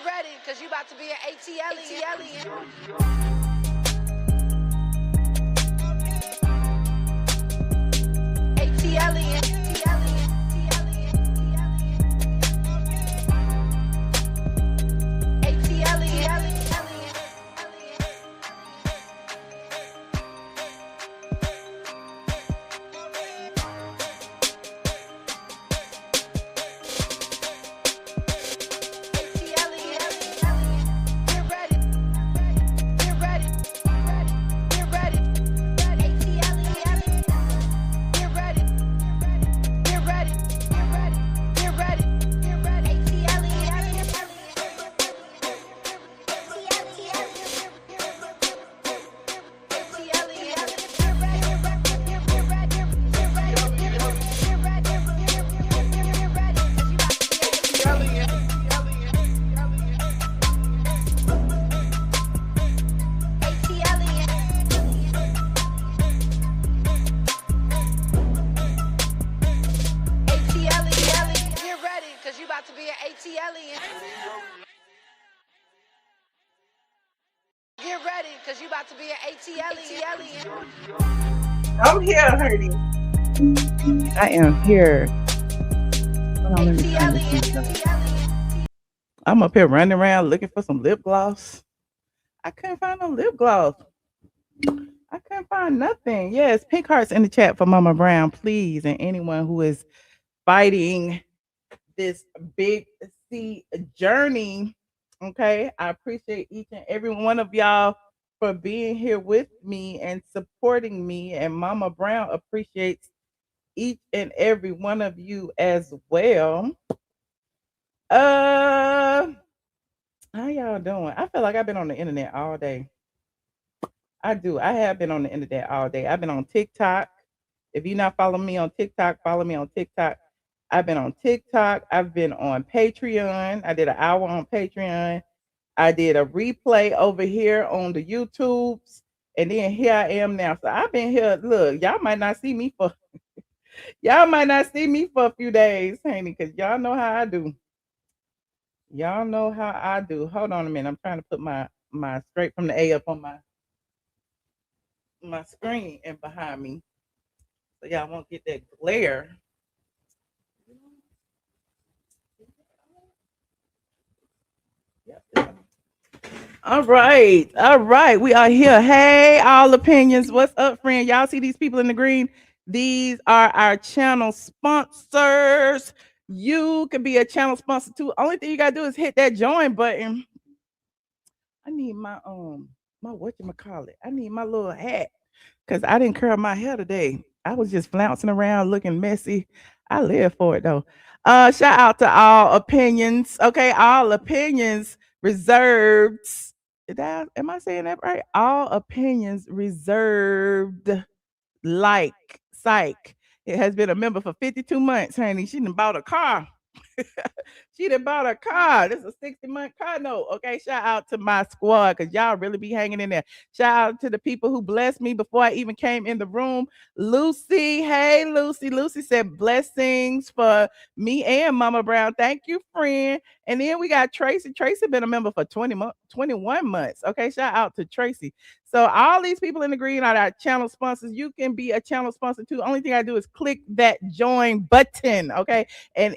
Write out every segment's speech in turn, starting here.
ready, because you about to be an ATLien. Get ready, because you about to be an ATLien. I'm here, honey. I am here. Hold on, let me turn this up. I'm up here running around looking for some lip gloss. I couldn't find no lip gloss. I couldn't find nothing. Yes, pink hearts in the chat for Mama Brown, please. And anyone who is fighting this big C journey. Okay. I appreciate each and every one of y'all for being here with me and supporting me. And Mama Brown appreciates each and every one of you as well. How y'all doing? I feel like I've been on the internet all day. I do. I have been on the internet all day. I've been on TikTok. If you're not following me on TikTok, follow me on TikTok. I've been on TikTok. I've been on Patreon. I did an hour on Patreon. I did a replay over here on the YouTubes. And then here I am now. So I've been here. Look, y'all might not see me for a few days, honey, because y'all know how I do. Y'all know how I do. Hold on a minute. I'm trying to put my straight from the A up on my screen and behind me. So y'all won't get that glare. All right. We are here. Hey, all opinions. What's up, friend? Y'all see these people in the green? These are our channel sponsors. You can be a channel sponsor too. Only thing you gotta do is hit that join button. I need my whatchamacallit. I need my little hat because I didn't curl my hair today. I was just flouncing around looking messy. I live for it though. Shout out to all opinions. Okay, all opinions reserved. Am I saying that right? All opinions reserved. Like psych. It has been a member for 52 months, honey. She done bought a car. She done bought a car. This is a 60-month car note. Okay, shout out to my squad because y'all really be hanging in there. Shout out to the people who blessed me before I even came in the room. Lucy, hey Lucy. Lucy said blessings for me and Mama Brown. Thank you, friend. And then we got Tracy. Tracy been a member for 21 months. Okay, shout out to Tracy. So all these people in the green are our channel sponsors. You can be a channel sponsor too. Only thing I do is click that join button. Okay, and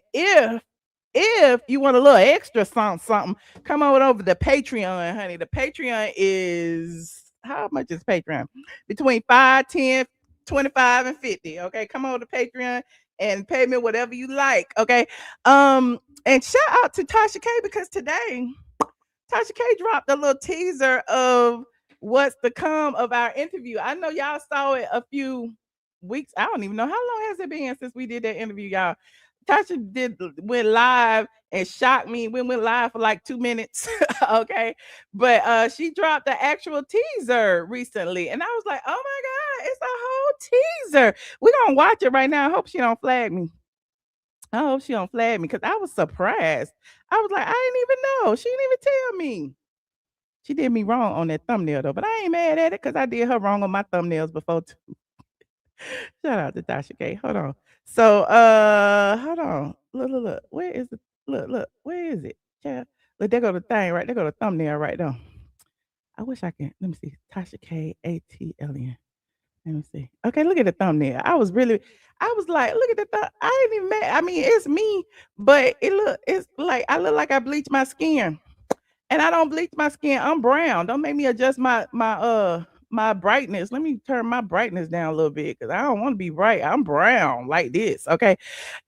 if you want a little extra something, come on over to Patreon, honey. The Patreon is, how much is Patreon? Between 5, 10, 25, and 50. Okay, come on to Patreon and pay me whatever you like. Okay. And shout out to Tasha K because today Tasha K dropped a little teaser of what's to come of our interview. I know y'all saw it a few weeks. I don't even know how long has it been since we did that interview, y'all. Tasha went live and shocked me. We went live for like 2 minutes. Okay. But she dropped the actual teaser recently. And I was like, oh my God, it's a whole teaser. We're gonna watch it right now. I hope she don't flag me. Because I was surprised. I was like, I didn't even know. She didn't even tell me. She did me wrong on that thumbnail though, but I ain't mad at it because I did her wrong on my thumbnails before too. Shout out to Tasha K. Hold on. So hold on. Look. Where is it? Look, where is it? Yeah. But there go the thing, right? There go the thumbnail right there. I wish I can. Let me see. Tasha K, ATLien. Let me see. Okay, look at the thumbnail. I was like, look at the I ain't even mad. I mean, it's me, but it's like I look like I bleached my skin. And I don't bleach my skin. I'm brown. Don't make me adjust my brightness. Let me turn my brightness down a little bit because I don't want to be bright. I'm brown like this. Okay.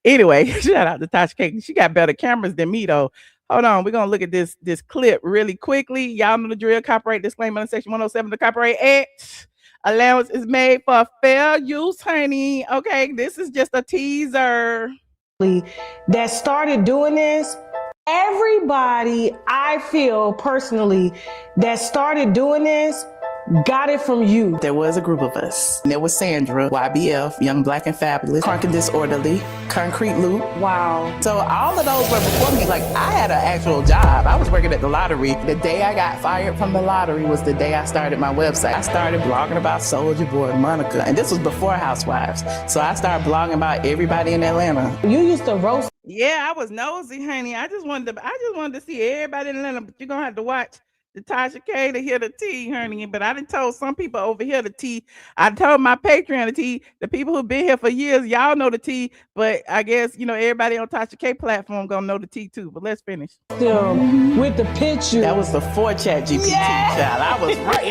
Anyway, shout out to Tasha K. She got better cameras than me though. Hold on, we're gonna look at this clip really quickly. Y'all know the drill. Copyright disclaimer in Section 107 of the Copyright Act. Allowance is made for fair use, honey. Okay, this is just a teaser. That started doing this. Everybody I feel personally that started doing this got it from you. There was a group of us. There was Sandra, YBF, Young Black and Fabulous, Crunk and Disorderly, Concrete Loop. Wow. So all of those were before me. Like I had an actual job. I was working at the lottery. The day I got fired from the lottery was the day I started my website. I started blogging about Soulja Boy, Monica, and this was before Housewives. So I started blogging about everybody in Atlanta. You used to roast. Yeah, I was nosy, honey. I just wanted to see everybody in Atlanta, but you're gonna have to watch the Tasha K to hear the tea, honey. But I done told some people over here the tea. I told my Patreon the tea. The people who've been here for years, y'all know the tea. But I guess, everybody on Tasha K platform gonna know the tea too. But let's finish. With the picture. That was before ChatGPT, child. I was right.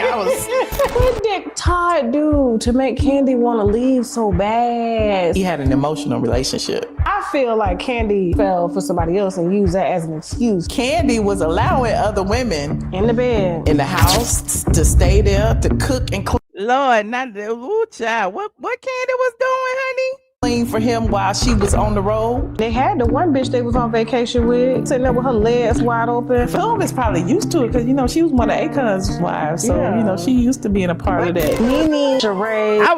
What did Todd do to make Kandi want to leave so bad? He had an emotional relationship. I feel like Kandi fell for somebody else and used that as an excuse. Kandi was allowing other women in the bed, in the house, to stay there, to cook and clean. Lord, not the child. What Kandi was doing, honey? Clean for him while she was on the road. They had the one bitch they was on vacation with, sitting there with her legs wide open. Phil is probably used to it because she was one of Akon's wives, so she used to being a part of that. NeNe, Sheree. I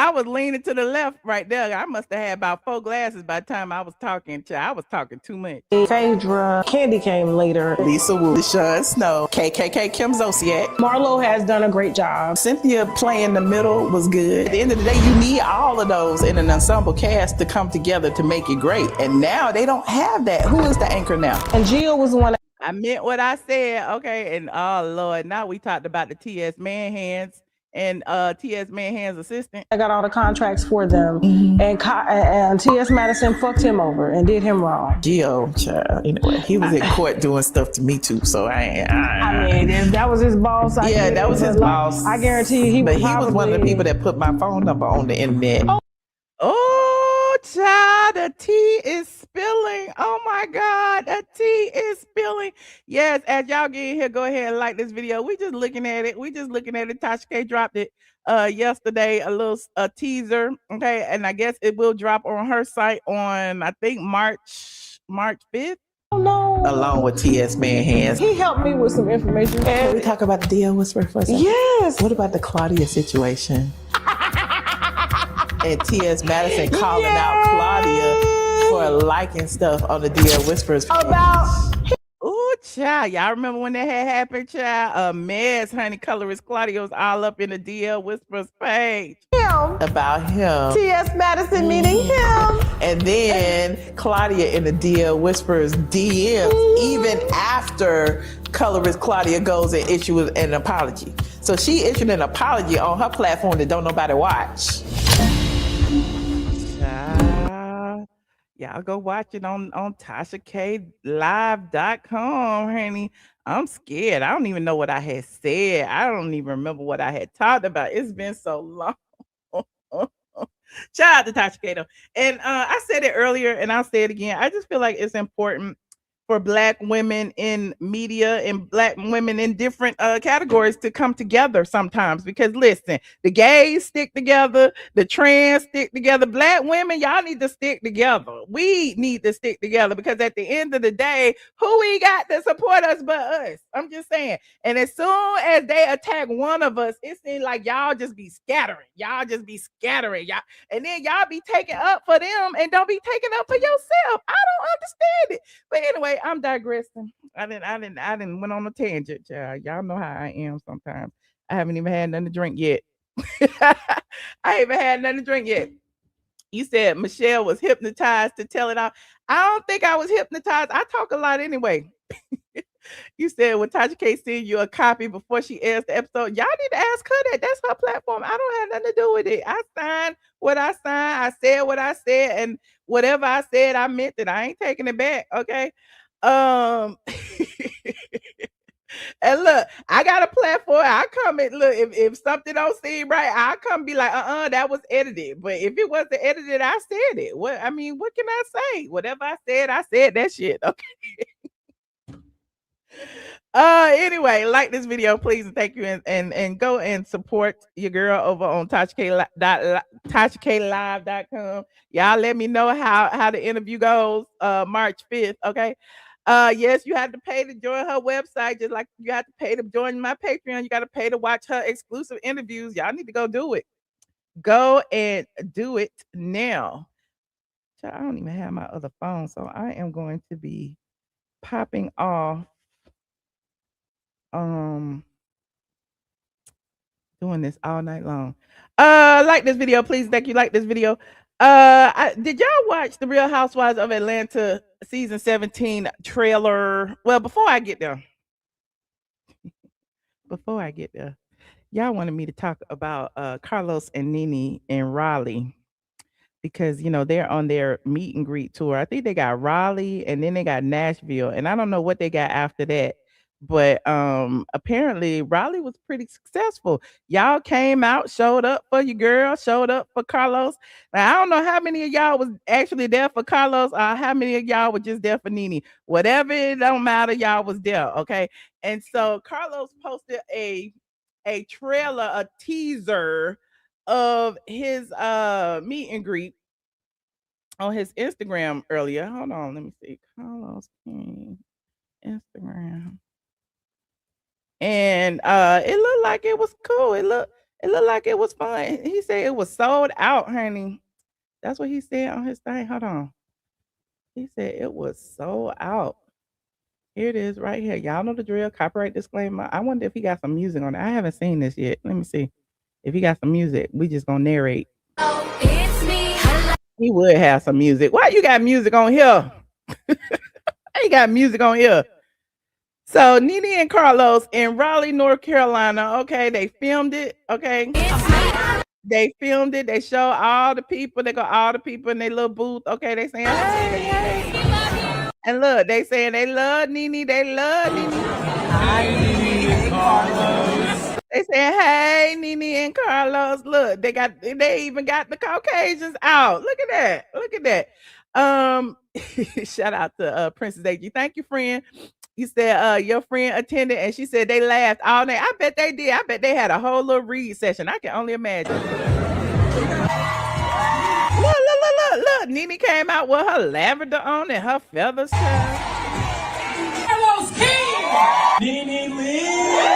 was leaning to the left right there. I must have had about 4 glasses by the time I was talking. I was talking too much. Phaedra, Kandi came later. Lisa Wu, Deshaun Snow, KKK, Kim Zolciak. Marlo has done a great job. Cynthia playing the middle was good. At the end of the day, you need all of those in an ensemble cast to come together to make it great. And now they don't have that. Who is the anchor now? And Gio was the one. I meant what I said. Okay. And oh Lord, now we talked about the TS Manhands and TS Manhand's assistant. I got all the contracts for them. And TS Madison fucked him over and did him wrong. Gio, child. Anyway, he was in court doing stuff to me too. So I mean, if that was his boss. That was his boss. I guarantee you he was one of the people that put my phone number on the internet. Oh, child, the tea is spilling. Oh my God, the tea is spilling. Yes, as y'all get in here, go ahead and like this video. We just looking at it. Tasha K dropped it yesterday, a teaser. Okay, and I guess it will drop on her site on I think March 5th. Oh no. Along with TS Manhands. He helped me with some information. Can we talk about the DL Whisperer for a second? Yes. What about the Claudia situation? And TS Madison calling out Claudia for liking stuff on the DL Whispers page. Ooh, child. Y'all remember when that had happened, child? A mess, honey. Colorist Claudia was all up in the DL Whispers page. About him. TS Madison meeting him. And then Claudia in the DL Whispers DMs, even after colorist Claudia goes and issues an apology. So she issued an apology on her platform that don't nobody watch. Y'all go watch it on TashaKLive.com, honey. I'm scared. I don't even know what I had said. I don't even remember what I had talked about. It's been so long. Shout out to Tasha K though. And I said it earlier and I'll say it again. I just feel like it's important for Black women in media and Black women in different categories to come together sometimes, because listen, the gays stick together, the trans stick together. Black women, y'all need to stick together. We need to stick together because at the end of the day, who we got to support us but us? I'm just saying. And as soon as they attack one of us, it seems like y'all just be scattering. Y'all and then y'all be taking up for them and don't be taking up for yourself. I don't understand it. But anyway, I'm digressing. I didn't went on a tangent, child. Y'all know how I am sometimes. I haven't even had nothing to drink yet. You said Michelle was hypnotized to tell it all. I don't think I was hypnotized. I talk a lot anyway. You said when Tasha K send you a copy before she airs the episode, y'all need to ask her that. That's her platform. I don't have nothing to do with it. I signed what I signed. I said what I said, and whatever I said, I meant it. I ain't taking it back. Okay. Um And look, I got a platform. I come and look, if something don't seem right, I'll come be like, that was edited. But if it wasn't edited, I said it. What can I say? Whatever I said that shit. Okay. Anyway, like this video, please, and thank you, and go and support your girl over on TashaKLive.com. Y'all let me know how the interview goes March 5th. Okay. Yes, you have to pay to join her website, just like you have to pay to join my Patreon. You got to pay to watch her exclusive interviews. Y'all need to go do it. Go and do it now. I don't even have my other phone, so I am going to be popping off doing this all night long. Like this video, please. Thank you. Like this video. Did y'all watch the Real Housewives of Atlanta season 17 trailer? Well, before I get there, y'all wanted me to talk about Carlos and NeNe in Raleigh, because they're on their meet and greet tour. I think they got Raleigh and then they got Nashville, and I don't know what they got after that. But apparently Raleigh was pretty successful. Y'all came out, showed up for your girl, showed up for Carlos. Now, I don't know how many of y'all was actually there for Carlos, or how many of y'all were just there for NeNe. Whatever, it don't matter, y'all was there, okay? And so Carlos posted a trailer, a teaser of his meet and greet on his Instagram earlier. Hold on, let me see. Carlos King Instagram. And it looked like it was cool. It looked like it was fun. He said it was sold out, honey. That's what he said on his thing. Hold on. He said it was sold out. Here it is right here. Y'all know the drill. Copyright disclaimer. I wonder if he got some music on it. I haven't seen this yet. Let me see. If he got some music, we just gonna narrate. It's me. He would have some music. Why you got music on here? Why you got music on here? So NeNe and Carlos in Raleigh, North Carolina. Okay, they filmed it. Okay. They filmed it. They show all the people. They got all the people in their little booth. Okay, they saying, hey. And look, they saying they love NeNe. They love NeNe. Hi, NeNe and Carlos. They saying, hey, NeNe and Carlos. Look, they even got the Caucasians out. Look at that. Look at that. Shout out to Princess AG. Thank you, friend. You said your friend attended, and she said they laughed all night. I bet they did. I bet they had a whole little read session. I can only imagine. Look. NeNe came out with her lavender on and her feathers. Carlos King! NeNe Leakes!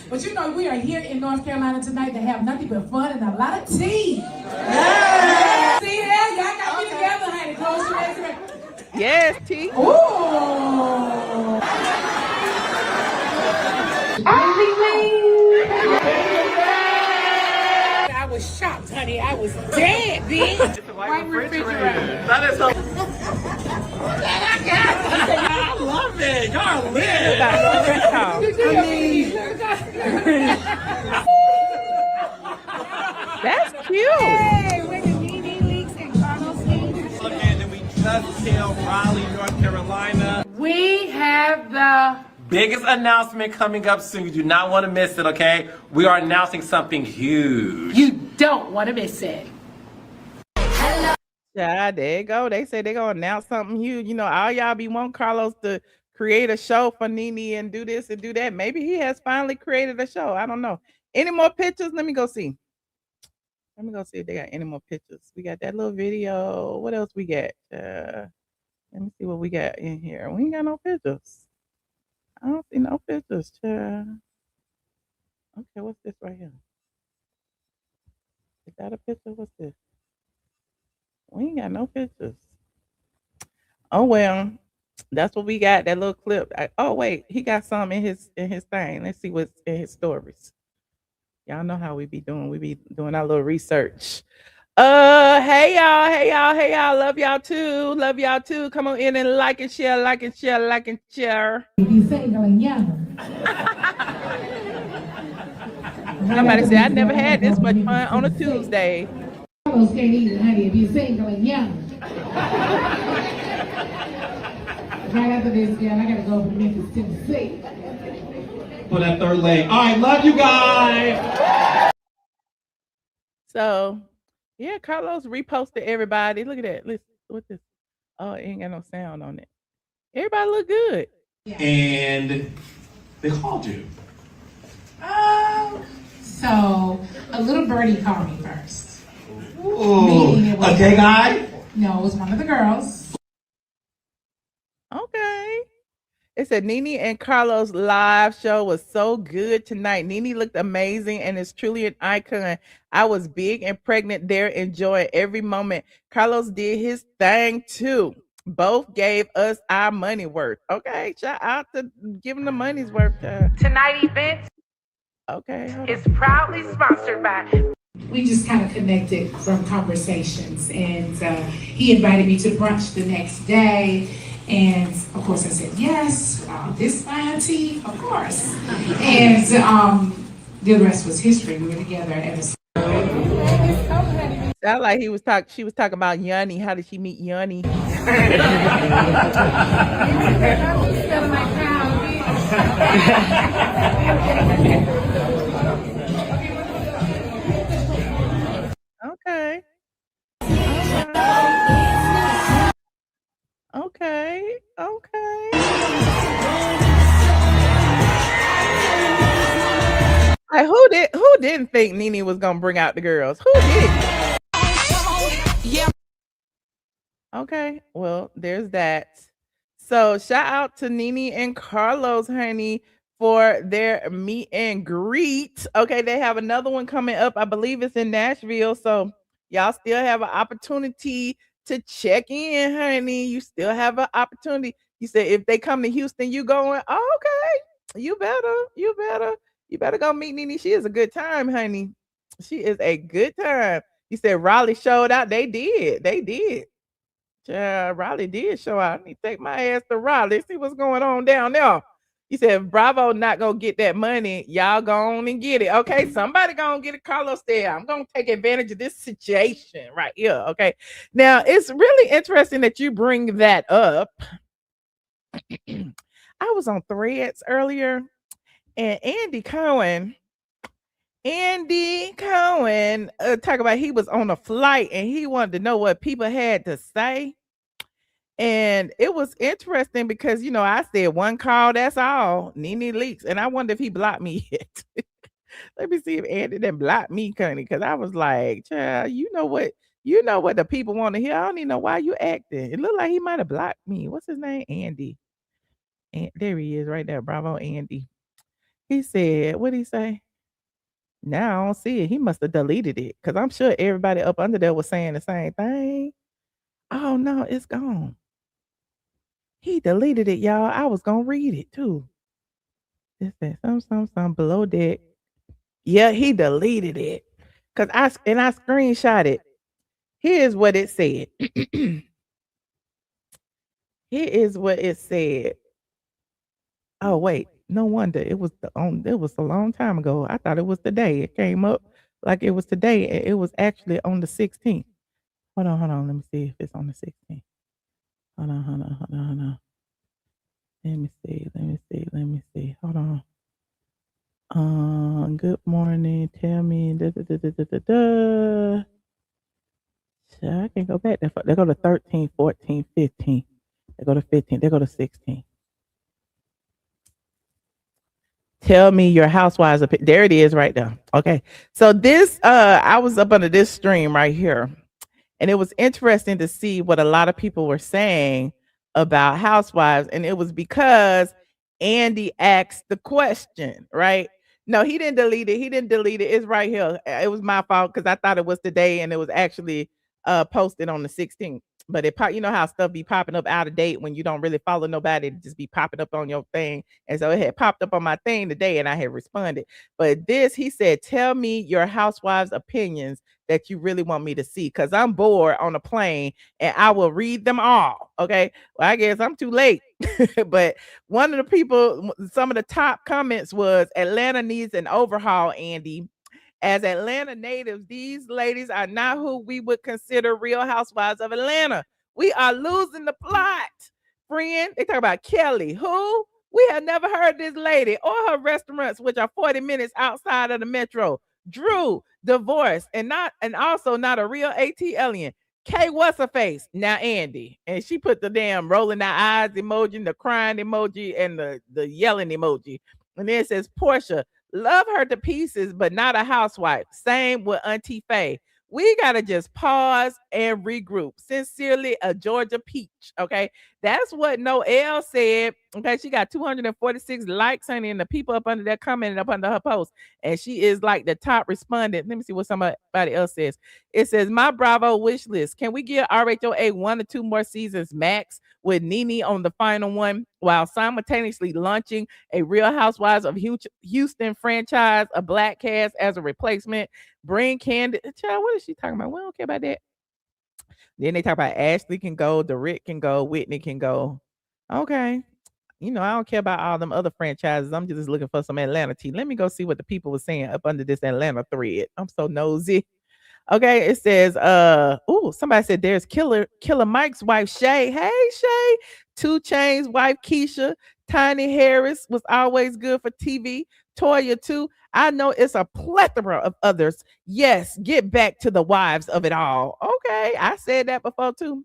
But we are here in North Carolina tonight to have nothing but fun and a lot of tea. Yeah. See that? Y'all got me together, honey. Close your legs. Yes, T. Ooh. I was shocked, honey. I was dead, bitch. White refrigerator. That is so. I love it. Y'all lit. That's cute. Hey, we're the NeNe Leakes and Carlos King. And we just killed Raleigh, North Carolina. We have the biggest announcement coming up soon. You do not want to miss it, okay? We are announcing something huge. You don't want to miss it. Yeah, there you go. They say they're going to announce something huge. All y'all be wanting Carlos to create a show for NeNe and do this and do that. Maybe he has finally created a show. I don't know. Any more pictures? Let me go see. Let me go see if they got any more pictures. We got that little video. What else we got? Let me see what we got in here. We ain't got no pictures. I don't see no pictures. Okay, what's this right here? Is that a picture? What's this? We ain't got no pictures. Oh well, that's what we got. That little clip. Oh wait, he got some in his thing. Let's see what's in his stories. Y'all know how we be doing. We be doing our little research. Hey y'all. Love y'all too. Come on in and like and share. Be single and young. Somebody said I never had this much fun on a Tuesday. Carlos can't eat it, honey. Be single and young. Right after this, girl, I gotta go over to Memphis, Tennessee. For that third leg. All right, love you guys. So, yeah, Carlos reposted everybody. Look at that. Listen, what's this? Oh, it ain't got no sound on it. Everybody look good. And they called you. So a little birdie called me first. Ooh, a gay guy? No, it was one of the girls. Okay. It said NeNe and Carlos live show was so good tonight. NeNe looked amazing and is truly an icon. I was big and pregnant there, enjoying every moment. Carlos did his thing too. Both gave us our money worth. Okay, shout out to giving the money's worth. Tonight event Okay. is proudly sponsored by. We just kind of connected from conversations, and he invited me to brunch the next day. And of course I said, yes, this fine tea, of course. And the rest was history. We were together at a Sound like she was talking about Yanni. How did she meet Yanni? Okay. Okay. Like who didn't think NeNe was gonna bring out the girls? Who did? Okay, well, there's that. So shout out to NeNe and Carlos, honey, for their meet and greet. Okay, they have another one coming up. I believe it's in Nashville. So y'all still have an opportunity to check in, honey. You still have an opportunity. You said if they come to Houston, you going, oh, okay. You better go meet NeNe. She is a good time, honey. She is a good time. You said Raleigh showed out. They did. Yeah, Raleigh did show out. I need to take my ass to Raleigh, see what's going on down there. He said, Bravo not gonna get that money. Y'all go on and get it. Okay, somebody gonna get it. Carlos there. I'm gonna take advantage of this situation right here. Okay. Now it's really interesting that you bring that up. I was on Threads earlier, and Andy Cohen talk about he was on a flight and he wanted to know what people had to say. And it was interesting because, you know, I said one call, that's all, NeNe Leakes. And I wonder if he blocked me yet. Let me see if Andy didn't block me, Connie, because I was like, child, you know what the people want to hear. I don't even know why you acting. It looked like he might have blocked me. What's his name? Andy. And there he is right there. Bravo, Andy. He said, what'd he say? Now I don't see it. He must have deleted it because I'm sure everybody up under there was saying the same thing. Oh no, it's gone. He deleted it, y'all. I was gonna read it too. It said some below deck. Yeah, he deleted it. Cause I screenshot it. Here's what it said. Here is what it said. Oh wait, no wonder it was a long time ago. I thought it was today. It came up like it was today, and it was actually on the 16th. Hold on. Let me see if it's on the 16th. Hold on. Let me see. Hold on. Good morning. Tell me. So I can go back. They go to 13, 14, 15. They go to 15. They go to 16. Tell me your housewives opinion. There it is right there. Okay. So this, I was up under this stream right here. And it was interesting to see what a lot of people were saying about housewives. And it was because Andy asked the question, right? No, he didn't delete it. It's right here. It was my fault because I thought it was today and it was actually posted on the 16th. But you know how stuff be popping up out of date when you don't really follow nobody, it just be popping up on your thing. And so it had popped up on my thing today and I had responded. But this, he said, tell me your housewives' opinions. that you really want me to see, because I'm bored on a plane and I will read them all. Okay. Well, I guess I'm too late. But one of the people, some of the top comments was, Atlanta needs an overhaul, Andy. As Atlanta natives, these ladies are not who we would consider Real Housewives of Atlanta. We are losing the plot, friend. They talk about Kelly. Who? We have never heard this lady or her restaurants, which are 40 minutes outside of the metro. Drew, divorced, and also not a real ATLien. K, what's her face? Now Andy. And she put the damn rolling her eyes emoji, the crying emoji, and the yelling emoji. And then it says, Portia, love her to pieces, but not a housewife. Same with Auntie Faye. We gotta just pause and regroup. Sincerely, a Georgia peach. Okay, that's what Noelle said. Okay, she got 246 likes, honey, and the people up under there commenting up under her post, and she is like the top respondent. Let me see what somebody else says. It says, my Bravo wish list. Can we give RHOA 1 or 2 more seasons max with NeNe on the final one, while simultaneously launching a Real Housewives of Houston franchise, a black cast as a replacement? Bring Kandi. Child, what is she talking about? We don't care about that. Then they talk about Ashley can go, Dorit can go, Whitney can go. Okay. You know, I don't care about all them other franchises. I'm just looking for some Atlanta tea. Let me go see what the people were saying up under this Atlanta thread. I'm so nosy. Okay, it says, somebody said there's Killer Mike's wife, Shay. Hey, Shay. 2 Chainz wife, Keisha. Tiny Harris was always good for TV. Toya, too. I know it's a plethora of others. Yes, get back to the wives of it all. Okay, I said that before, too.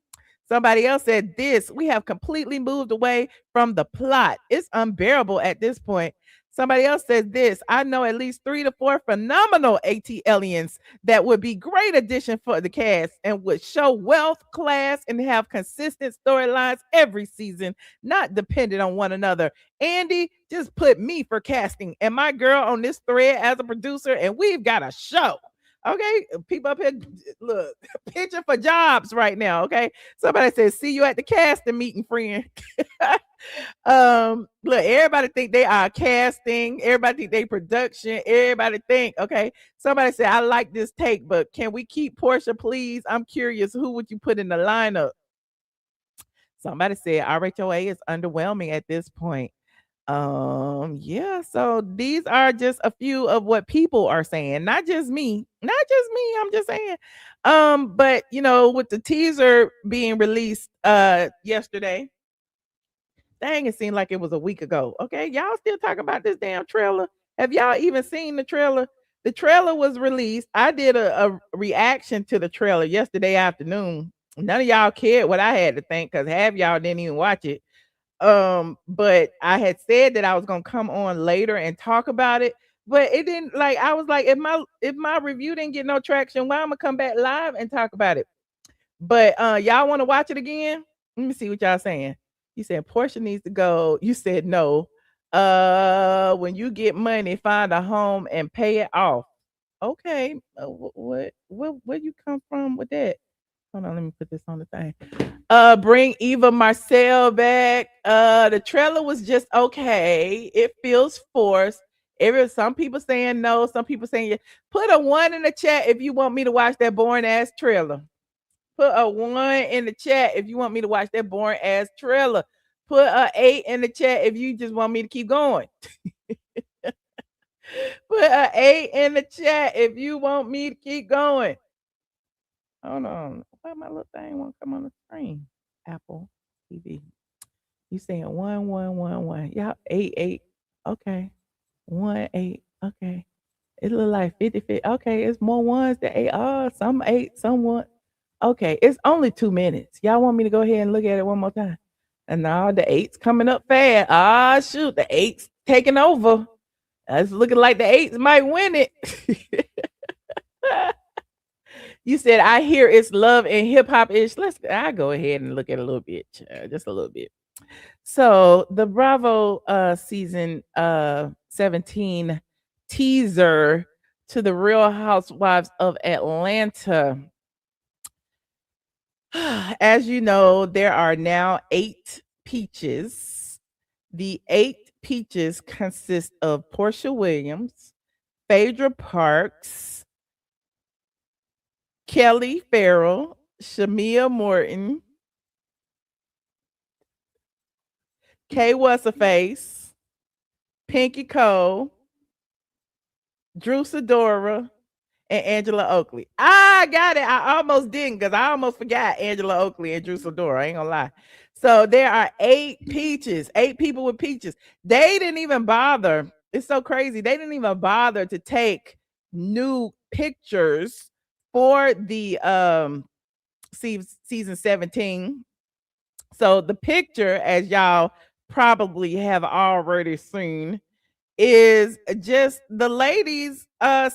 Somebody else said this. We have completely moved away from the plot. It's unbearable at this point. Somebody else says this. I know at least 3 to 4 phenomenal ATLiens that would be great addition for the cast and would show wealth, class, and have consistent storylines every season, not dependent on one another. Andy, just put me for casting and my girl on this thread as a producer, and we've got a show. Okay, people up here, look, pitching for jobs right now. Okay, somebody says, see you at the casting meeting, friend. Look, everybody think they are casting, everybody think they production, everybody think, okay. Somebody said, I like this take, but can we keep Portia, please? I'm curious, who would you put in the lineup? Somebody said RHOA is underwhelming at this point. Yeah, so these are just a few of what people are saying, not just me, I'm just saying. But you know, with the teaser being released yesterday, dang, it seemed like it was a week ago. Okay, y'all still talking about this damn trailer? Have y'all even seen the trailer? The trailer was released. I did a reaction to the trailer yesterday afternoon. None of y'all cared what I had to think, because half y'all didn't even watch it. But I had said that I was gonna come on later and talk about it, but it didn't. Like, I was like, if my review didn't get no traction, why I'm gonna come back live and talk about it? But y'all want to watch it again? Let me see what y'all saying. You said Portia needs to go. You said no. When you get money, find a home and pay it off. Okay. Where you come from with that? Hold on, let me put this on the thing. Bring Eva Marcel back. The trailer was just okay. It feels forced. Some people saying no, some people saying yeah. Put a 1 in the chat if you want me to watch that boring ass trailer. Put a 1 in the chat if you want me to watch that boring ass trailer. Put a 8 in the chat if you just want me to keep going. Put a 8 in the chat if you want me to keep going. Hold on. Why my little thing won't come on the screen? Apple TV. You saying 1, 1, 1, 1. Yeah, 8, 8. Okay. 1, 8. Okay. It look like 50, 50. Okay, it's more ones than 8. Oh, some 8, some 1. Okay, it's only 2 minutes. Y'all want me to go ahead and look at it one more time? And now the 8's coming up fast. Ah, shoot, the 8's taking over. It's looking like the 8's might win it. You said, I hear it's love and hip hop ish. I go ahead and look at a little bit, just a little bit. So the Bravo season 17 teaser to the Real Housewives of Atlanta. As you know, there are now 8 peaches. The 8 peaches consist of Portia Williams, Phaedra Parks, Kelly Farrell, Shamia Morton, Kay What's-a-Face, Pinky Cole, Drew Sidora, and Angela Oakley. I got it. I almost didn't because I almost forgot Angela Oakley and Drew Sidora. I ain't gonna lie. So there are 8 peaches, 8 people with peaches. They didn't even bother. It's so crazy. They didn't even bother to take new pictures for the season 17. So the picture, as y'all probably have already seen, is just the ladies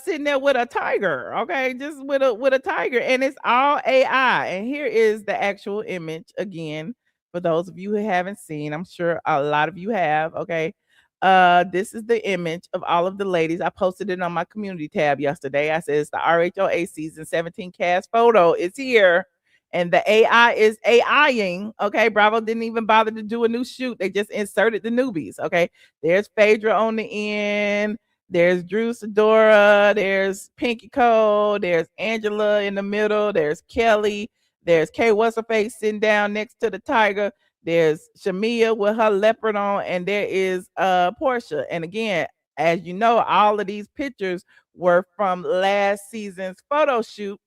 sitting there with a tiger, okay, just with a tiger, and it's all AI. And here is the actual image again for those of you who haven't seen. I'm sure a lot of you have. Okay, this is the image of all of the ladies. I posted it on my community tab yesterday. I said it's the RHOA season 17 cast photo. It's here. And the AI is AIing. Okay, Bravo didn't even bother to do a new shoot. They just inserted the newbies. Okay, there's Phaedra on the end. There's Drew Sidora. There's Pinky Cole. There's Angela in the middle. There's Kelly. There's Kay What's-a-Face sitting down next to the tiger. There's Shamia with her leopard on, and there is Portia. And again, as you know, all of these pictures were from last season's photo shoot,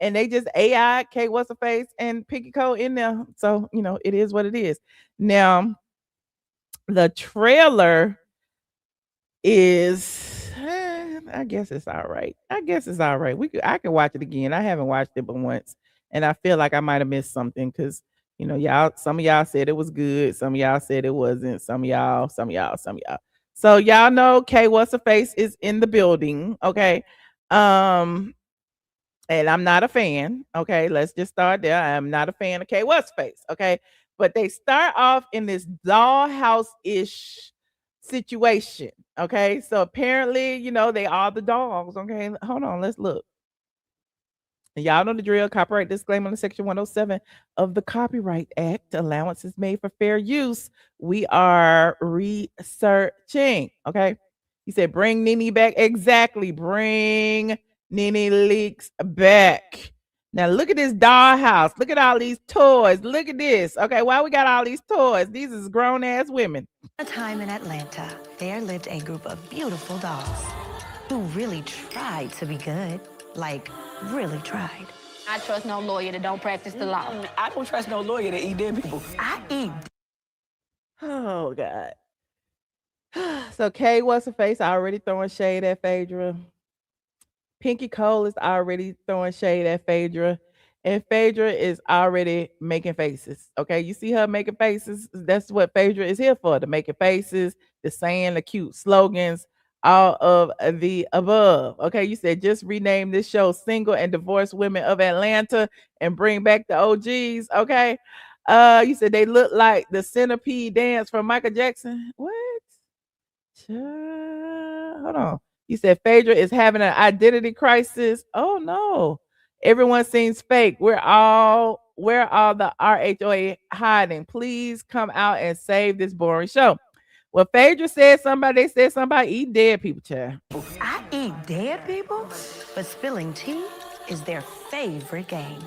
and they just AI Kay What's-a-Face and Pinky Cole in there. So, you know, it is what it is. Now, the trailer is I guess it's all right. I guess it's all right. I can watch it again. I haven't watched it but once, and I feel like I might have missed something because you know, some of y'all said it was good, some of y'all said it wasn't, some of y'all. So y'all know Kay What's-a-Face is in the building, okay? And I'm not a fan. Okay, let's just start there. I'm not a fan of Kay What's-a-Face. Okay, but they start off in this dollhouse-ish situation. Okay, so apparently, you know, they are the dogs. Okay, hold on, let's look. And y'all know the drill. Copyright disclaimer on Section 107 of the Copyright Act. Allowance is made for fair use. We are researching. Okay, he said, "Bring NeNe back." Exactly, bring NeNe Leakes back. Now look at this dollhouse. Look at all these toys. Look at this. Okay, why we got all these toys? These is grown ass women. A time in Atlanta, there lived a group of beautiful dogs who really tried to be good. Like, really tried. I trust no lawyer that don't practice the law. I don't trust no lawyer that eat dead people. I eat. Oh God. So Kay What's-a-Face already throwing shade at Phaedra. Pinky Cole is already throwing shade at Phaedra. And Phaedra is already making faces. Okay, you see her making faces? That's what Phaedra is here for, to making faces, the saying the cute slogans, all of the above. Okay, you said just rename this show Single and Divorced Women of Atlanta and bring back the OGs. Okay. You said they look like the centipede dance from Michael Jackson. What? Hold on. You said Phaedra is having an identity crisis. Oh no. Everyone seems fake. Where are all the RHOA hiding? Please come out and save this boring show. Well, Phaedra said somebody, they said somebody eat dead people, child. I eat dead people, but spilling tea is their favorite game.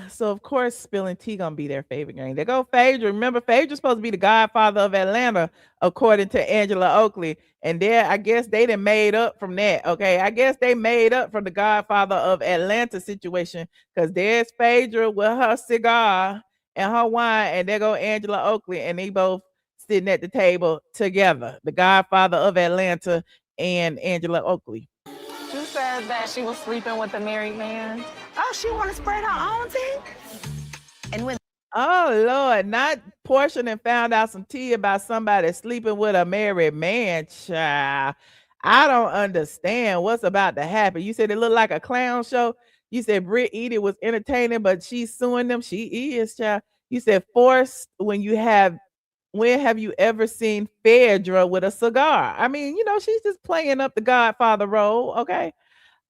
So of course spilling tea gonna be their favorite game. They go Phaedra. Remember, Phaedra's supposed to be the godfather of Atlanta, according to Angela Oakley. And there, I guess they done made up from that. Okay, I guess they made up from the godfather of Atlanta situation, because there's Phaedra with her cigar and her wine, and there go Angela Oakley, and they both sitting at the table together. The godfather of Atlanta and Angela Oakley. She said that she was sleeping with a married man. Oh, she want to spread her own tea? And when Oh Lord, not Portia and found out some tea about somebody sleeping with a married man, child. I don't understand what's about to happen. You said it looked like a clown show. You said Brit Eady was entertaining, but she's suing them. She is, child. You said forced when have you ever seen Phaedra with a cigar? I mean, you know, she's just playing up the godfather role, okay?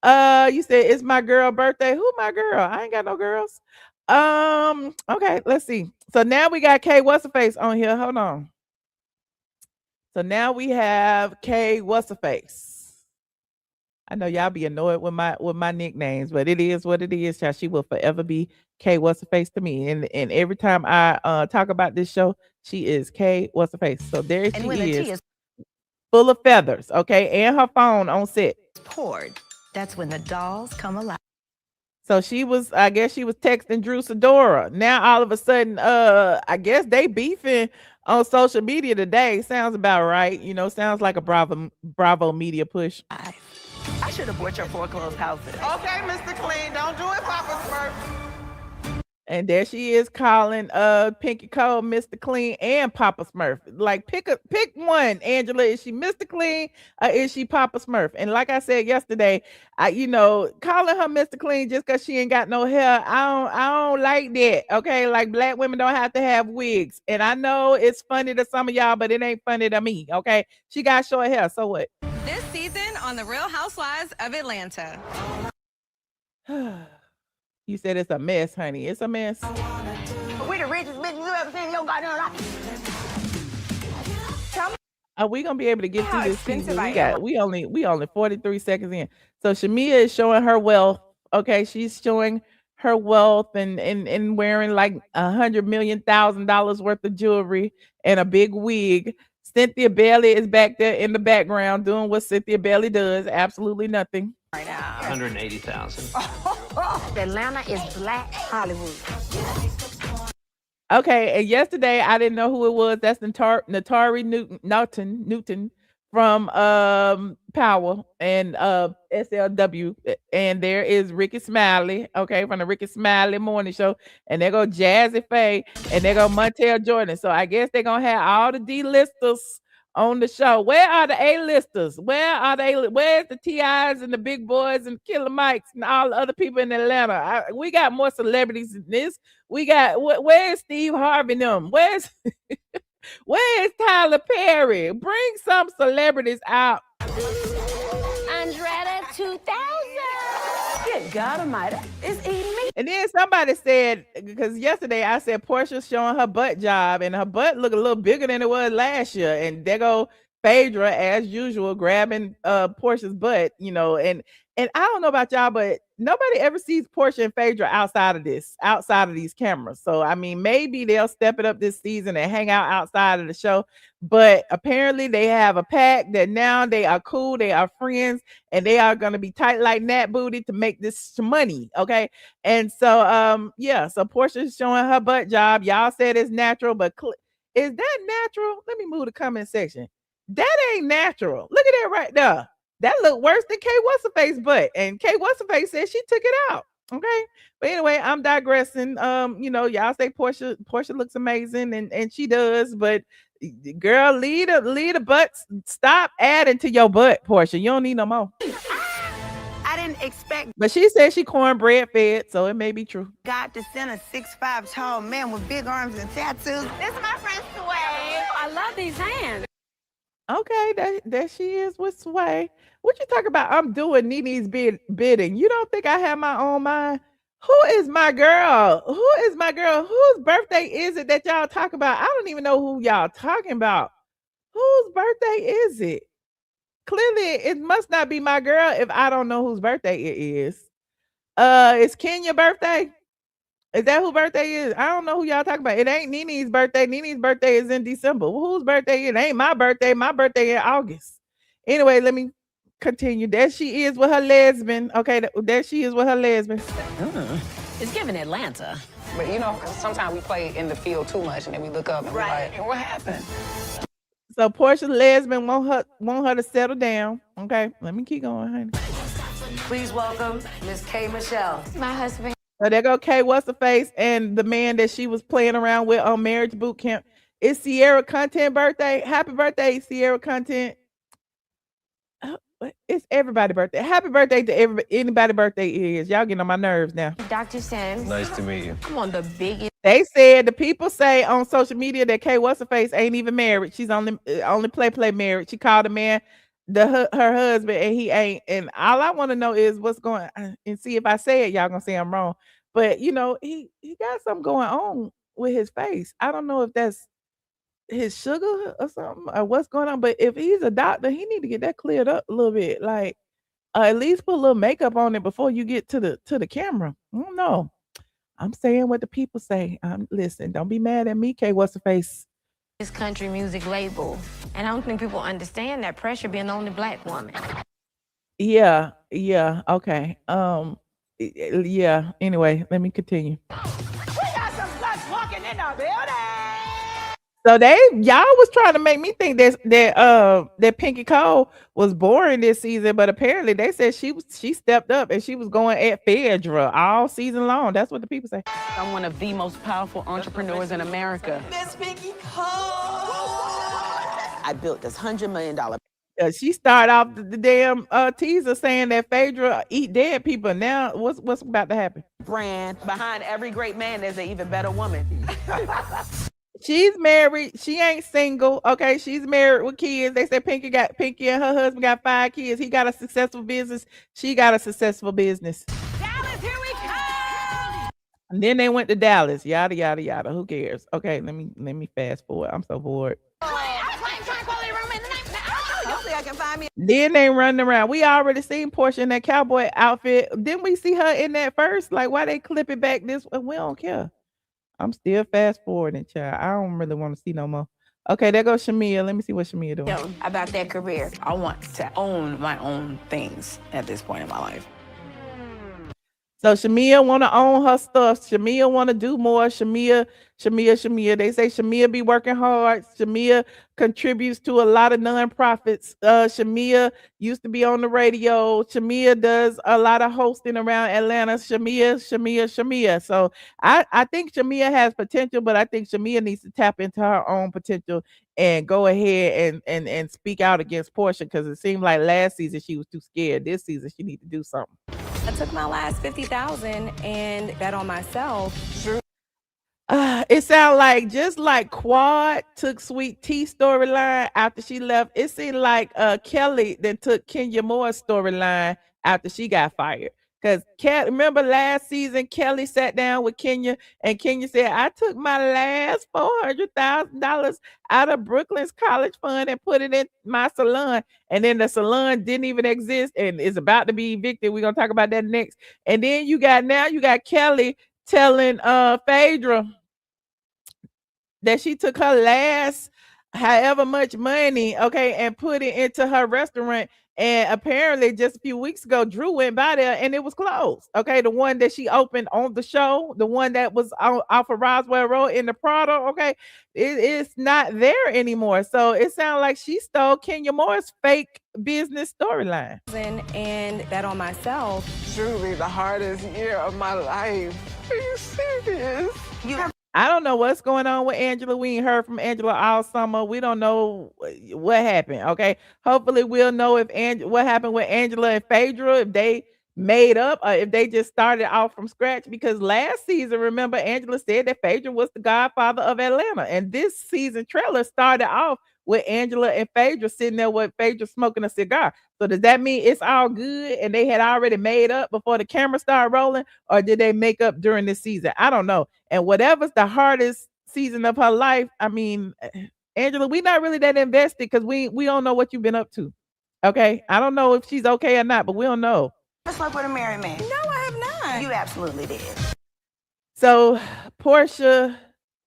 You said it's my girl birthday. Who my girl? I ain't got no girls. Okay, let's see. So now we got Kay What's-a-Face on here. Hold on. So now we have Kay What's-a-Face. I know y'all be annoyed with my nicknames, but it is what it is, child. She will forever be K What's her face to me. And every time I talk about this show, she is K What's her face. So there And she when the tea is, is full of feathers, okay, and her phone on set. poured, that's when the dolls come alive. So I guess she was texting Drew Sidora. Now all of a sudden, I guess they beefing on social media today. Sounds about right. Sounds like a Bravo media push. I should have bought your foreclosed house today. Okay, Mr. Clean, don't do it, Papa Smurf. And there she is calling Pinky Cole Mr. Clean and Papa Smurf. Like pick one, Angela. Is she Mr. Clean or is she Papa Smurf? And like I said yesterday, calling her Mr. Clean just because she ain't got no hair, I don't like that. Okay, like black women don't have to have wigs. And I know it's funny to some of y'all, but it ain't funny to me. Okay, she got short hair, so what? This season on the Real Housewives of Atlanta. You said it's a mess, honey. It's a mess. We the richest bitches you ever seen in your goddamn life. Are we gonna be able to get through this season? We only 43 seconds in. So Shamia is showing her wealth. Okay, she's showing her wealth and wearing like $100 million worth of jewelry and a big wig. Cynthia Bailey is back there in the background doing what Cynthia Bailey does. Absolutely nothing. Right now. 180,000. Atlanta is Black Hollywood. Okay, and yesterday I didn't know who it was. That's Natari Newton from Power and SLW. And there is Ricky Smiley, okay, from the Ricky Smiley Morning Show. And there go Jazzy Faye and there go Montel Jordan. So I guess they're gonna have all the D-listers on the show. Where are the A-listers? Where's the TIs and the big boys and Killer Mikes and all the other people in Atlanta? We got more celebrities than this. We got where's Steve Harvey them? Where's Tyler Perry? Bring some celebrities out. Andretta 2000. Good God Almighty, it's eating me. And then somebody said, because yesterday I said Portia's showing her butt job, and her butt look a little bigger than it was last year. And there go Phaedra, as usual, grabbing Portia's butt, and I don't know about y'all, but nobody ever sees Portia and Phaedra outside of these cameras. So I mean, maybe they'll step it up this season and hang out outside of the show. But apparently they have a pact that now they are cool, they are friends, and they are gonna be tight like Nat Booty to make this money. Okay. And so so Portia's showing her butt job. Y'all said it's natural, but is that natural? Let me move the comment section. That ain't natural. Look at that right there. That looked worse than K What's her face butt. And K What's her face said she took it out. Okay. But anyway, I'm digressing. Y'all say Portia looks amazing, and she does, but girl, lead a butt. Stop adding to your butt, Portia. You don't need no more. I didn't expect But she said she cornbread fed, so it may be true. God to send a 6'5" tall man with big arms and tattoos. This is my friend Sway. I love these hands. Okay, there she is with Sway. What you talking about? I'm doing NeNe's bidding. You don't think I have my own mind? Who is my girl? Whose birthday is it that y'all talk about? I don't even know who y'all talking about. Whose birthday is it? Clearly, it must not be my girl if I don't know whose birthday it is. Is Kenya birthday? Is that who birthday is? I don't know who y'all talking about. It ain't NeNe's birthday. NeNe's birthday is in December. Whose birthday? It ain't my birthday. My birthday in August. Anyway, let me continue. There she is with her lesbian. Okay, there she is with her lesbian. It's giving Atlanta. But sometimes we play in the field too much and then we look up and we're like, what happened? So Portia's lesbian want her to settle down. Okay, let me keep going, honey. Please welcome Miss K. Michelle. My husband. So there go K. What's her face and the man that she was playing around with on Marriage Boot Camp. It's Sierra Content birthday. Happy birthday, Sierra Content. It's everybody's birthday. Happy birthday to anybody's birthday is. Y'all getting on my nerves now. Dr. Sims. Nice to meet you. I'm on the biggest. They said the people say on social media that K. What's her face ain't even married. She's only play married. She called a man her husband and he ain't. And all I want to know is what's going on, and see if I say it, y'all gonna say I'm wrong. But he got something going on with his face. I don't know if that's his sugar or something or what's going on. But if he's a doctor, he need to get that cleared up a little bit. Like, At least put a little makeup on it before you get to the camera. I don't know. I'm saying what the people say. Listen, don't be mad at me, K. What's the face? This country music label, and I don't think people understand that pressure being the only black woman. Yeah, okay. Yeah. Anyway, let me continue. We got some sluts walking in the building. So y'all was trying to make me think that Pinky Cole was boring this season, but apparently they said she stepped up and she was going at Phaedra all season long. That's what the people say. I'm one of the most powerful entrepreneurs in America. Miss Pinky Cole. I built this $100 million. She started off the damn teaser saying that Phaedra eat dead people. Now what's about to happen? Brand. Behind every great man, there's an even better woman. She's married. She ain't single. Okay, she's married with kids. They said Pinky and her husband got 5 kids. He got a successful business. She got a successful business. Dallas, here we come. And then they went to Dallas. Yada yada yada. Who cares? Okay, let me fast forward. I'm so bored. Hopefully I can find me. Then they running around. We already seen Portia in that cowboy outfit. Didn't we see her in that first? Like, why they clip it back this way? We don't care. I'm still fast forwarding, child. I don't really want to see no more. Okay, there goes Shamia. Let me see what Shamia doing. About that career, I want to own my own things at this point in my life. So Shamia want to own her stuff. Shamia want to do more. Shamia. They say Shamia be working hard. Shamia contributes to a lot of nonprofits. Shamia used to be on the radio. Shamia does a lot of hosting around Atlanta. Shamia. So I think Shamia has potential, but I think Shamia needs to tap into her own potential and go ahead and speak out against Portia, because it seemed like last season she was too scared. This season she needs to do something. I took my last $50,000 and bet on myself. It sounds like just like Quad took Sweet T storyline after she left. It seemed like Kelly then took Kenya Moore's storyline after she got fired. Because remember last season, Kelly sat down with Kenya and Kenya said, I took my last $400,000 out of Brooklyn's college fund and put it in my salon. And then the salon didn't even exist and is about to be evicted. We're going to talk about that next. And then you got Kelly telling Phaedra that she took her last however much money, okay, and put it into her restaurant. And apparently just a few weeks ago, Drew went by there and it was closed. Okay, the one that she opened on the show, the one that was off of Roswell Road in the Prado, okay, it's not there anymore. So it sounds like she stole Kenya Moore's fake business storyline. And bet on myself. Truly the hardest year of my life. Are you serious? I don't know what's going on with Angela. We ain't heard from Angela all summer. We don't know what happened. Okay. Hopefully we'll know what happened with Angela and Phaedra, if they made up or if they just started off from scratch. Because last season, remember, Angela said that Phaedra was the godfather of Atlanta. And this season trailer started off with Angela and Phaedra sitting there with Phaedra smoking a cigar. So does that mean it's all good and they had already made up before the camera started rolling, or did they make up during this season? I don't know. And whatever's the hardest season of her life, I mean, Angela, we're not really that invested because we don't know what you've been up to. Okay, I don't know if she's okay or not, but we don't know. I slept with a married man. No, I have not. You absolutely did. So Portia,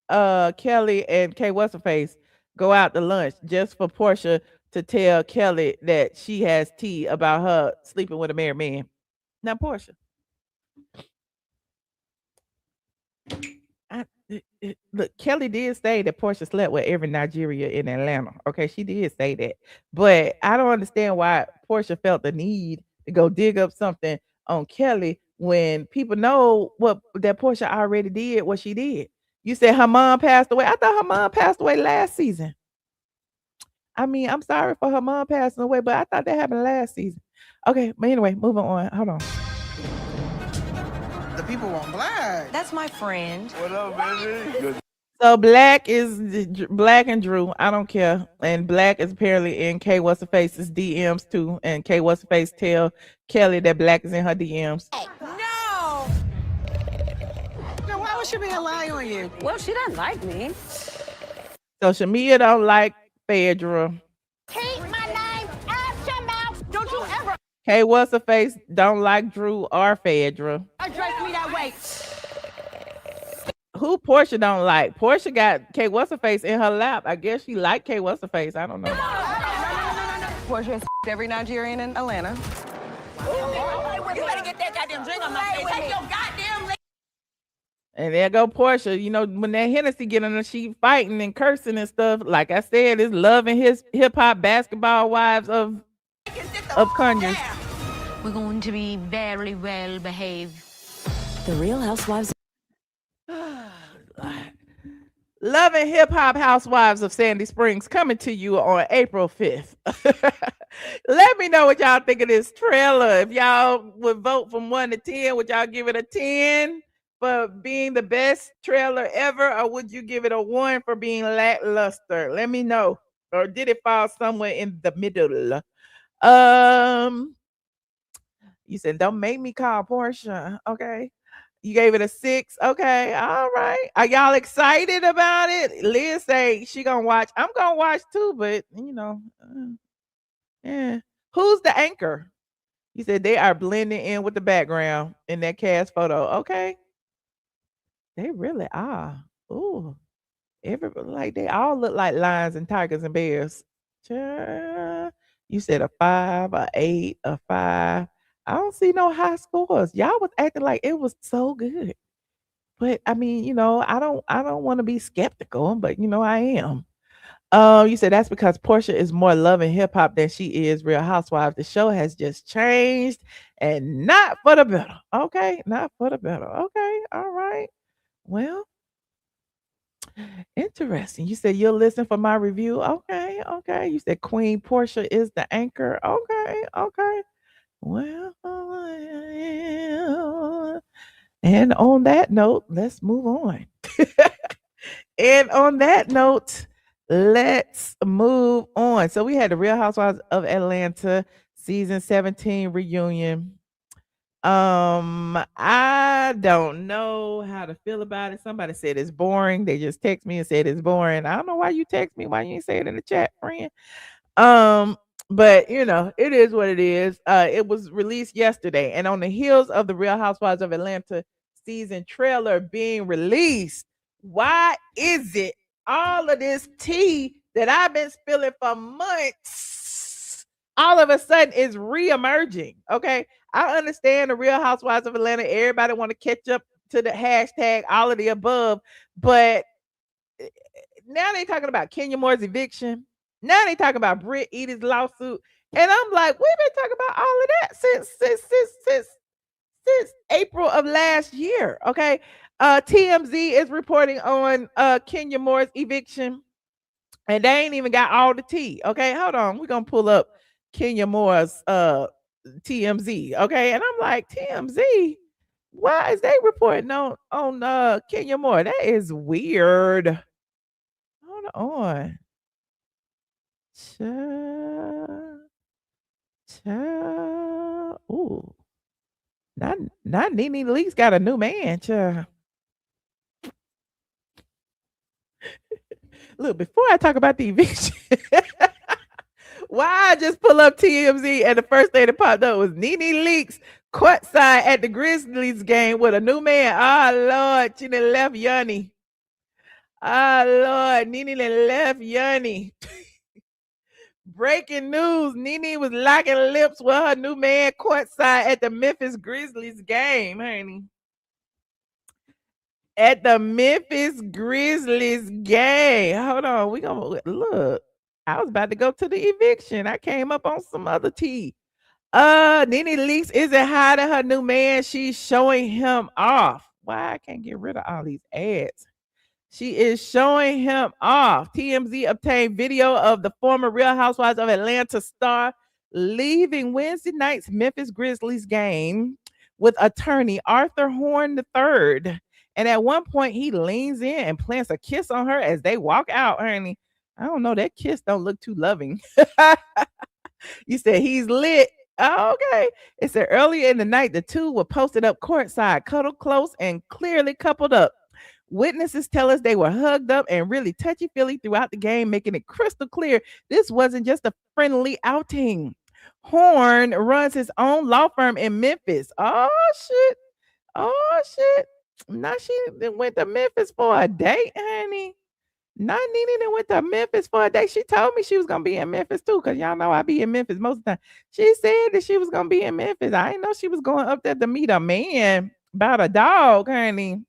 Kelly, and K. What's-her-face go out to lunch just for Portia to tell Kelly that she has tea about her sleeping with a married man. Now, Portia, look, Kelly did say that Portia slept with every Nigeria in Atlanta. Okay, she did say that. But I don't understand why Portia felt the need to go dig up something on Kelly when people know that Portia already did what she did. You said her mom passed away. I thought her mom passed away last season. I mean, I'm sorry for her mom passing away, but I thought that happened last season. Okay, but anyway, moving on. Hold on. The people want Black. That's my friend. What up, baby? So Black and Drew. I don't care. And Black is apparently in K. What's-her-face's DMs too. And K. What's-her-face tell Kelly that Black is in her DMs. No! Then why would she be a lie on you? Well, she doesn't like me. So Shamia don't like Phaedra. Keep my name out your mouth. Don't you ever. Hey, what's her face? Don't like Drew or Phaedra. Address me that way. Who Portia don't like? Portia got K what's her face in her lap. I guess she liked K what's her face. I don't know. Portia has every Nigerian in Atlanta. You better get that goddamn drink on my face. Take your goddamn lick. And there go Portia. You know, when that Hennessy get on her, she fighting and cursing and stuff. Like I said, it's loving his hip hop basketball wives of Conyers. We're going to be very well behaved. The Real Housewives. Loving hip hop housewives of Sandy Springs coming to you on April 5th. Let me know what y'all think of this trailer. If y'all would vote from 1 to 10, would y'all give it a 10 for being the best trailer ever, or would you give it a 1 for being lackluster? Let me know. Or did it fall somewhere in the middle? You said don't make me call Portia. Okay. You gave it a 6. Okay. All right. Are y'all excited about it? Liz say she gonna watch. I'm gonna watch too, but you know, yeah. Who's the anchor? You said they are blending in with the background in that cast photo. Okay. They really are. Ooh. Everybody, like they all look like lions and tigers and bears. You said a 5, a 8, a 5. I don't see no high scores. Y'all was acting like it was so good. But I mean, you know, I don't want to be skeptical, but you know, I am. You said that's because Portia is more loving hip hop than she is Real Housewives. The show has just changed and not for the better. Okay, not for the better. Okay, all right. Well, interesting. You said you'll listen for my review. Okay, okay. You said Queen Portia is the anchor. Okay, okay. Well, and on that note, let's move on. And on that note, let's move on. So we had the Real Housewives of Atlanta season 17 reunion. I don't know how to feel about it. Somebody said it's boring. They just text me and said it's boring. I don't know why you text me. Why you ain't say it in the chat, friend? But you know, it is what it is. It was released yesterday, and on the heels of the Real Housewives of Atlanta season trailer being released, why is it all of this tea that I've been spilling for months all of a sudden is re-emerging? Okay, I understand the Real Housewives of Atlanta. Everybody want to catch up to the hashtag all of the above, but now they're talking about Kenya Moore's eviction. Now they talking about Brit Eady's lawsuit, and I'm like, we've been talking about all of that since April of last year. Okay, TMZ is reporting on Kenya Moore's eviction, and they ain't even got all the tea. Okay, hold on, we're gonna pull up Kenya Moore's TMZ. Okay, and I'm like, TMZ, why is they reporting on Kenya Moore? That is weird. Hold on. Ooh. Not NeNe Leakes got a new man, child. Look, before I talk about the eviction, why I just pull up TMZ and the first thing that popped up was NeNe Leakes courtside at the Grizzlies game with a new man. Oh Lord, she done left Yanni. Oh Lord, NeNe done left Yanni. Breaking news, NeNe was locking lips with her new man courtside at the Memphis Grizzlies game, honey. At the Memphis Grizzlies game. Hold on, we gonna look. I was about to go to the eviction. I came up on some other tea. NeNe Leakes isn't hiding her new man. She's showing him off. Why I can't get rid of all these ads? She is showing him off. TMZ obtained video of the former Real Housewives of Atlanta star leaving Wednesday night's Memphis Grizzlies game with attorney Arthur Horn III. And at one point, he leans in and plants a kiss on her as they walk out, honey. I don't know. That kiss don't look too loving. You said he's lit. Oh, okay. It said earlier in the night, the two were posted up courtside, cuddled close, and clearly coupled up. Witnesses tell us they were hugged up and really touchy-feely throughout the game, making it crystal clear this wasn't just a friendly outing. Horn runs his own law firm in Memphis. Oh shit. Oh shit. Now she done went to Memphis for a date, honey. Not NeNe done went to Memphis for a date. She told me she was gonna be in Memphis too, because y'all know I be in Memphis most of the time. She said that she was gonna be in Memphis. I didn't know she was going up there to meet a man about a dog, honey.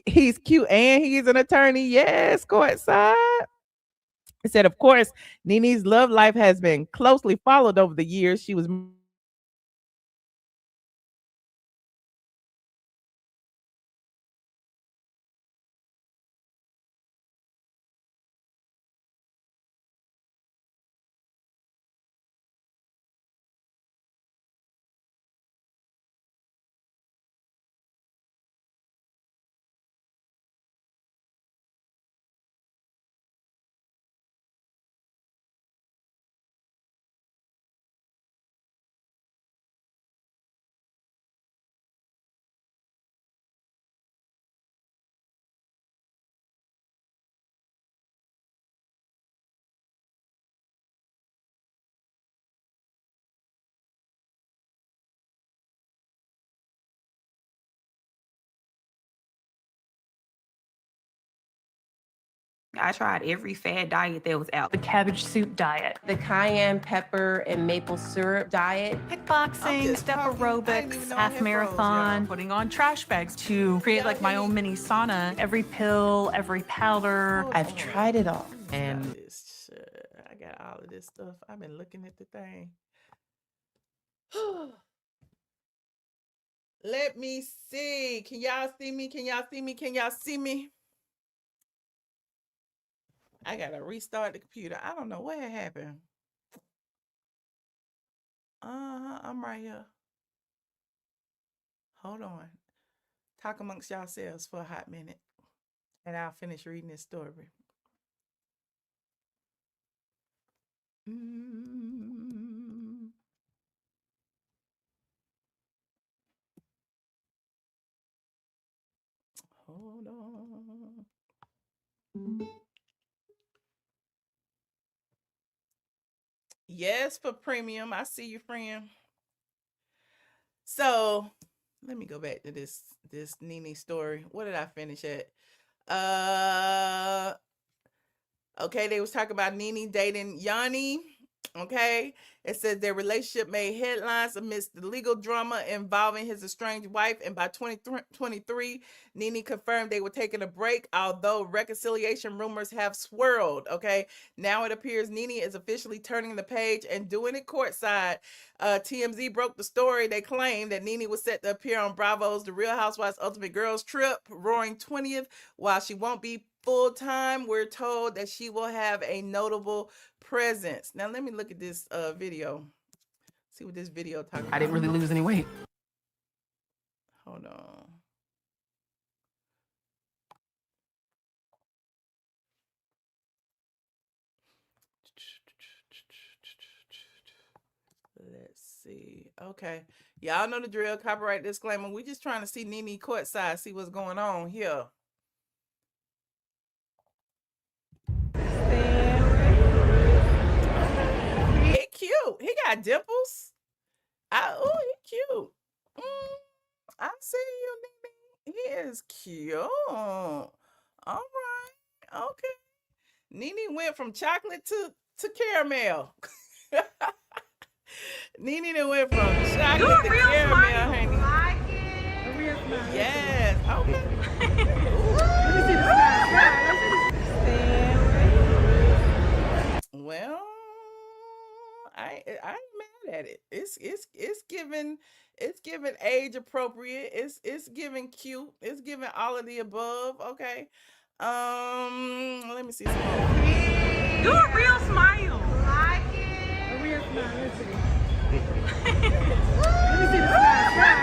He's cute and he's an attorney. Yes, Courtside. It said, of course, NeNe's love life has been closely followed over the years. She was I tried every fad diet that was out. The cabbage soup diet, the cayenne pepper and maple syrup diet, kickboxing, step aerobics, half marathon, putting on trash bags to create like my own mini sauna. Every pill, every powder, I've tried it all. And I got all of this stuff. I've been looking at the thing. Let me see. Can y'all see me? Can y'all see me? Can y'all see me? I gotta restart the computer. I don't know what happened. I'm right here. Hold on. Talk amongst yourselves for a hot minute, and I'll finish reading this story. Hold on. Yes, for premium. I see you, friend. So let me go back to this NeNe story. What did I finish at? Okay, they was talking about NeNe dating Yanni. Okay, it says their relationship made headlines amidst the legal drama involving his estranged wife, and by 2023, NeNe confirmed they were taking a break, although reconciliation rumors have swirled. Okay, now it appears NeNe is officially turning the page and doing it courtside. TMZ broke the story. They claimed that NeNe was set to appear on Bravo's The Real Housewives Ultimate Girls Trip, roaring 20th. While she won't be full-time, we're told that she will have a notable presence. Now let me look at this video. See what this video talking about. I didn't really lose any weight. Hold on. Let's see. Okay. Y'all know the drill. Copyright disclaimer. We just trying to see NeNe courtside, see what's going on here. He cute. He got dimples. Oh, he cute. I see you, NeNe. He is cute. All right. Okay. NeNe went from chocolate to caramel. NeNe done went from chocolate to caramel, honey. Like it. A real smile. Yes. Okay. Well, I ain't mad at it. It's giving age appropriate. It's giving cute. It's giving all of the above. Okay. Let me see some more. Do a real smile. Like it. A real smile. Let's see. Let me see the smile.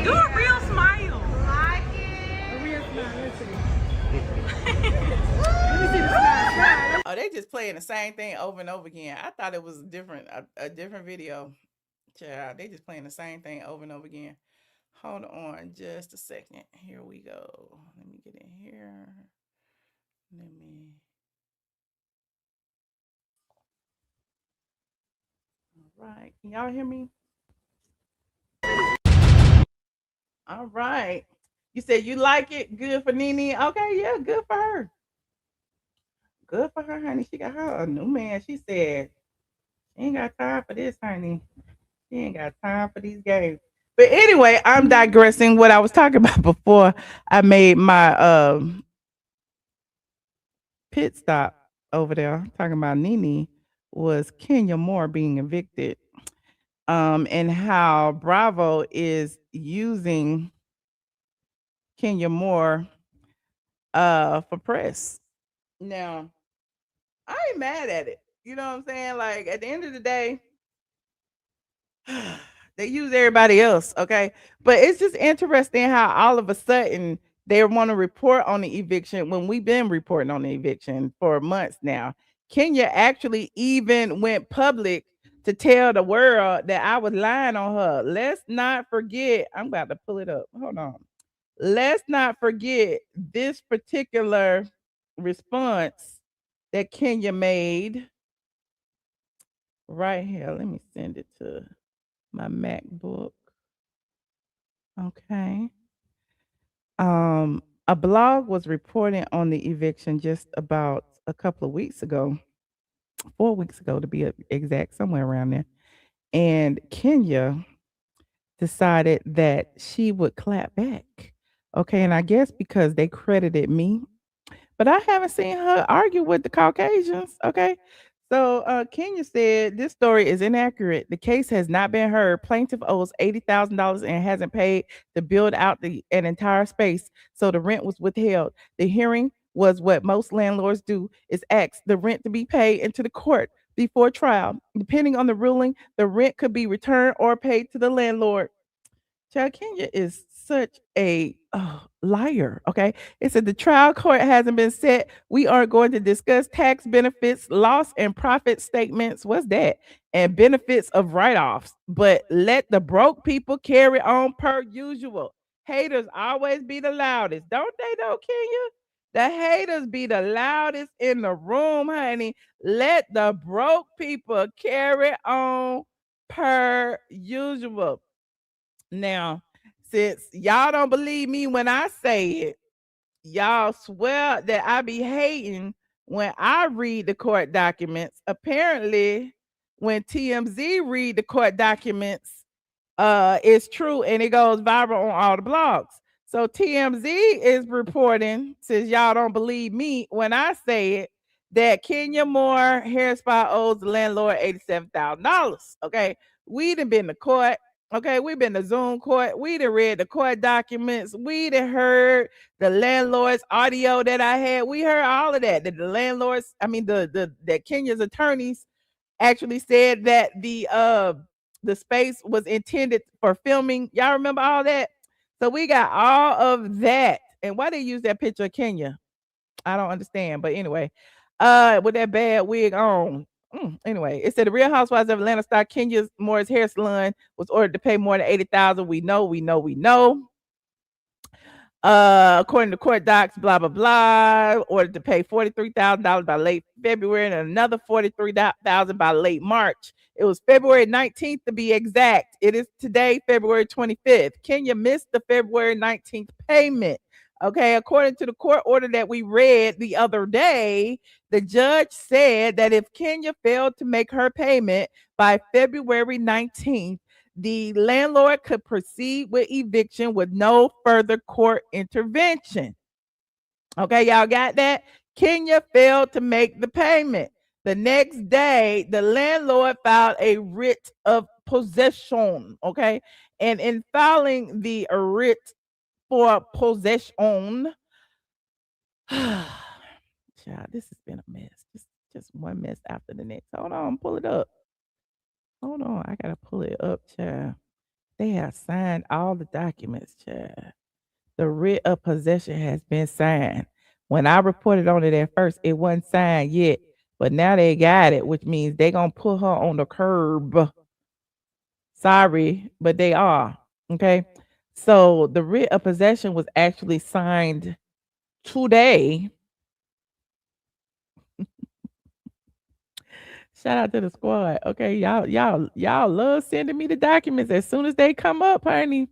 Do a real smile. Like it. A real smile. Let's see. Oh, they just playing the same thing over and over again. I thought it was a different video. Child, they just playing the same thing over and over again. Hold on just a second. Here we go. Let me get in here. right. Can y'all hear me? All right. You said you like it? Good for NeNe? Okay, yeah, good for her. Good for her, honey. She got her a new man. She said she ain't got time for this, honey. She ain't got time for these games. But anyway, I'm digressing. What I was talking about before I made my pit stop over there, talking about NeNe, was Kenya Moore being evicted. And how Bravo is using Kenya Moore for press. Now, I ain't mad at it. You know what I'm saying? Like at the end of the day, they use everybody else, okay? But it's just interesting how all of a sudden they want to report on the eviction when we've been reporting on the eviction for months now. Kenya actually even went public to tell the world that I was lying on her. Let's not forget, I'm about to pull it up. Hold on. Let's not forget this particular response that Kenya made right here. Let me send it to my MacBook. Okay. A blog was reporting on the eviction just about a couple of weeks ago, 4 weeks ago to be exact, somewhere around there. And Kenya decided that she would clap back. Okay, and I guess because they credited me, but I haven't seen her argue with the Caucasians. Okay. So Kenya said this story is inaccurate. The case has not been heard. Plaintiff owes $80,000 and hasn't paid to build out an entire space, so the rent was withheld. The hearing was what most landlords do: is ask the rent to be paid into the court before trial. Depending on the ruling, the rent could be returned or paid to the landlord. Child, Kenya is such a liar. Okay. It said the trial court hasn't been set. We are going to discuss tax benefits, loss and profit statements. What's that? And benefits of write offs. But let the broke people carry on per usual. Haters always be the loudest. Don't they, though, Kenya? The haters be the loudest in the room, honey. Let the broke people carry on per usual. Now, since y'all don't believe me when I say it, y'all swear that I be hating when I read the court documents. Apparently, when TMZ read the court documents, it's true and it goes viral on all the blogs. So TMZ is reporting, since y'all don't believe me when I say it, that Kenya Moore hair spa owes the landlord $87,000. Okay, we done been to court. Okay, we've been to Zoom court. We done read the court documents. We done heard the landlord's audio that I had. We heard all of that. That the landlords, I mean that Kenya's attorneys actually said that the space was intended for filming. Y'all remember all that? So we got all of that. And why they use that picture of Kenya? I don't understand. But anyway, with that bad wig on. Anyway, it said the Real Housewives of Atlanta star Kenya Moore's hair salon was ordered to pay more than $80,000. We know. According to court docs, blah blah blah, ordered to pay $43,000 by late February and another $43,000 by late March. It was February 19th to be exact. It is today, February 25th. Kenya missed the February 19th payment. Okay, according to the court order that we read the other day, the judge said that if Kenya failed to make her payment by February 19th, the landlord could proceed with eviction with no further court intervention. Okay, y'all got that? Kenya failed to make the payment. The next day, the landlord filed a writ of possession. Okay, and in filing the writ for possession, child, this has been a mess. Just one mess after the next. Hold on, pull it up. Hold on, I gotta pull it up, child. They have signed all the documents, child. The writ of possession has been signed. When I reported on it at first, it wasn't signed yet, but now they got it, which means they gonna put her on the curb. Sorry, but they are. Okay. So the writ of possession was actually signed today. Shout out to the squad. Okay, y'all love sending me the documents as soon as they come up, honey.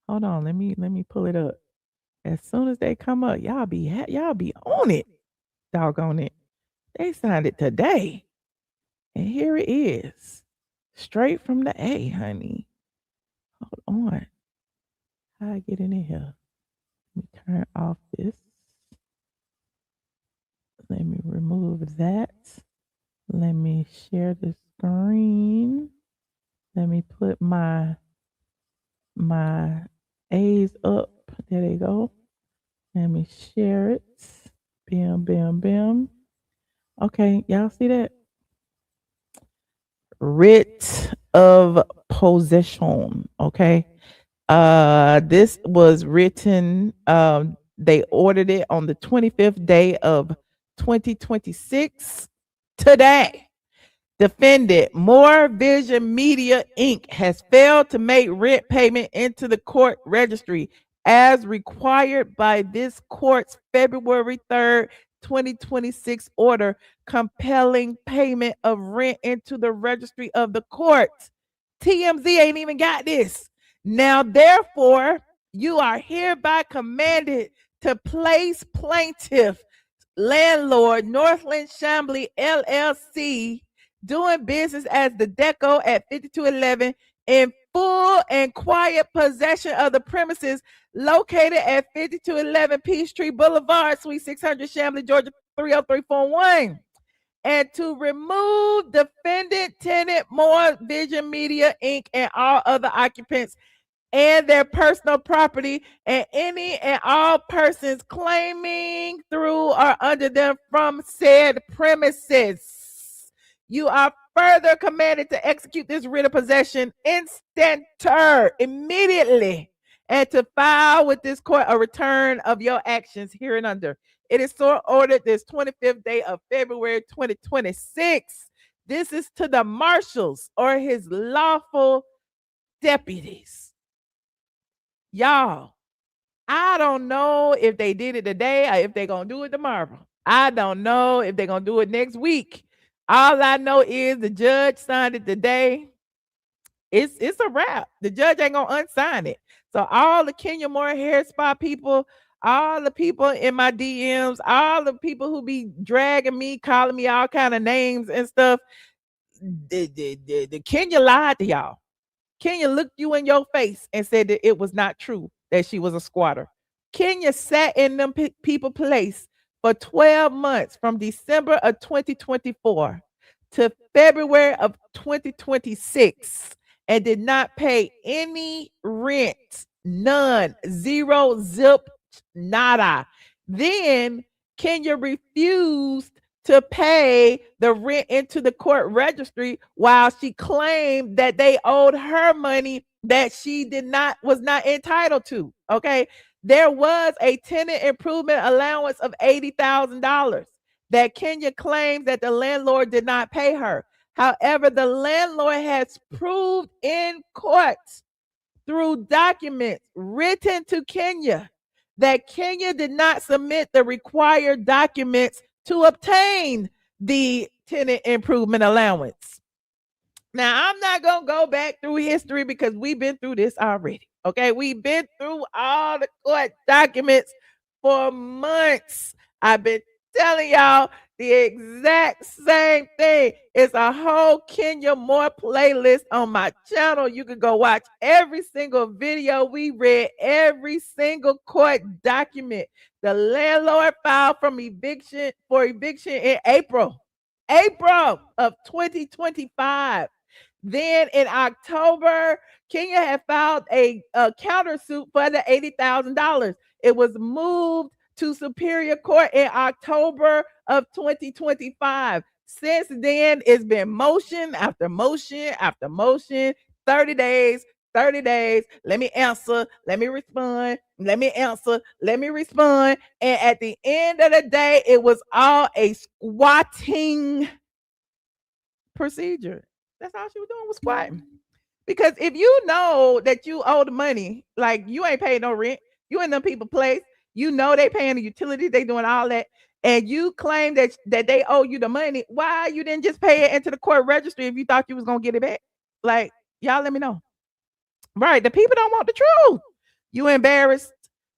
Hold on, let me pull it up. As soon as they come up, y'all be on it. Doggone it. They signed it today. And here it is. Straight from the A, honey. Hold on. How I get in here? Let me turn off this. Let me remove that. Let me share the screen. Let me put my A's up. There they go. Let me share it. Bam, bam, bam. Okay, y'all see that? Writ of possession. Okay. This was written, they ordered it on the 25th day of 2026 today. Defendant More Vision Media Inc. has failed to make rent payment into the court registry as required by this court's February 3rd, 2026 order compelling payment of rent into the registry of the court. TMZ ain't even got this. Now, therefore, you are hereby commanded to place plaintiff landlord Northland Chambly LLC doing business as the Deco at 5211 in full and quiet possession of the premises located at 5211 Peachtree Boulevard, Suite 600, Chambly, Georgia 30341. And to remove defendant tenant More Vision Media Inc. and all other occupants and their personal property and any and all persons claiming through or under them from said premises. You are further commanded to execute this writ of possession instanter, immediately, and to file with this court a return of your actions hereunder. It is so ordered this 25th day of February 2026. This is to the marshals or his lawful deputies. Y'all, I don't know if they did it today or if they're going to do it tomorrow. I don't know if they're going to do it next week. All I know is the judge signed it today. It's a wrap. The judge ain't going to unsign it. So all the Kenya Moore hair spa people, all the people in my DMs, all the people who be dragging me, calling me all kind of names and stuff, the Kenya lied to y'all. Kenya looked you in your face and said that it was not true that she was a squatter. Kenya sat in them people place for 12 months from December of 2024 to February of 2026 and did not pay any rent, none, zero, zip, nada. Then Kenya refused to pay the rent into the court registry while she claimed that they owed her money that she was not entitled to. Okay. There was a tenant improvement allowance of $80,000 that Kenya claims that the landlord did not pay her. However, the landlord has proved in court through documents written to Kenya that Kenya did not submit the required documents to obtain the tenant improvement allowance. Now, I'm not going to go back through history because we've been through this already. Okay, we've been through all the court documents for months. I've been telling y'all the exact same thing. It's a whole Kenya Moore playlist on my channel. You can go watch every single video we read, every single court document. The landlord filed for eviction in April of 2025. Then in October, Kenya had filed a countersuit for the $80,000. It was moved to Superior Court in October of 2025. Since then, it's been motion after motion after motion, 30 days. Let me answer. Let me respond. Let me answer. Let me respond. And at the end of the day, it was all a squatting procedure. That's all she was doing, was squatting. Because if you know that you owe the money, like you ain't paying no rent, you in them people place, you know they paying the utilities, they doing all that, and you claim that they owe you the money, why you didn't just pay it into the court registry if you thought you was gonna get it back? Like, y'all let me know. Right. The people don't want the truth. You embarrassed.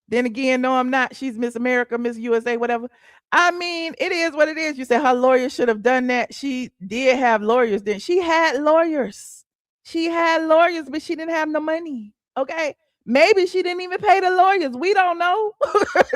Then again, no, I'm not. She's Miss America, Miss USA, whatever. I mean, it is what it is. You said her lawyer should have done that. She did have lawyers. Then she had lawyers. She had lawyers, but she didn't have no money. Okay. Maybe she didn't even pay the lawyers. We don't know.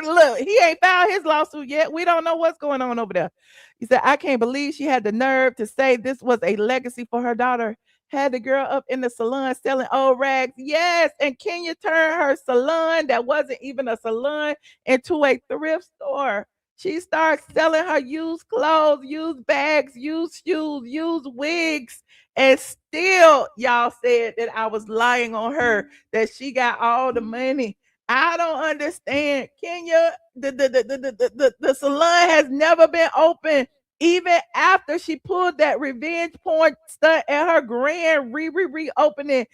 Look, he ain't filed his lawsuit yet. We don't know what's going on over there. He said, I can't believe she had the nerve to say this was a legacy for her daughter. Had the girl up in the salon selling old rags. Yes. And Kenya turned her salon that wasn't even a salon into a thrift store. She starts selling her used clothes, used bags, used shoes, used wigs. And still, y'all said that I was lying on her, that she got all the money. I don't understand. Kenya, the salon has never been open. Even after she pulled that revenge porn stunt at her grand reopening,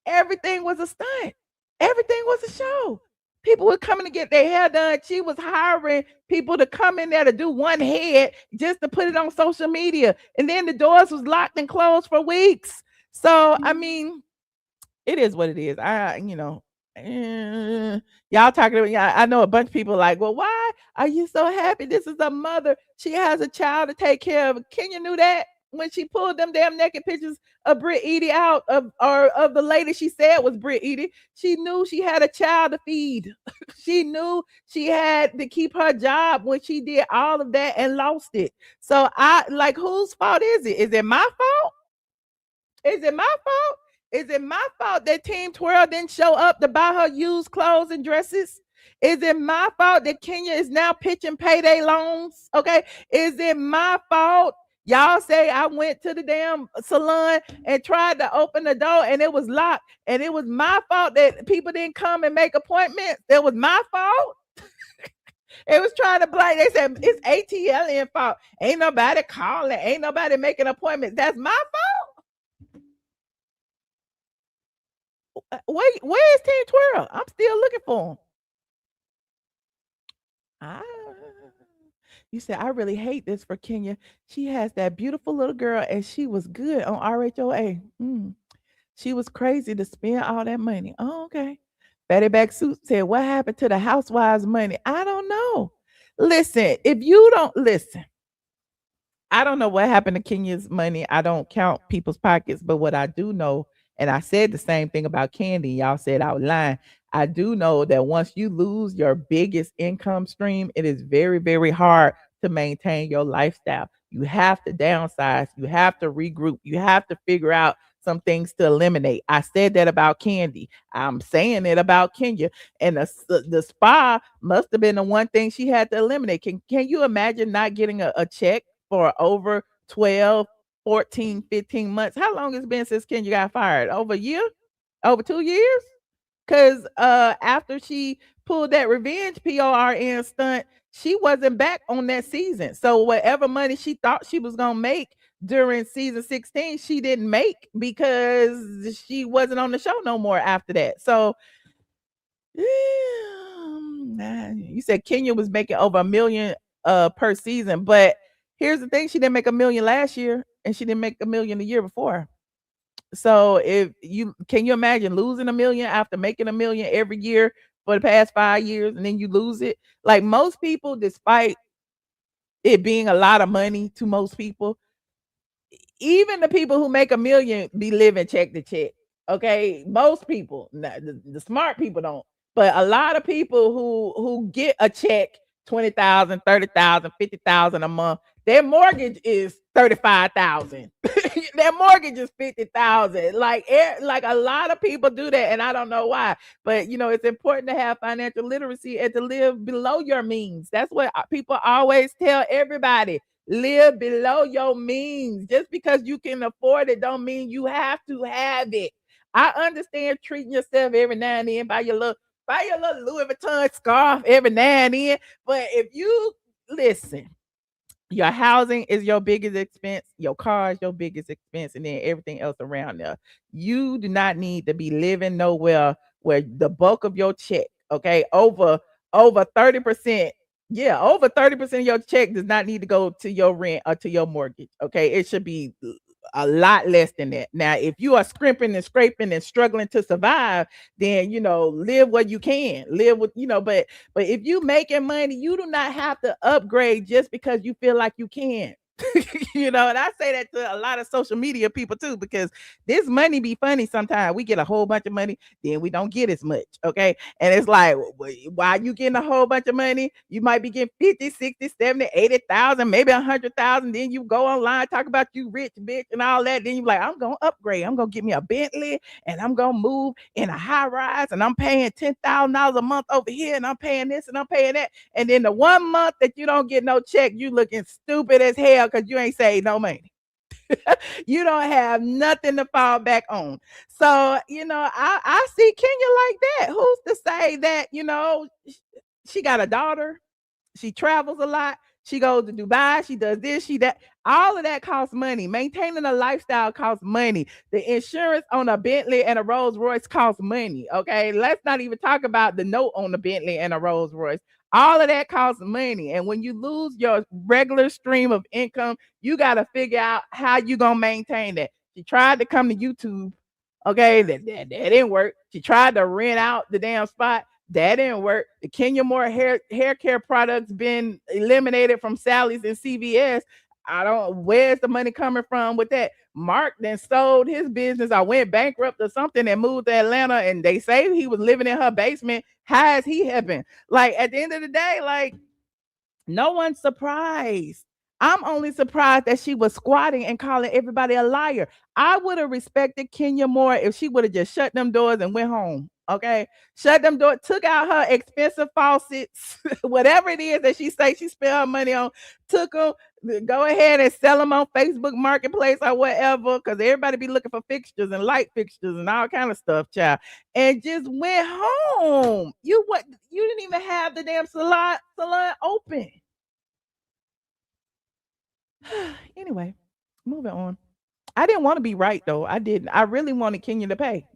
everything was a stunt. Everything was a show. People were coming to get their hair done. She was hiring people to come in there to do one head just to put it on social media. And then the doors was locked and closed for weeks. So, I mean, it is what it is. Y'all talking about, I know a bunch of people like, well, why are you so happy? This is a mother. She has a child to take care of. Kenya knew that when she pulled them damn naked pictures of Brit Eady out of the lady she said was Brit Eady. She knew she had a child to feed. She knew she had to keep her job when she did all of that and lost it. So whose fault is it? Is it my fault? Is it my fault? Is it my fault that Team Twirl didn't show up to buy her used clothes and dresses? Is it my fault that Kenya is now pitching payday loans? Okay. Is it my fault? Y'all say I went to the damn salon and tried to open the door and it was locked. And it was my fault that people didn't come and make appointments. It was my fault. It was trying to blame. They said it's ATLien fault. Ain't nobody calling. Ain't nobody making appointments. That's my fault. Where is Team Twirl? I'm still looking for him. You said, I really hate this for Kenya. She has that beautiful little girl and she was good on RHOA. She was crazy to spend all that money. Oh, okay. Fatty Back Suit said, what happened to the housewives' money? I don't know. Listen, if you don't listen, I don't know what happened to Kenya's money. I don't count people's pockets, but what I do know, and I said the same thing about Kandi, y'all said I was lying. I do know that once you lose your biggest income stream, it is very, very hard to maintain your lifestyle. You have to downsize. You have to regroup. You have to figure out some things to eliminate. I said that about Kandi. I'm saying it about Kenya. And the spa must have been the one thing she had to eliminate. Can you imagine not getting a check for over 12, 14, 15 months? How long has it been since Kenya got fired? Over a year? Over 2 years? Because after she pulled that revenge PORN stunt, she wasn't back on that season. So whatever money she thought she was going to make during season 16, she didn't make because she wasn't on the show no more after that. So you said Kenya was making over $1 million per season. But here's the thing. She didn't make $1 million last year and she didn't make $1 million the year before. So can you imagine losing $1 million after making $1 million every year for the past 5 years and then you lose it? Like most people, despite it being a lot of money to most people, even the people who make $1 million be living check to check. Okay. Most people, the smart people don't, but a lot of people who get a check, 20,000, 30,000, 50,000 a month, their mortgage is 35,000. Their mortgage is 50,000. Like a lot of people do that, and I don't know why. But it's important to have financial literacy and to live below your means. That's what people always tell everybody. Live below your means. Just because you can afford it don't mean you have to have it. I understand treating yourself every now and then, buy your little Louis Vuitton scarf every now and then. But if you listen, your housing is your biggest expense, your car is your biggest expense, and then everything else around there. You do not need to be living nowhere where the bulk of your check, okay, over 30% Yeah, over 30% of your check does not need to go to your rent or to your mortgage. Okay, it should be a lot less than that. Now, if you are scrimping and scraping and struggling to survive, then live what you can live with. But if you making money, you do not have to upgrade just because you feel like you can. And I say that to a lot of social media people too, because this money be funny sometimes. We get a whole bunch of money, then we don't get as much. Okay. And it's like, why you getting a whole bunch of money? You might be getting 50, 60, 70, 80,000, maybe 100,000. Then you go online, talk about you rich bitch and all that. Then you like, I'm going to upgrade. I'm going to get me a Bentley and I'm going to move in a high rise and I'm paying $10,000 a month over here and I'm paying this and I'm paying that. And then the 1 month that you don't get no check, you looking stupid as hell because you ain't saved no money. You don't have nothing to fall back on. So, I see Kenya like that. Who's to say that, she got a daughter, she travels a lot, she goes to Dubai, she does this, she that. All of that costs money. Maintaining a lifestyle costs money. The insurance on a Bentley and a Rolls Royce costs money. Okay, let's not even talk about the note on the Bentley and a Rolls Royce. All of that costs money. And when you lose your regular stream of income, you got to figure out how you going to maintain that. She tried to come to YouTube. Okay, that didn't work. She tried to rent out the damn spot. That didn't work. The Kenya Moore hair care products been eliminated from Sally's and CVS. Where's the money coming from with that? Mark then sold his business. I went bankrupt or something and moved to Atlanta, and they say he was living in her basement. How is he helping? Like, at the end of the day, like, no one's surprised. I'm only surprised that she was squatting and calling everybody a liar. I would have respected Kenya more if she would have just shut them doors and went home. Okay, shut them doors, took out her expensive faucets, whatever it is that she say she spent her money on, took them, go ahead and sell them on Facebook Marketplace or whatever, because everybody be looking for fixtures and light fixtures and all kind of stuff, child, and just went home. You didn't even have the damn salon open. Anyway, moving on. I didn't want to be right though. I didn't. I really wanted Kenya to pay.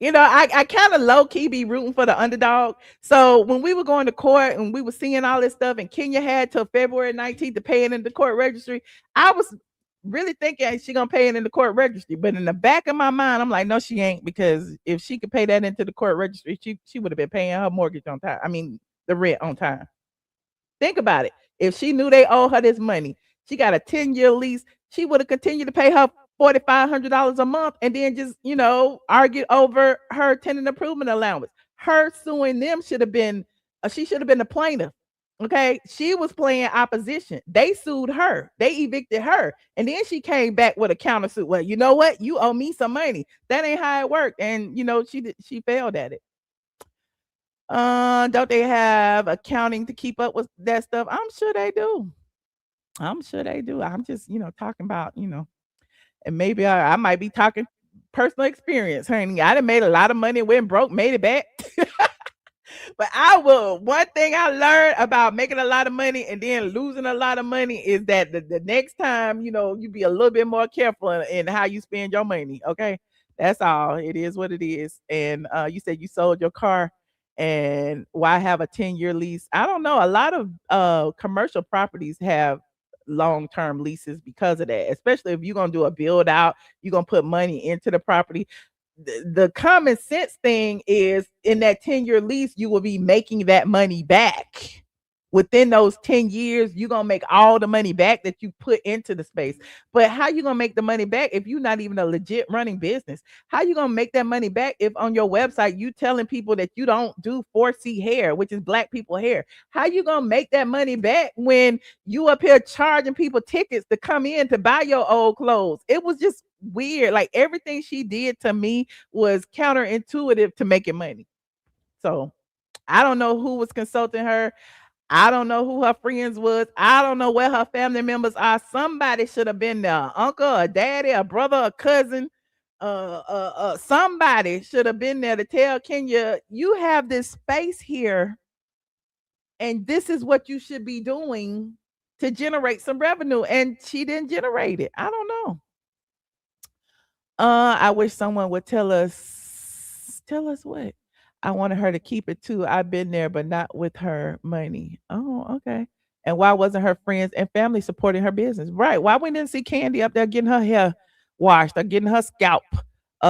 I kind of low key be rooting for the underdog. So when we were going to court and we were seeing all this stuff, and Kenya had till February 19th to pay it in the court registry, I was really thinking she gonna pay it in the court registry. But in the back of my mind, I'm like, no, she ain't, because if she could pay that into the court registry, she would have been paying her mortgage on time. I mean, the rent on time. Think about it. If she knew they owe her this money, she got a 10-year lease, she would have continued to pay her $4,500 a month and then just, argue over her tenant improvement allowance. Her suing them should have been, she should have been the plaintiff. Okay. She was playing opposition. They sued her. They evicted her. And then she came back with a countersuit. Well, you know what? You owe me some money. That ain't how it worked. And, she failed at it. Don't they have accounting to keep up with that stuff? I'm sure they do. I'm just, talking about, and maybe I might be talking personal experience, honey. I done made a lot of money, went broke, made it back. But one thing I learned about making a lot of money and then losing a lot of money is that the next time, you be a little bit more careful in how you spend your money. Okay. That's all. It is what it is. And you said you sold your car, and why have a 10-year lease? I don't know. A lot of commercial properties have long-term leases because of that, especially if you're going to do a build out, you're going to put money into the property. The common sense thing is, in that 10-year lease, you will be making that money back. Within those 10 years, you're going to make all the money back that you put into the space. But how you going to make the money back if you're not even a legit running business? How you going to make that money back if on your website you telling people that you don't do 4C hair, which is black people hair? How you going to make that money back when you up here charging people tickets to come in to buy your old clothes? It was just weird. Like, everything she did to me was counterintuitive to making money. So I don't know who was consulting her. I don't know who her friends was. I don't know where her family members are. Somebody should have been there. Uncle, a daddy, a brother, a cousin. Somebody should have been there to tell Kenya, you have this space here, and this is what you should be doing to generate some revenue. And she didn't generate it. I don't know. I wish someone would tell us what. I wanted her to keep it too. I've been there, but not with her money. Oh, okay. And why wasn't her friends and family supporting her business? Right. Why we didn't see Kandi up there getting her hair washed or getting her scalp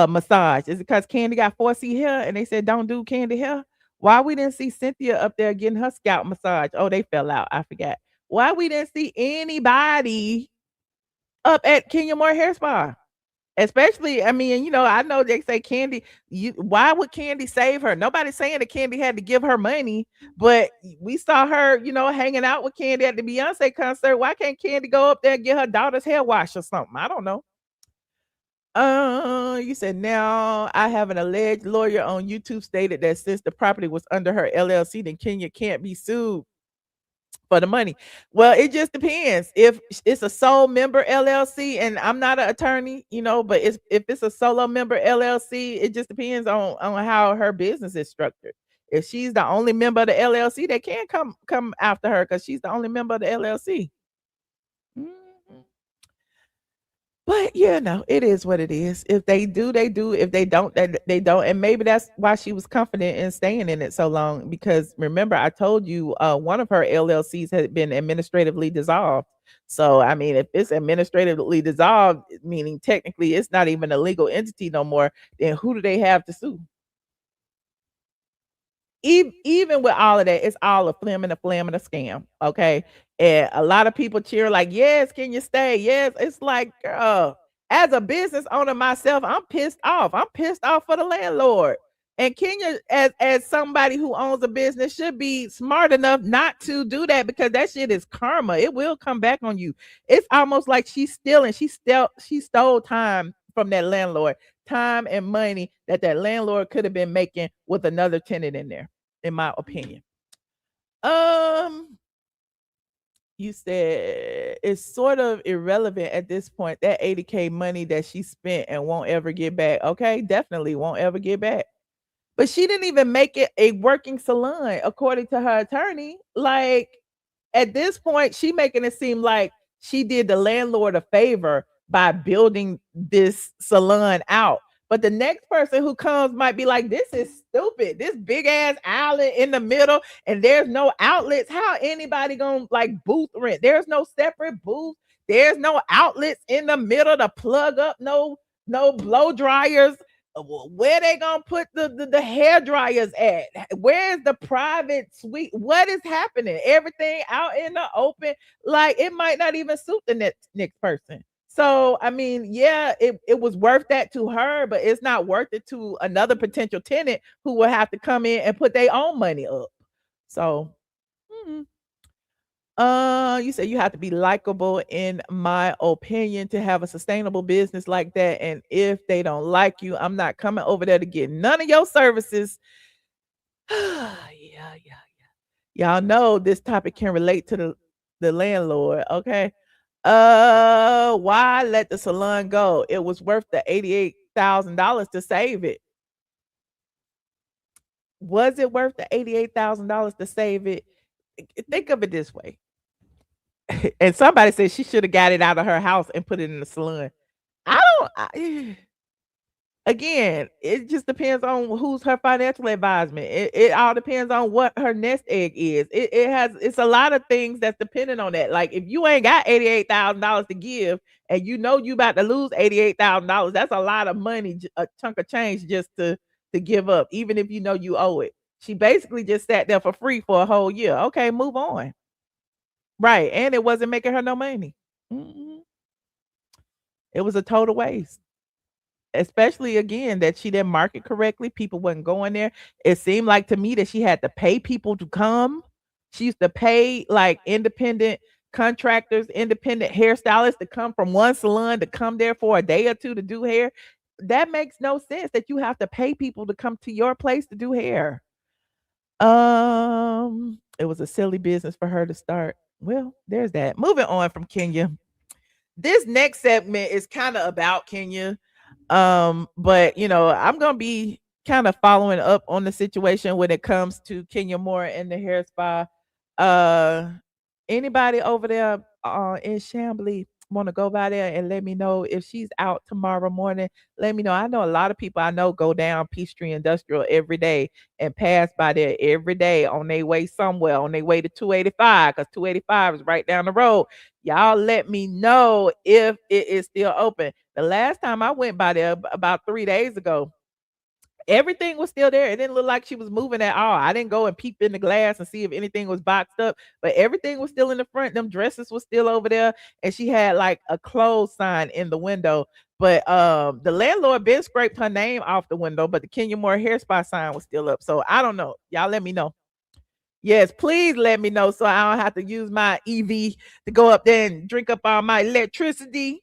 massage? Is it because Kandi got 4C hair and they said don't do Kandi hair? Why we didn't see Cynthia up there getting her scalp massage? Oh, they fell out. I forgot. Why we didn't see anybody up at Kenya Moore Hair Spa? Especially, I mean, I know they say Kandi. Why would Kandi save her? Nobody's saying that Kandi had to give her money, but we saw her, hanging out with Kandi at the Beyonce concert. Why can't Kandi go up there and get her daughter's hair washed or something? I don't know. You said now I have an alleged lawyer on YouTube stated that since the property was under her LLC, then Kenya can't be sued for the money. Well, it just depends. If it's a sole member LLC, and I'm not an attorney, but if it's a solo member LLC, it just depends on how her business is structured. If she's the only member of the LLC, they can't come after her because she's the only member of the LLC. But it is what it is. If they do, they do. If they don't, they don't. And maybe that's why she was confident in staying in it so long. Because remember, I told you one of her LLCs had been administratively dissolved. So I mean, if it's administratively dissolved, meaning technically it's not even a legal entity no more, then who do they have to sue? Even with all of that, it's all a flim and a scam. Okay. And a lot of people cheer like, yes, can you stay? Yes. It's like, girl, as a business owner myself, I'm pissed off. I'm pissed off for the landlord. And Kenya, as somebody who owns a business, should be smart enough not to do that because that shit is karma. It will come back on you. It's almost like she's stealing. She stole time from that landlord, time and money that landlord could have been making with another tenant in there, in my opinion. You said it's sort of irrelevant at this point, that $80K money that she spent and won't ever get back. Okay, definitely won't ever get back. But she didn't even make it a working salon, according to her attorney. Like, at this point, she making it seem like she did the landlord a favor by building this salon out. But the next person who comes might be like, this is stupid. This big ass outlet in the middle and there's no outlets. How anybody gonna like booth rent? There's no separate booth. There's no outlets in the middle to plug up no blow dryers. Where they gonna put the hair dryers at? Where's the private suite? What is happening? Everything out in the open. Like, it might not even suit the next person. So, I mean, yeah, it was worth that to her, but it's not worth it to another potential tenant who will have to come in and put their own money up. So, you say you have to be likable, in my opinion, to have a sustainable business like that. And if they don't like you, I'm not coming over there to get none of your services. Yeah. Y'all know this topic can relate to the landlord, okay? Why let the salon go? It was worth the $88,000 to save it. Was it worth the $88,000 to save it? Think of it this way. And somebody said she should have got it out of her house and put it in the salon. Again, it just depends on who's her financial advisement. It all depends on what her nest egg is. It's a lot of things that's dependent on that. Like, if you ain't got $88,000 to give and you about to lose $88,000, that's a lot of money, a chunk of change just to give up, even if you owe it. She basically just sat there for free for a whole year. Okay, move on. Right, and it wasn't making her no money. It was a total waste. Especially, again, that she didn't market correctly. People wasn't going there. It seemed like to me that she had to pay people to come. She used to pay like independent contractors, independent hairstylists to come from one salon to come there for a day or two to do hair. That makes no sense that you have to pay people to come to your place to do hair. It was a silly business for her to start. Well, there's that. Moving on from Kenya. This next segment is kind of about Kenya. But I'm gonna be kind of following up on the situation when it comes to Kenya Moore and the hair spa. Anybody over there in Chambly, want to go by there and let me know if she's out tomorrow morning. Let me know. I know a lot of people I know go down Peachtree Industrial every day and pass by there every day on their way somewhere, on their way to 285, because 285 is right down the road. Y'all let me know if it is still open. The last time I went by there about 3 days ago, everything was still there. It didn't look like she was moving at all. I didn't go and peep in the glass and see if anything was boxed up, but everything was still in the front. Them dresses was still over there, and she had like a clothes sign in the window. But the landlord been scraped her name off the window, but the Kenya Moore hair spa sign was still up. So I don't know. Y'all let me know. Yes, please let me know so I don't have to use my EV to go up there and drink up all my electricity.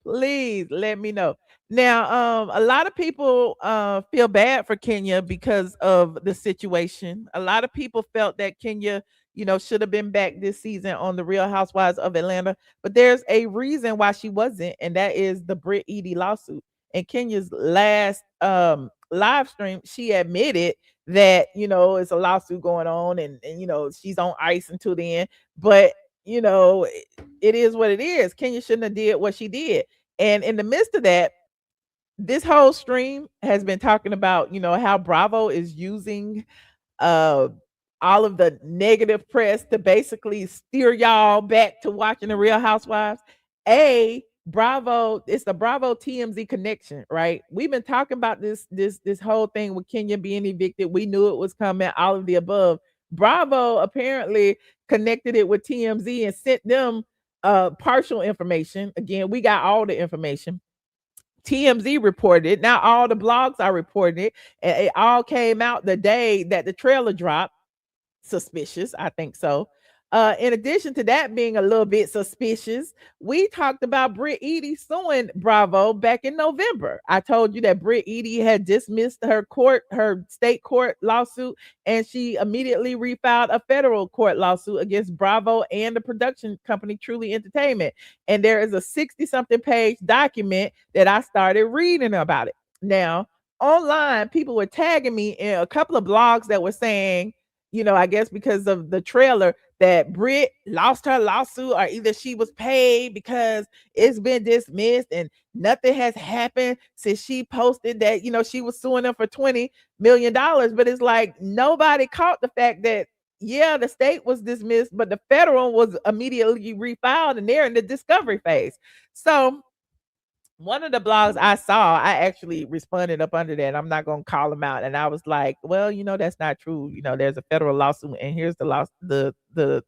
Please let me know. Now, a lot of people feel bad for Kenya because of the situation. A lot of people felt that Kenya, should have been back this season on the Real Housewives of Atlanta, but there's a reason why she wasn't, and that is the Brit Eady lawsuit. In Kenya's last live stream, she admitted that it's a lawsuit going on, and she's on ice until the end. But it is what it is. Kenya shouldn't have did what she did. And in the midst of that, this whole stream has been talking about, how Bravo is using all of the negative press to basically steer y'all back to watching the Real Housewives. Bravo, it's the Bravo TMZ connection, right? We've been talking about this whole thing with Kenya being evicted. We knew it was coming, all of the above. Bravo apparently connected it with TMZ and sent them partial information. Again, we got all the information. TMZ reported it. Now all the blogs are reporting it. And it all came out the day that the trailer dropped. Suspicious, I think so. In addition to that being a little bit suspicious, we talked about Brit Eady suing Bravo back in November. I told you that Brit Eady had dismissed her state court lawsuit, and she immediately refiled a federal court lawsuit against Bravo and the production company Truly Entertainment. And there is a 60-something page document that I started reading about it. Now, online, people were tagging me in a couple of blogs that were saying, I guess because of the trailer, that Brit lost her lawsuit, or either she was paid because it's been dismissed and nothing has happened since she posted that, she was suing them for $20 million. But it's like nobody caught the fact that, yeah, the state was dismissed, but the federal was immediately refiled and they're in the discovery phase. So one of the blogs I saw, I actually responded up under that. I'm not going to call them out. And I was like, well, that's not true. There's a federal lawsuit and here's the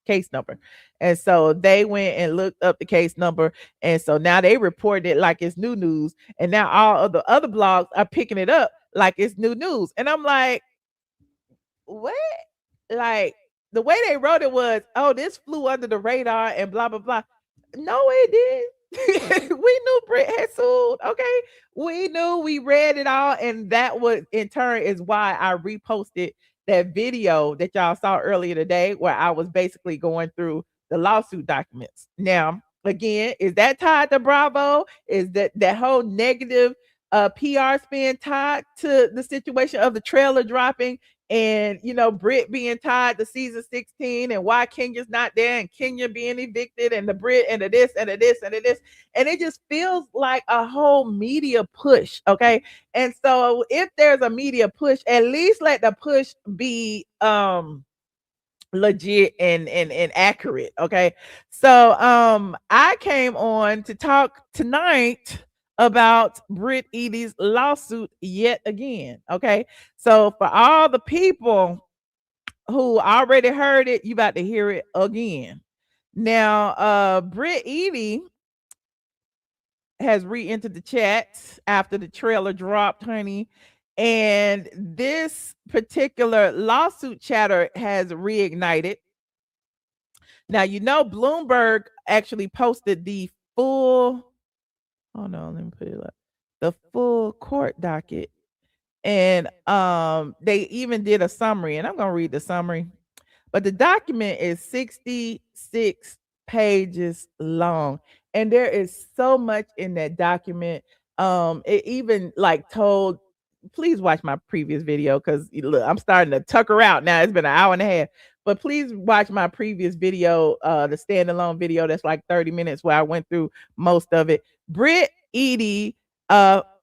case number. And so they went and looked up the case number. And so now they reported it like it's new news. And now all of the other blogs are picking it up like it's new news. And I'm like, what? Like, the way they wrote it was, oh, this flew under the radar and blah, blah, blah. No, it did. We knew Brit had sued. Okay, we knew, we read it all, and that was in turn is why I reposted that video that y'all saw earlier today, where I was basically going through the lawsuit documents. Now, again, is that tied to Bravo? Is that whole negative PR spin tied to the situation of the trailer dropping? And Brit being tied to season 16, and why Kenya's not there, and Kenya being evicted, and the Brit and the this and the this and the this, and it just feels like a whole media push. Okay, and so if there's a media push, at least let the push be legit and accurate. Okay, so I came on to talk tonight about Brit Eady's lawsuit yet again. Okay, so for all the people who already heard it, you about to hear it again. Now, Brit Eady has re-entered the chat after the trailer dropped, honey. And this particular lawsuit chatter has reignited. Now, Bloomberg actually posted the full, hold on, let me put it up, the full court docket. And they even did a summary, and I'm going to read the summary. But the document is 66 pages long. And there is so much in that document. It even told, please watch my previous video, because look, I'm starting to tucker out now. It's been an hour and a half. But please watch my previous video, the standalone video that's like 30 minutes where I went through most of it. Brit Eady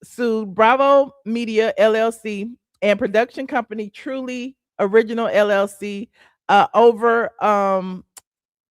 sued Bravo Media LLC and production company Truly Original LLC over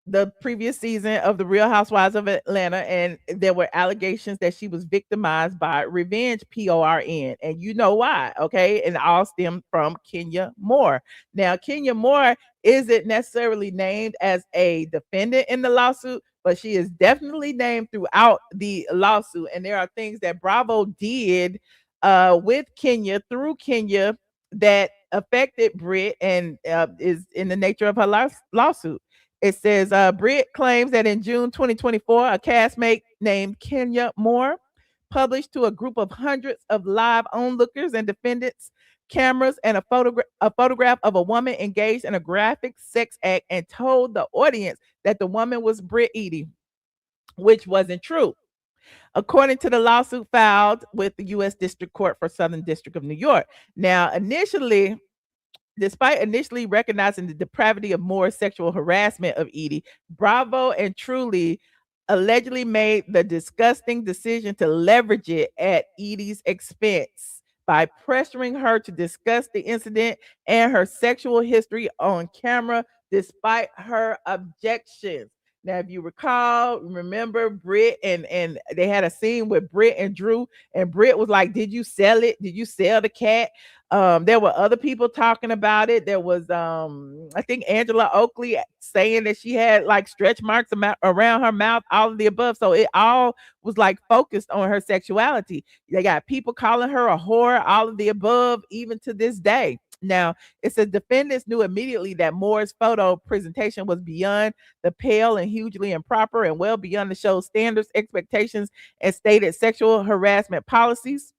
the previous season of the Real Housewives of Atlanta, and there were allegations that she was victimized by revenge PORN, and you know why, okay? And it all stemmed from Kenya Moore. Now, Kenya Moore isn't necessarily named as a defendant in the lawsuit, but she is definitely named throughout the lawsuit, and there are things that Bravo did with Kenya, through Kenya, that affected Brit and is in the nature of her lawsuit. It says Brit claims that in June 2024, a castmate named Kenya Moore published to a group of hundreds of live onlookers and defendants cameras and a photograph of a woman engaged in a graphic sex act and told the audience that the woman was Brit Eady, which wasn't true, according to the lawsuit filed with the U.S. District Court for Southern District of New York. Now, despite initially recognizing the depravity of Moore's sexual harassment of Eady, Bravo and Truly allegedly made the disgusting decision to leverage it at Eady's expense by pressuring her to discuss the incident and her sexual history on camera despite her objections. Now, if you remember Brit and they had a scene with Brit and Drew, and Brit was like, "Did you sell it? Did you sell the cat?" There were other people talking about it. There was I think Angela Oakley saying that she had like stretch marks around her mouth, all of the above. So it all was like focused on her sexuality. They got people calling her a whore, all of the above, even to this day. Now, it says defendants knew immediately that Moore's photo presentation was beyond the pale and hugely improper and well beyond the show's standards, expectations, and stated sexual harassment policies.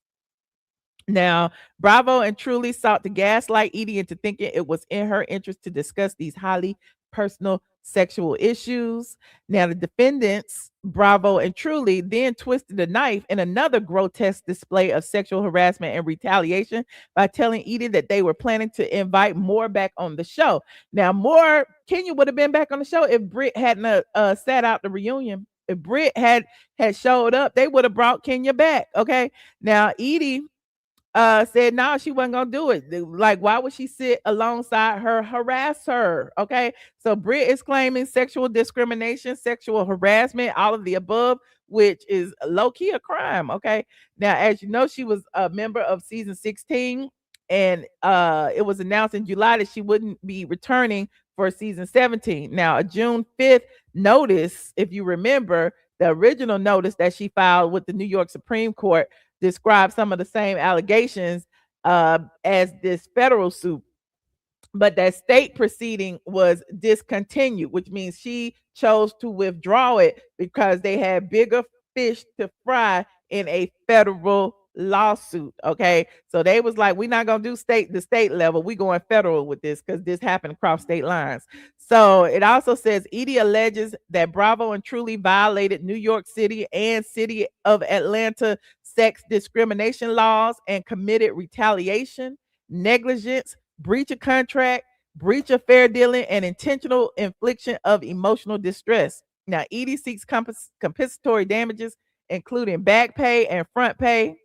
Now, Bravo and Truly sought to gaslight Eady into thinking it was in her interest to discuss these highly personal sexual issues. Now, the defendants, Bravo and Truly, then twisted the knife in another grotesque display of sexual harassment and retaliation by telling Eady that they were planning to invite Moore back on the show. Now, Kenya would have been back on the show if Brit hadn't sat out the reunion. If Brit had showed up, they would have brought Kenya back. Okay. Now, Eady said no, she wasn't gonna do it. Like, why would she sit alongside her, harass her? Okay, so Brit is claiming sexual discrimination, sexual harassment, all of the above, which is low-key a crime. Okay, now, as you know, she was a member of season 16, and it was announced in July that she wouldn't be returning for season 17. Now, a June 5th notice, if you remember, the original notice that she filed with the New York Supreme Court described some of the same allegations as this federal suit, but that state proceeding was discontinued, which means she chose to withdraw it because they had bigger fish to fry in a federal lawsuit. Okay, so they was like, we're not gonna do the state level, we going federal with this because this happened across state lines. So it also says Eady alleges that Bravo and Truly violated New York City and City of Atlanta sex discrimination laws and committed retaliation, negligence, breach of contract, breach of fair dealing, and intentional infliction of emotional distress. Now, Eady seeks compensatory damages, including back pay and front pay,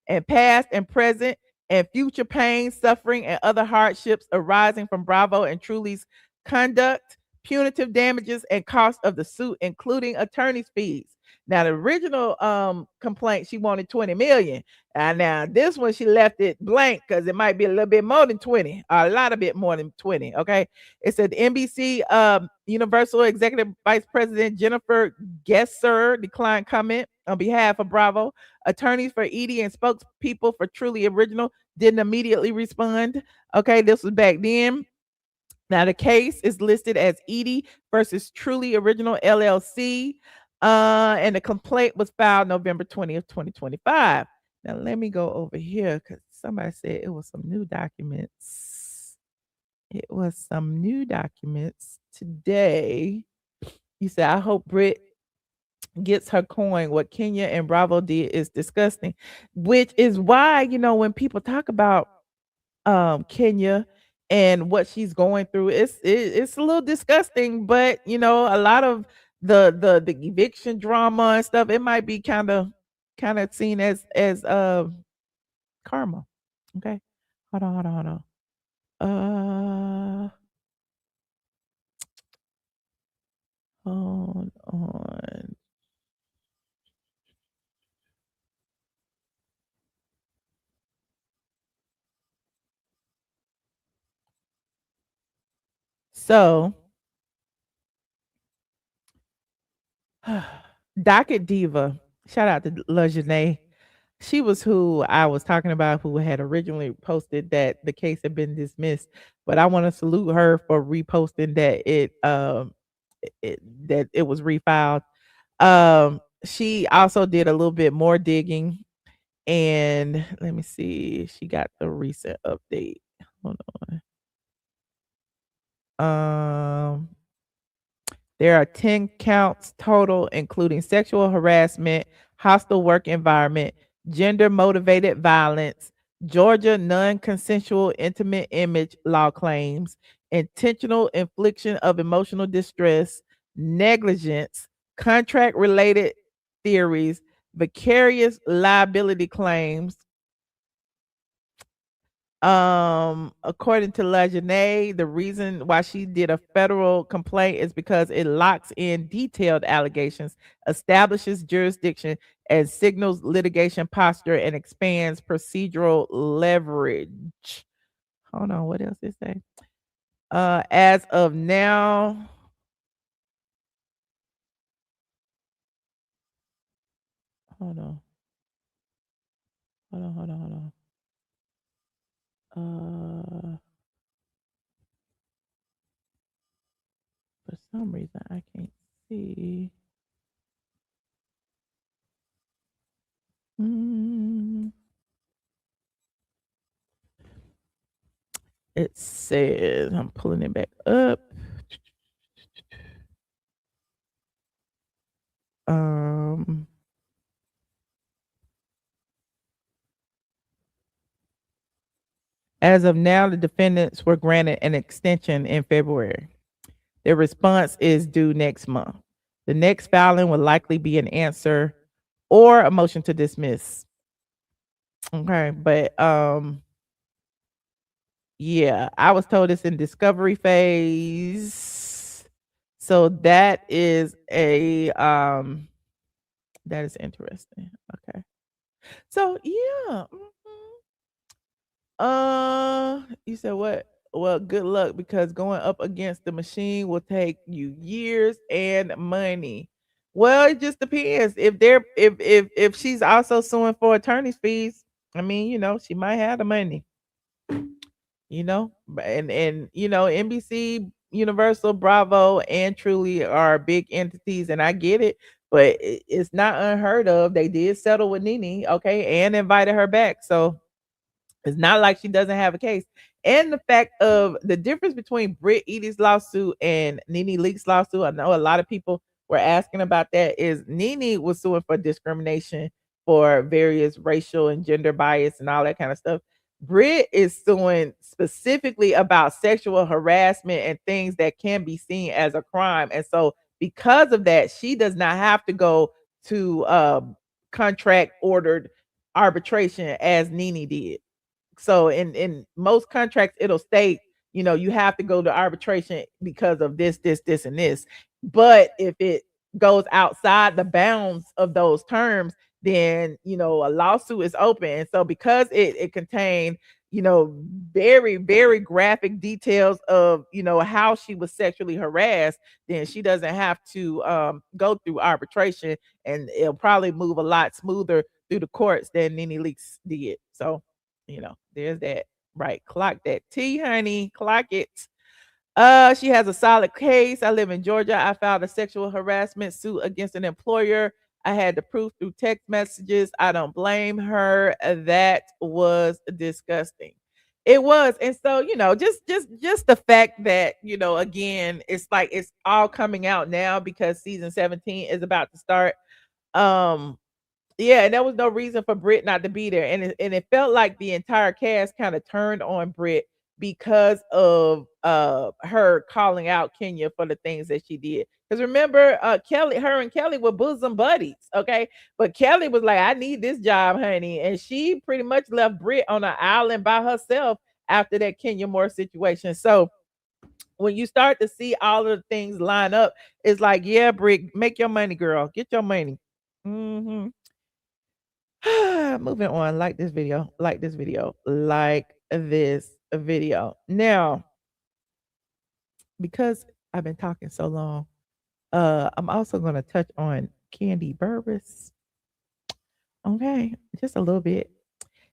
and past and present and future pain, suffering, and other hardships arising from Bravo and Truly's conduct, punitive damages, and cost of the suit, including attorney's fees. Now, the original complaint, she wanted 20 million. And now this one, she left it blank because it might be a little bit more than 20, or a lot of bit more than 20. Okay. It said NBC Universal Executive Vice President Jennifer Gesser declined comment on behalf of Bravo. Attorneys for Eady and spokespeople for Truly Original didn't immediately respond. Okay, this was back then. Now, the case is listed as Eady versus Truly Original LLC. And the complaint was filed November 20th, 2025. Now, let me go over here because somebody said it was some new documents. It was some new documents today. You said, I hope Brit gets her coin. What Kenya and Bravo did is disgusting, which is why, when people talk about Kenya and what she's going through. It's a little disgusting, but you know, a lot of the eviction drama and stuff, it might be kind of seen as karma. Okay. Hold on. Uh hold on. So Docket Diva, shout out to Lejeune. She was who I was talking about, who had originally posted that the case had been dismissed. But I want to salute her for reposting that that it was refiled. She also did a little bit more digging, and let me see, she got the recent update. Hold on. There are 10 counts total, including sexual harassment, hostile work environment, gender motivated violence, Georgia non consensual intimate image law claims, intentional infliction of emotional distress, negligence, contract related theories, vicarious liability claims. According to Lejeune, the reason why she did a federal complaint is because it locks in detailed allegations, establishes jurisdiction, and signals litigation posture and expands procedural leverage. Hold on, what else it say? As of now, hold on, hold on. For some reason I can't see. It says, I'm pulling it back up. As of now, the defendants were granted an extension in February. Their response is due next month. The next filing will likely be an answer or a motion to dismiss. Okay, but yeah, I was told it's in discovery phase. So that is that is interesting. Okay. So yeah. You said what? Well, good luck, because going up against the machine will take you years and money. Well, it just depends. If she's also suing for attorney's fees, I mean, you know, she might have the money. You know, and you know, NBC, Universal, Bravo, and Truly are big entities, and I get it, but it's not unheard of. They did settle with NeNe, okay, and invited her back, so it's not like she doesn't have a case. And the fact of the difference between Brit Eady's lawsuit and NeNe Leakes' lawsuit, I know a lot of people were asking about that, is NeNe was suing for discrimination for various racial and gender bias and all that kind of stuff. Brit is suing specifically about sexual harassment and things that can be seen as a crime. And so because of that, she does not have to go to contract ordered arbitration as NeNe did. So in most contracts, it'll state, you know, you have to go to arbitration because of this, and this. But if it goes outside the bounds of those terms, then you know a lawsuit is open. And so because it contained, you know, very, very graphic details of, you know, how she was sexually harassed, then she doesn't have to go through arbitration, and it'll probably move a lot smoother through the courts than NeNe Leakes did. So you know, there's that. Right. Clock that T, honey. Clock it. She has a solid case. I live in Georgia. I filed a sexual harassment suit against an employer. I had the proof through text messages. I don't blame her. That was disgusting. It was. And so, you know, just the fact that, you know, again, it's like it's all coming out now because season 17 is about to start. Yeah, and there was no reason for Brit not to be there, and it felt like the entire cast kind of turned on Brit because of her calling out Kenya for the things that she did. Because remember, her and Kelly were bosom buddies, okay? But Kelly was like, I need this job, honey. And she pretty much left Brit on an island by herself after that Kenya Moore situation. So when you start to see all of the things line up, it's like, yeah, Brit, make your money, girl. Get your money. Mm-hmm. Moving on. Like this video. Like this video. Like this video. Now, because I've been talking so long, I'm also going to touch on Kandi Burruss. Okay, just a little bit.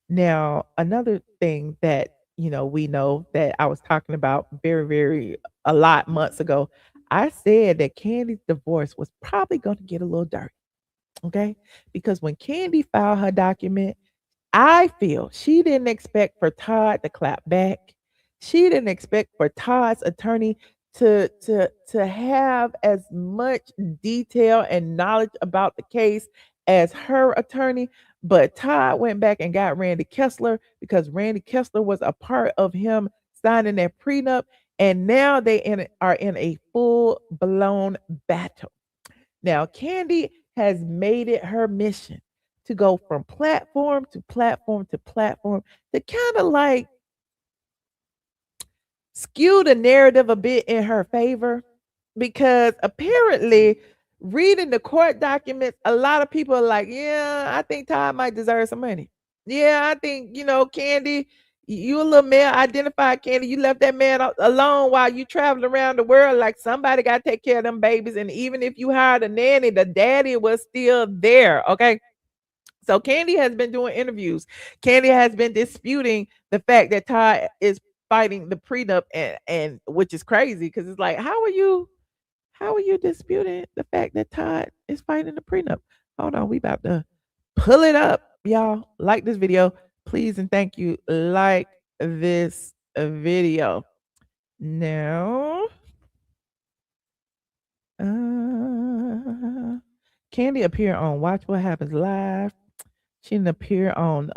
Now, another thing that we know that I was talking about a lot months ago, I said that Kandi's divorce was probably going to get a little dirty. Okay, because when Kandi filed her document, I feel she didn't expect for Todd to clap back. She didn't expect for Todd's attorney to have as much detail and knowledge about the case as her attorney. But Todd went back and got Randy Kessler because Randy Kessler was a part of him signing that prenup. And now they are in a full-blown battle. Now, Kandi has made it her mission to go from platform to platform to platform to kind of like skew the narrative a bit in her favor, because apparently reading the court documents, a lot of people are like, yeah, I think Todd might deserve some money. Yeah, I think, Kandi, you a little male identified, Kandi. You left that man alone while you traveled around the world. Like, somebody got to take care of them babies. And even if you hired a nanny, the daddy was still there. Okay. So Kandi has been doing interviews. Kandi has been disputing the fact that Todd is fighting the prenup, and which is crazy because it's like, how are you disputing the fact that Todd is fighting the prenup? Hold on, we about to pull it up, y'all. Like this video, please, and thank you. Like this video. Now, Kandi appeared on Watch What Happens Live. She didn't appear on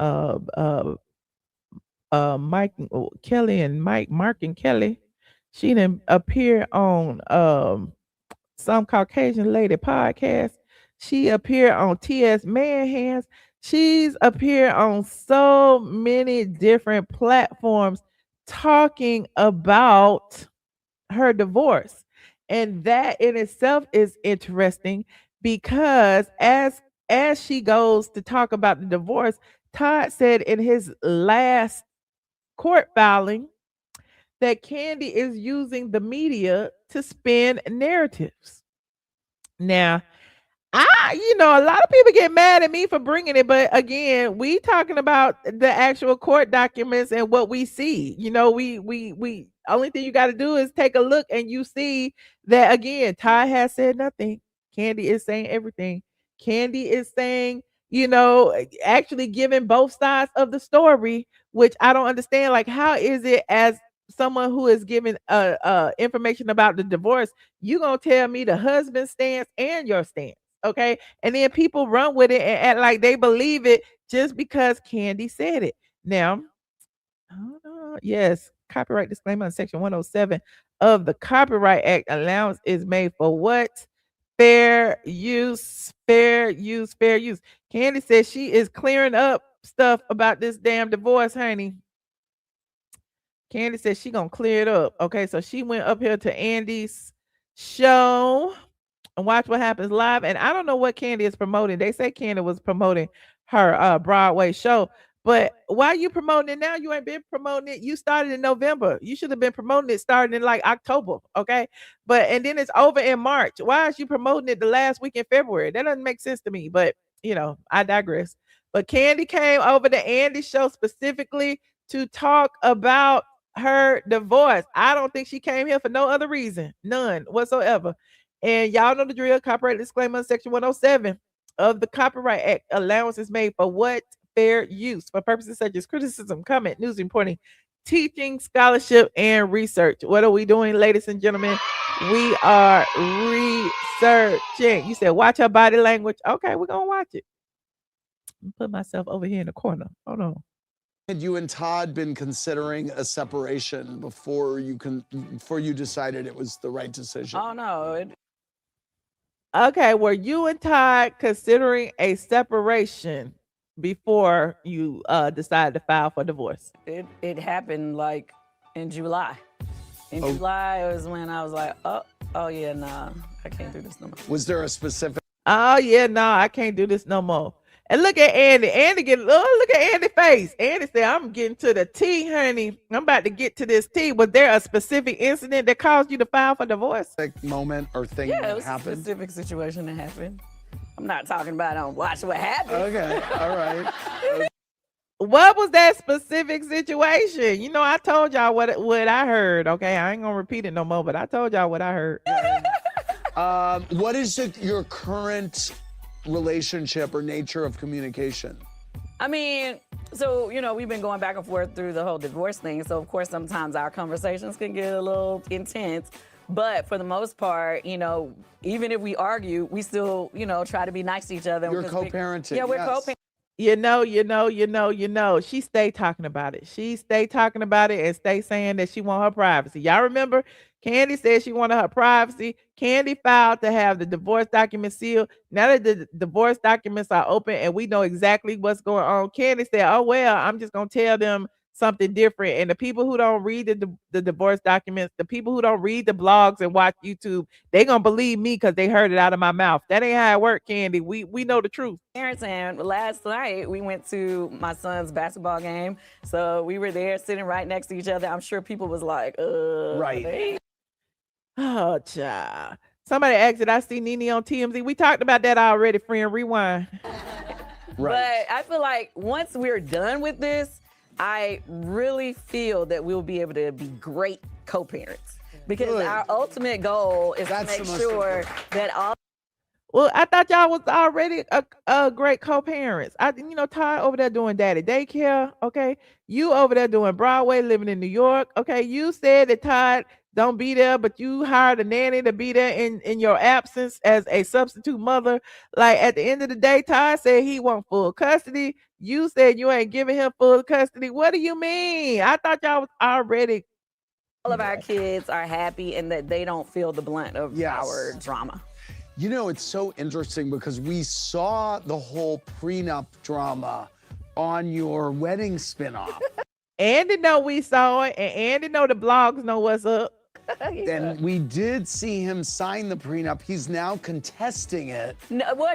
Mike Kelly and Mark and Kelly. She didn't appear on Some Caucasian Lady podcast. She appeared on TS Madison. She's appeared on so many different platforms talking about her divorce. And that in itself is interesting because as she goes to talk about the divorce, Todd said in his last court filing that Kandi is using the media to spin narratives. Now, a lot of people get mad at me for bringing it, but again, we talking about the actual court documents and what we see. We only thing you got to do is take a look and you see that again, Todd has said nothing. Kandi is saying everything. Kandi is saying, actually giving both sides of the story, which I don't understand. Like, how is it as someone who is giving information about the divorce, you gonna tell me the husband's stance and your stance? Okay. And then people run with it and act like they believe it just because Kandi said it. Now, yes, copyright disclaimer on section 107 of the Copyright Act. Allowance is made for what? Fair use, fair use, fair use. Kandi says she is clearing up stuff about this damn divorce, honey. Kandi says she gonna clear it up. Okay, so she went up here to Andy's show and Watch What Happens Live. And I don't know what Kandi is promoting. They say Kandi was promoting her Broadway show. But why are you promoting it now? You ain't been promoting it. You started in November. You should have been promoting it starting in like October. Okay. And then it's over in March. Why is you promoting it the last week in February? That doesn't make sense to me. But I digress. But Kandi came over to Andy's show specifically to talk about her divorce. I don't think she came here for no other reason. None whatsoever. And y'all know the drill. Copyright disclaimer, section 107 of the Copyright Act. Allowance is made for what? Fair use for purposes such as criticism, comment, news reporting, teaching, scholarship, and research. What are we doing, ladies and gentlemen? We are researching. You said watch her body language. Okay, we're gonna watch it. Put myself over here in the corner. Hold on. Had you and Todd been considering a separation before you decided it was the right decision? Oh no, Okay, were you and Todd considering a separation before you decided to file for divorce? it happened like in July. In July was when I was like, oh yeah, nah, I can't do this no more. Was there a specific? Oh yeah, no, I can't do this no more. And look at Andy. Look at Andy's face. Andy said, I'm getting to the tea, honey. I'm about to get to this tea. Was there a specific incident that caused you to file for divorce? Moment or thing Yeah, that it was happened? a specific situation that happened. I'm not talking about on Watch What Happened. Okay, all right. What was that specific situation? You know, I told y'all what I heard. Okay, I ain't gonna repeat it no more, but I told y'all what I heard. What is your current relationship or nature of communication? I mean, so, you know, we've been going back and forth through the whole divorce thing. So, of course, sometimes our conversations can get a little intense. But for the most part, you know, even if we argue, we still, you know, try to be nice to each other. You're co-parenting. Yeah, we're yes. co-parenting. You know. She stay talking about it. She stay talking about it and stay saying that she want her privacy. Y'all remember Kandi said she wanted her privacy. Kandi filed to have the divorce documents sealed. Now that the divorce documents are open and we know exactly what's going on, Kandi said, oh, well, I'm just going to tell them something different. And the people who don't read the divorce documents, the people who don't read the blogs and watch YouTube, they going to believe me because they heard it out of my mouth. That ain't how it works, Kandi. We know the truth. And last night, we went to my son's basketball game. So we were there sitting right next to each other. I'm sure people was like, right. Oh, child. Somebody asked, did I see NeNe on TMZ? We talked about that already, friend. Rewind. Right. But I feel like once we're done with this, I really feel that we'll be able to be great co-parents. Because our ultimate goal is to make sure that all... Well, I thought y'all was already a great co-parents. You know, Todd over there doing daddy daycare, okay? You over there doing Broadway, living in New York, okay? You said that Todd don't be there, but you hired a nanny to be there in your absence as a substitute mother. Like, at the end of the day, Todd said he want full custody. You said you ain't giving him full custody. What do you mean? I thought y'all was already... All of our kids are happy and that they don't feel the blunt of our drama. You know, it's so interesting because we saw the whole prenup drama on your wedding spinoff. Andy know we saw it, and Andy know the blogs know what's up. And we did see him sign the prenup. He's now contesting it. No, well,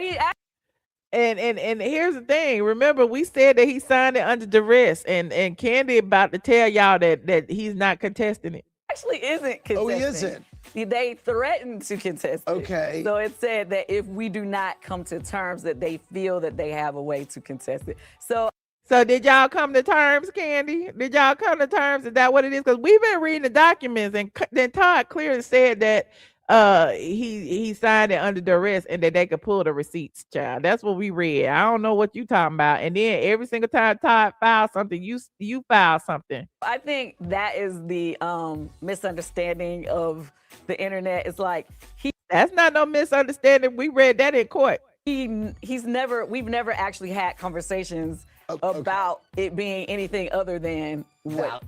and here's the thing. Remember, we said that he signed it under duress, and Kandi about to tell y'all that he's not contesting it. Actually isn't contesting. Oh, he isn't. They threatened to contest it. Okay. So it said that if we do not come to terms, that they feel that they have a way to contest it. So did y'all come to terms, Kandi? Did y'all come to terms? Is that what it is? Because we've been reading the documents, and then Todd clearly said that he signed it under duress and that they could pull the receipts, child. That's what we read. I don't know what you talking about. And then every single time Todd files something, you file something. I think that is the misunderstanding of the internet. It's like that's not no misunderstanding. We read that in court. We've never actually had conversations about it being anything other than what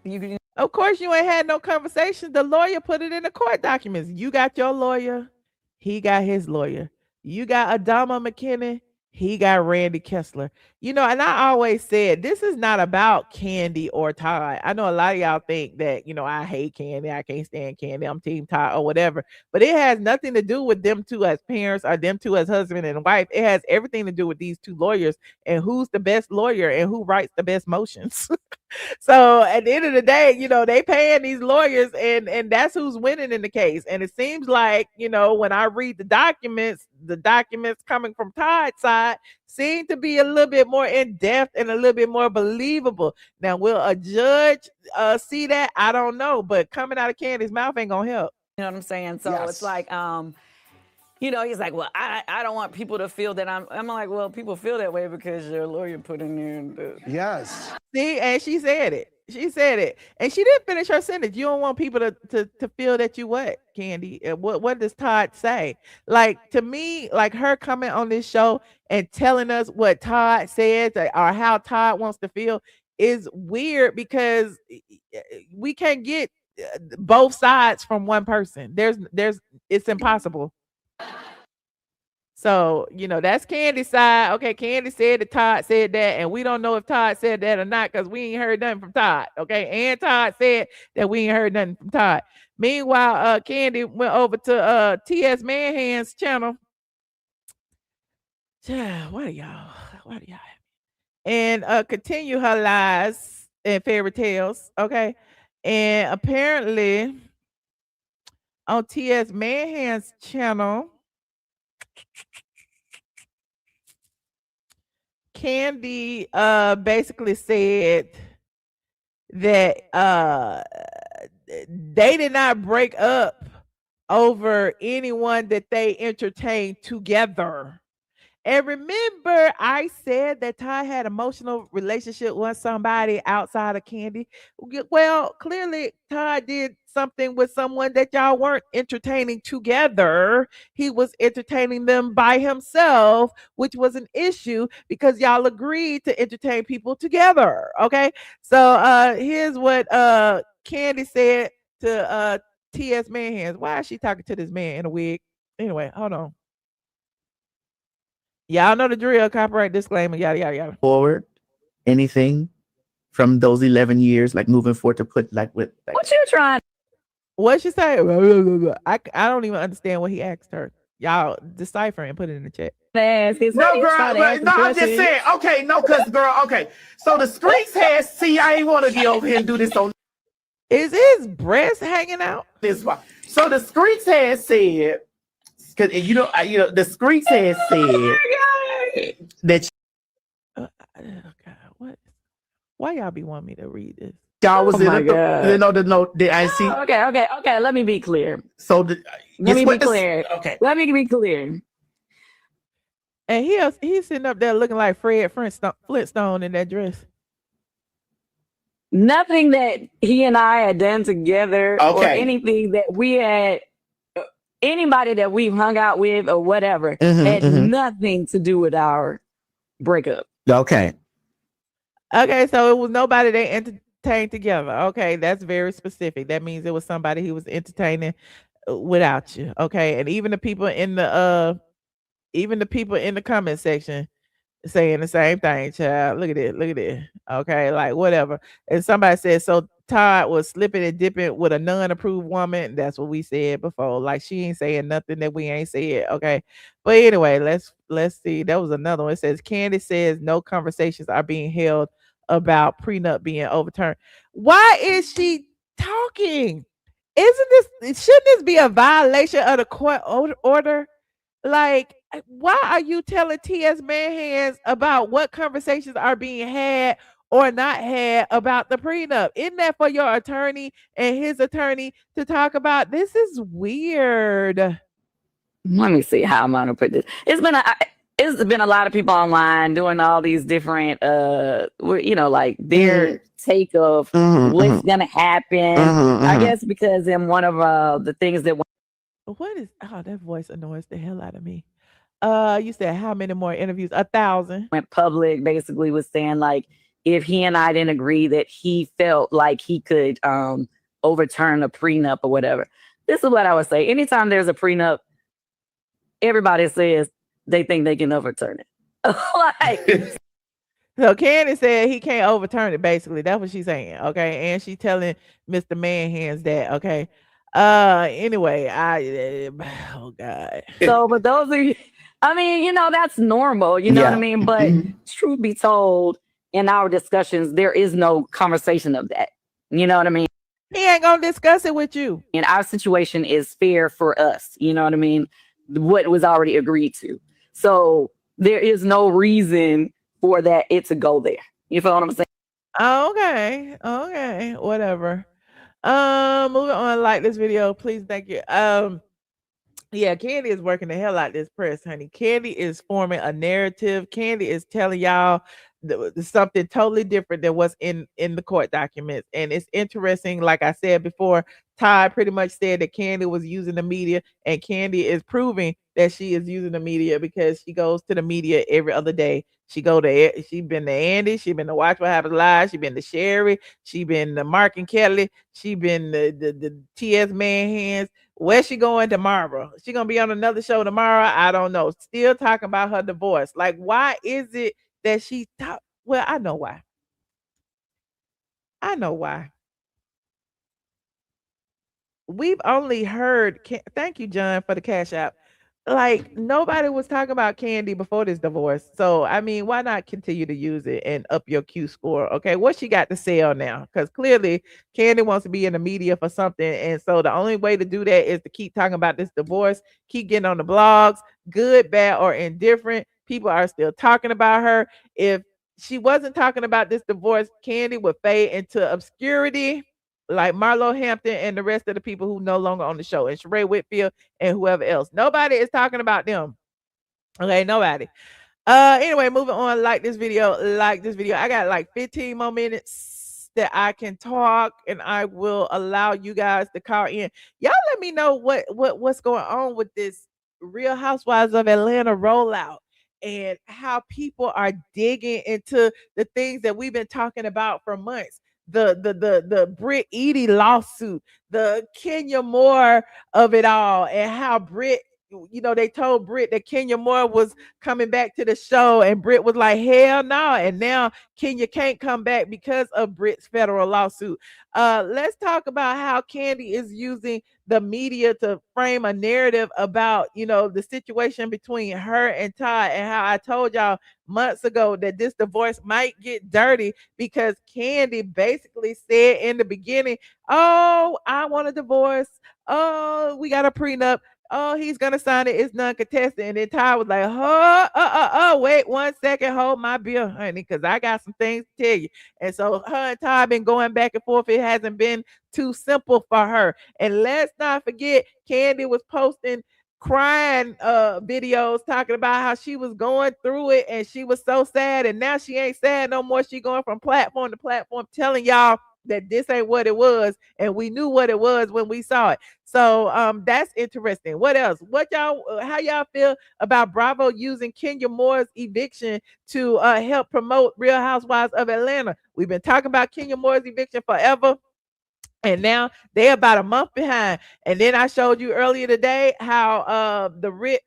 you. Of course, you ain't had no conversation. The lawyer put it in the court documents. You got your lawyer. He got his lawyer. You got Adama McKinnon. He got Randy Kessler. You know, and I always said, this is not about Kandi or Todd. I know a lot of y'all think that, you know, I hate Kandi. I can't stand Kandi. I'm team Todd or whatever. But it has nothing to do with them two as parents or them two as husband and wife. It has everything to do with these two lawyers and who's the best lawyer and who writes the best motions. So at the end of the day, you know, they paying these lawyers and that's who's winning in the case. And it seems like, you know, when I read the documents coming from Todd's side seem to be a little bit more in depth and a little bit more believable. Now, will a judge see that? I don't know, but coming out of Kandi's mouth ain't gonna help. You know what I'm saying? So it's like, you know, he's like, well, I don't want people to feel that I'm like, well, people feel that way because your lawyer put in there. Yes. See, and she said it. She said it. And she didn't finish her sentence. You don't want people to feel that you what, Kandi? What does Todd say? Like, to me, like her coming on this show and telling us what Todd says or how Todd wants to feel, is weird because we can't get both sides from one person. It's impossible. So, that's Kandi's side. Okay, Kandi said that Todd said that, and we don't know if Todd said that or not because we ain't heard nothing from Todd. Okay, and Todd said that we ain't heard nothing from Todd. Meanwhile, Kandi went over to TS Madison's channel. What are y'all? And continue her lies and fairy tales. Okay, and apparently on TS Madison's channel, Kandi basically said that they did not break up over anyone that they entertained together. And remember, I said that Ty had emotional relationship with somebody outside of Kandi. Well, clearly Ty did something with someone that y'all weren't entertaining together. He was entertaining them by himself, which was an issue because y'all agreed to entertain people together. Okay. So here's what Kandi said to TS Madison. Why is she talking to this man in a wig? Anyway, hold on. Y'all know the drill, copyright disclaimer, yada, yada, yada. Forward, anything from those 11 years, like moving forward to put like with. Like, what you trying? What'd she say? I don't even understand what he asked her. Y'all decipher and put it in the chat. No, girl, I'm just saying, okay, no, because, girl, okay. So the streets has, see, I ain't want to be over here and do this on. Is his breast hanging out? This why. So the streets has said, because the streets has said that God, what? Why y'all be wanting me to read this? y'all was I see. Okay. Let me be clear. So Let me be clear. And he's sitting up there looking like Fred Flintstone in that dress. Nothing that he and I had done together, or anything that we had. Anybody that we've hung out with or whatever had nothing to do with our breakup. Okay, so it was nobody they entertained together. Okay, that's very specific. That means it was somebody he was entertaining without you. Okay, and even the people in the comment section saying the same thing, child. Look at it. Okay, like whatever. And somebody said, so Todd was slipping and dipping with a non-approved woman. That's what we said before. Like she ain't saying nothing that we ain't said. Okay. But anyway, let's see. That was another one. It says Kandi says no conversations are being held about prenup being overturned. Why is she talking? Shouldn't this be a violation of the court order? Like, why are you telling TS Madison about what conversations are being had or not had about the prenup? Isn't that for your attorney and his attorney to talk about? This is weird. Let me see how I'm gonna put this. It's been a lot of people online doing all these different like their take of what's gonna happen. I guess because in one of the things that that voice annoys the hell out of me. You said how many more interviews? 1,000 went public, basically was saying like if he and I didn't agree that he felt like he could overturn a prenup or whatever. This is what I would say. Anytime there's a prenup, everybody says they think they can overturn it. So Kandi said he can't overturn it, basically. That's what she's saying. Okay. And she's telling Mr. Madison that, okay. Anyway, oh God. So, but those are, that's normal, you know what I mean? But truth be told, in our discussions, there is no conversation of that. You know what I mean? He ain't gonna discuss it with you. And our situation is fair for us. You know what I mean? What was already agreed to. So there is no reason for it to go there. You feel what I'm saying? Okay. Whatever. Moving on, like this video, please. Thank you. Yeah, Kandi is working the hell out of this press, honey. Kandi is forming a narrative. Kandi is telling y'all something totally different than what's in the court documents. And it's interesting, like I said before, Todd pretty much said that Kandi was using the media, and Kandi is proving that she is using the media because she goes to the media every other day. She been to Andy, she been to Watch What Happens Live, she been to Sherry, she been to Mark and Kelly, she been the TS Man Hands. Where's she going tomorrow? She gonna be on another show tomorrow? I don't know. Still talking about her divorce. Like, why is it that she talk? Well, I know why. I know why. We've only heard. Thank you, John, for the cash app. Like, nobody was talking about Kandi before this divorce. So I mean, why not continue to use it and up your Q score? Okay, what she got to sell now? Because clearly Kandi wants to be in the media for something, and so the only way to do that is to keep talking about this divorce, keep getting on the blogs, good, bad, or indifferent. People are still talking about her. If she wasn't talking about this divorce, Kandi would fade into obscurity like Marlo Hampton and the rest of the people who no longer on the show, and Sheree Whitfield and whoever else. Nobody is talking about them. Okay, nobody. Anyway, moving on. Like this video. I got like 15 more minutes that I can talk, and I will allow you guys to call in. Y'all let me know what's going on with this Real Housewives of Atlanta rollout, and how people are digging into the things that we've been talking about for months. The Brit Eady lawsuit, the Kenya Moore of it all, and how Brit, they told Brit that Kenya Moore was coming back to the show, and Brit was like, hell no. And now Kenya can't come back because of Brit's federal lawsuit. Let's talk about how Kandi is using the media to frame a narrative about, the situation between her and Todd, and how I told y'all months ago that this divorce might get dirty because Kandi basically said in the beginning, oh, I want a divorce. Oh, we got a prenup. Oh, he's gonna sign it. It's non-contested. And then Ty was like, wait 1 second, hold my beer, honey, because I got some things to tell you. And so her and Ty been going back and forth. It hasn't been too simple for her. And let's not forget, Kandi was posting crying videos talking about how she was going through it and she was so sad, and now she ain't sad no more. She going from platform to platform telling y'all that this ain't what it was, and we knew what it was when we saw it. So that's interesting. What else? How y'all feel about Bravo using Kenya Moore's eviction to help promote Real Housewives of Atlanta? We've been talking about Kenya Moore's eviction forever, and now they're about a month behind. And then I showed you earlier today how the writ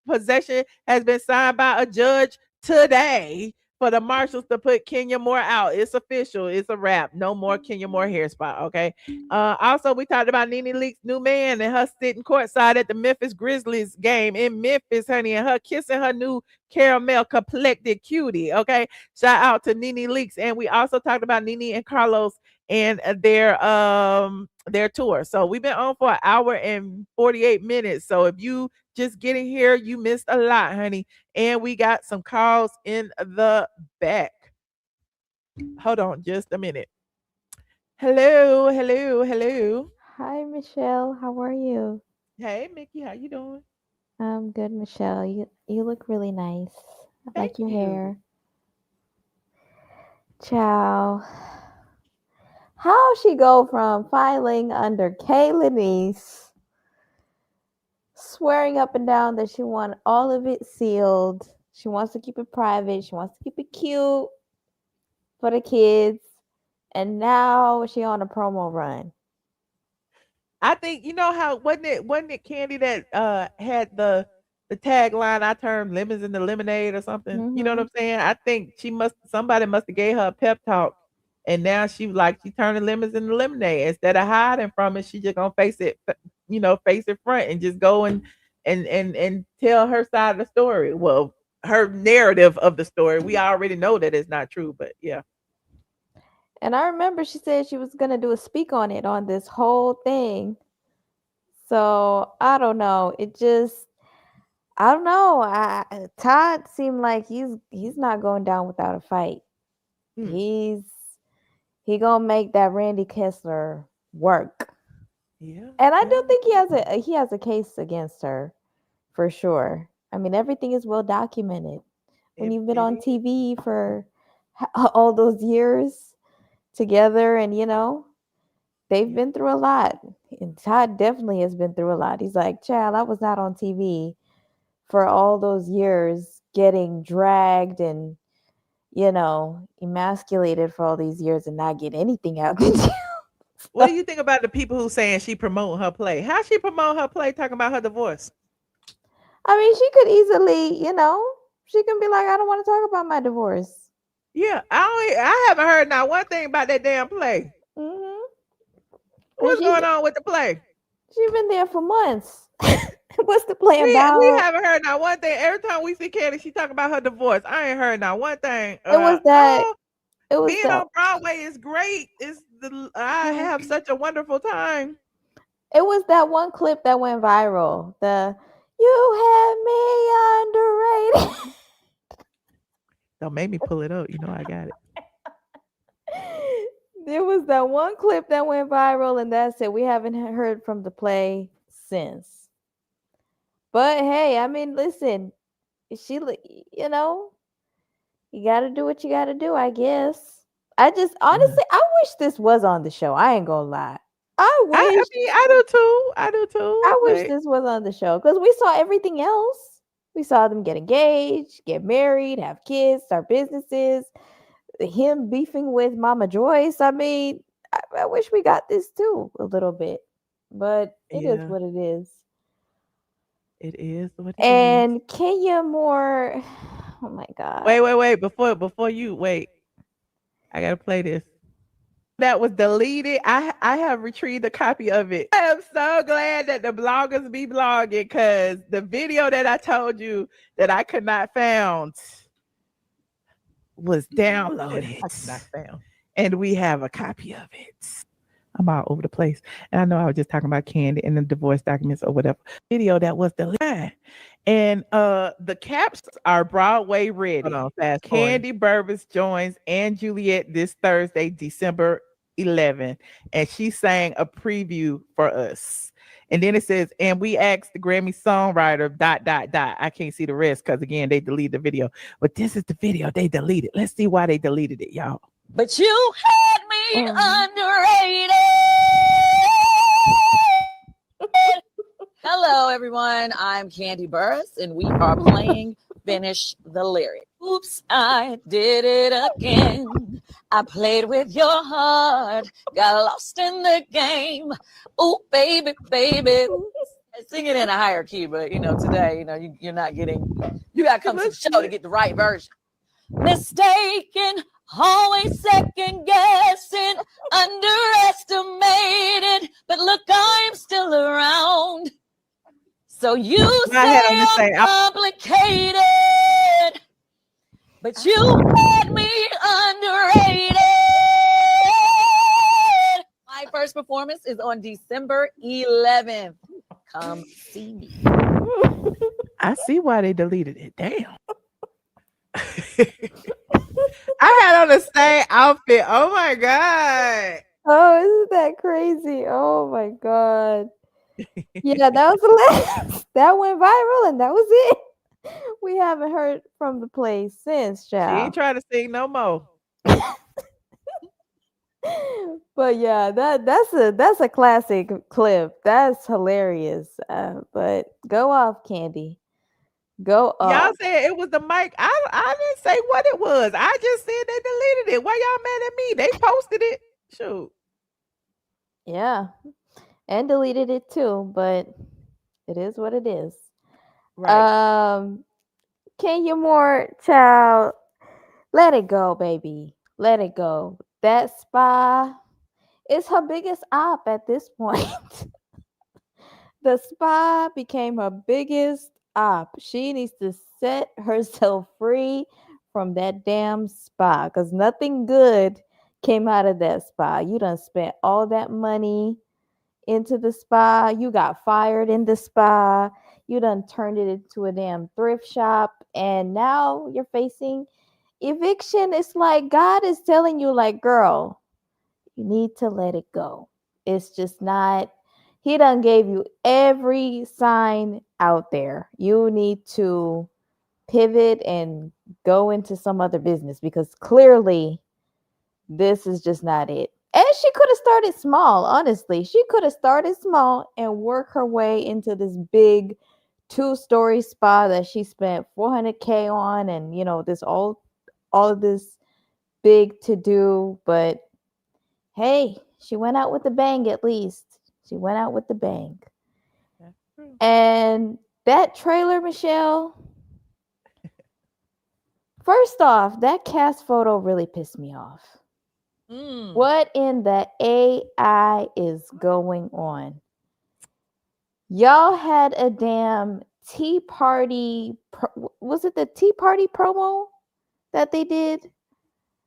possession has been signed by a judge today for the marshals to put Kenya Moore out. It's official. It's a wrap. No more Kenya Moore hair spot. Okay. Also, we talked about NeNe Leakes' new man and her sitting courtside at the Memphis Grizzlies game in Memphis, honey, and her kissing her new caramel complected cutie. Okay. Shout out to NeNe Leakes. And we also talked about NeNe and Carlos and their tour. So we've been on for an hour and 48 minutes. So if you just getting here, you missed a lot, honey. And we got some calls in the back. Hold on just a minute. Hello. Hi, Michelle. How are you? Hey, Mickey. How you doing? I'm good, Michelle. You look really nice. I like your hair. Ciao. How she go from filing under NeNe's, swearing up and down that she want all of it sealed. She wants to keep it private. She wants to keep it cute for the kids. And now she on a promo run. I think how wasn't it Kandi that had the tagline, I turned lemons into lemonade or something. Mm-hmm. You know what I'm saying? I think somebody must have gave her a pep talk, and now she turning lemons into lemonade. Instead of hiding from it, she just gonna face it front and just go and tell her side of the story. Well, her narrative of the story. We already know that it's not true, but yeah. And I remember she said she was going to do a speak on it, on this whole thing. So I don't know. I don't know. Todd seemed like he's not going down without a fight. He gonna make that Randy Kessler work. Yeah. And I do think he has a case against her, for sure. I mean, everything is well documented. When you've been on TV for all those years together, and they've been through a lot. And Todd definitely has been through a lot. He's like, child, I was not on TV for all those years, getting dragged and emasculated for all these years and not get anything out. What do you think about the people who saying she promoting her play? How she promote her play talking about her divorce? I mean, she could easily, she can be like, I don't want to talk about my divorce. Yeah, I haven't heard not one thing about that damn play. Mm-hmm. What's going on with the play? She's been there for months. What's the play about? We haven't heard not one thing. Every time we see Kandi, she talk about her divorce. I ain't heard not one thing. It was that. Being on Broadway is great. I have such a wonderful time. It was that one clip that went viral. You had me underrated. Don't make me pull it up. You know I got it. There was that one clip that went viral, and that's it. We haven't heard from the play since. But hey, I mean, listen, she, you got to do what you got to do, I guess. I just honestly, I wish this was on the show. I ain't gonna lie. I do too. I wish this was on the show because we saw everything else. We saw them get engaged, get married, have kids, start businesses. Him beefing with Mama Joyce. I mean, I wish we got this too a little bit, but it is what it is. It is what it is. And Kenya Moore. Oh my God. Wait. Before you wait, I gotta play this. That was deleted. I have retrieved a copy of it. I am so glad that the bloggers be blogging because the video that I told you that I could not found was downloaded. And we have a copy of it. I'm all over the place. And I know I was just talking about Kandi and the divorce documents or whatever. Video that was deleted. And the caps are Broadway ready. Hold on, fast Kandi Burruss joins Anne Juliet this Thursday, December 11. And she sang a preview for us. And then it says, and we asked the Grammy songwriter, ... I can't see the rest because, again, they deleted the video. But this is the video they deleted. Let's see why they deleted it, y'all. But you had me underrated. Hello, everyone. I'm Kandi Burruss, and we are playing Finish the Lyric. Oops, I did it again. I played with your heart, got lost in the game. Oh, baby. Sing it in a higher key, but today, you're not getting. You gotta come to the show to get the right version. Mistaken, always second guessing, underestimated, but look, I'm still around. So you say I'm complicated, but you had me underrated. My first performance is on December 11th. Come see me. I see why they deleted it. Damn. I had on the same outfit. Oh my God. Oh, isn't that crazy? Oh my God. Yeah, that was the last. That went viral and that was it. We haven't heard from the play since, child. She ain't trying to sing no more. But yeah, that's a classic clip. That's hilarious. But go off, Kandi. Go off. Y'all said it was the mic. I didn't say what it was. I just said they deleted it. Why y'all mad at me? They posted it. Shoot. Yeah. And deleted it too, but it is what it is. Right. Kenya Moore, child, let it go, baby. Let it go. That spa is her biggest op at this point. The spa became her biggest op. She needs to set herself free from that damn spa because nothing good came out of that spa. You done spent all that money into the spa. You got fired in the spa. You done turned it into a damn thrift shop. And now you're facing eviction. It's like God is telling you, like, girl, you need to let it go. It's just not. He done gave you every sign out there. You need to pivot and go into some other business because clearly this is just not it. And she could have started small, honestly. She could have started small and work her way into this big 2-story spa that she spent $400K on, and this all of this big to do. But hey, she went out with a bang. At least she went out with the bang. And that trailer, Michelle, first off, that cast photo really pissed me off. What in the AI is going on? Y'all had a damn Tea Party. Was it the Tea Party promo that they did?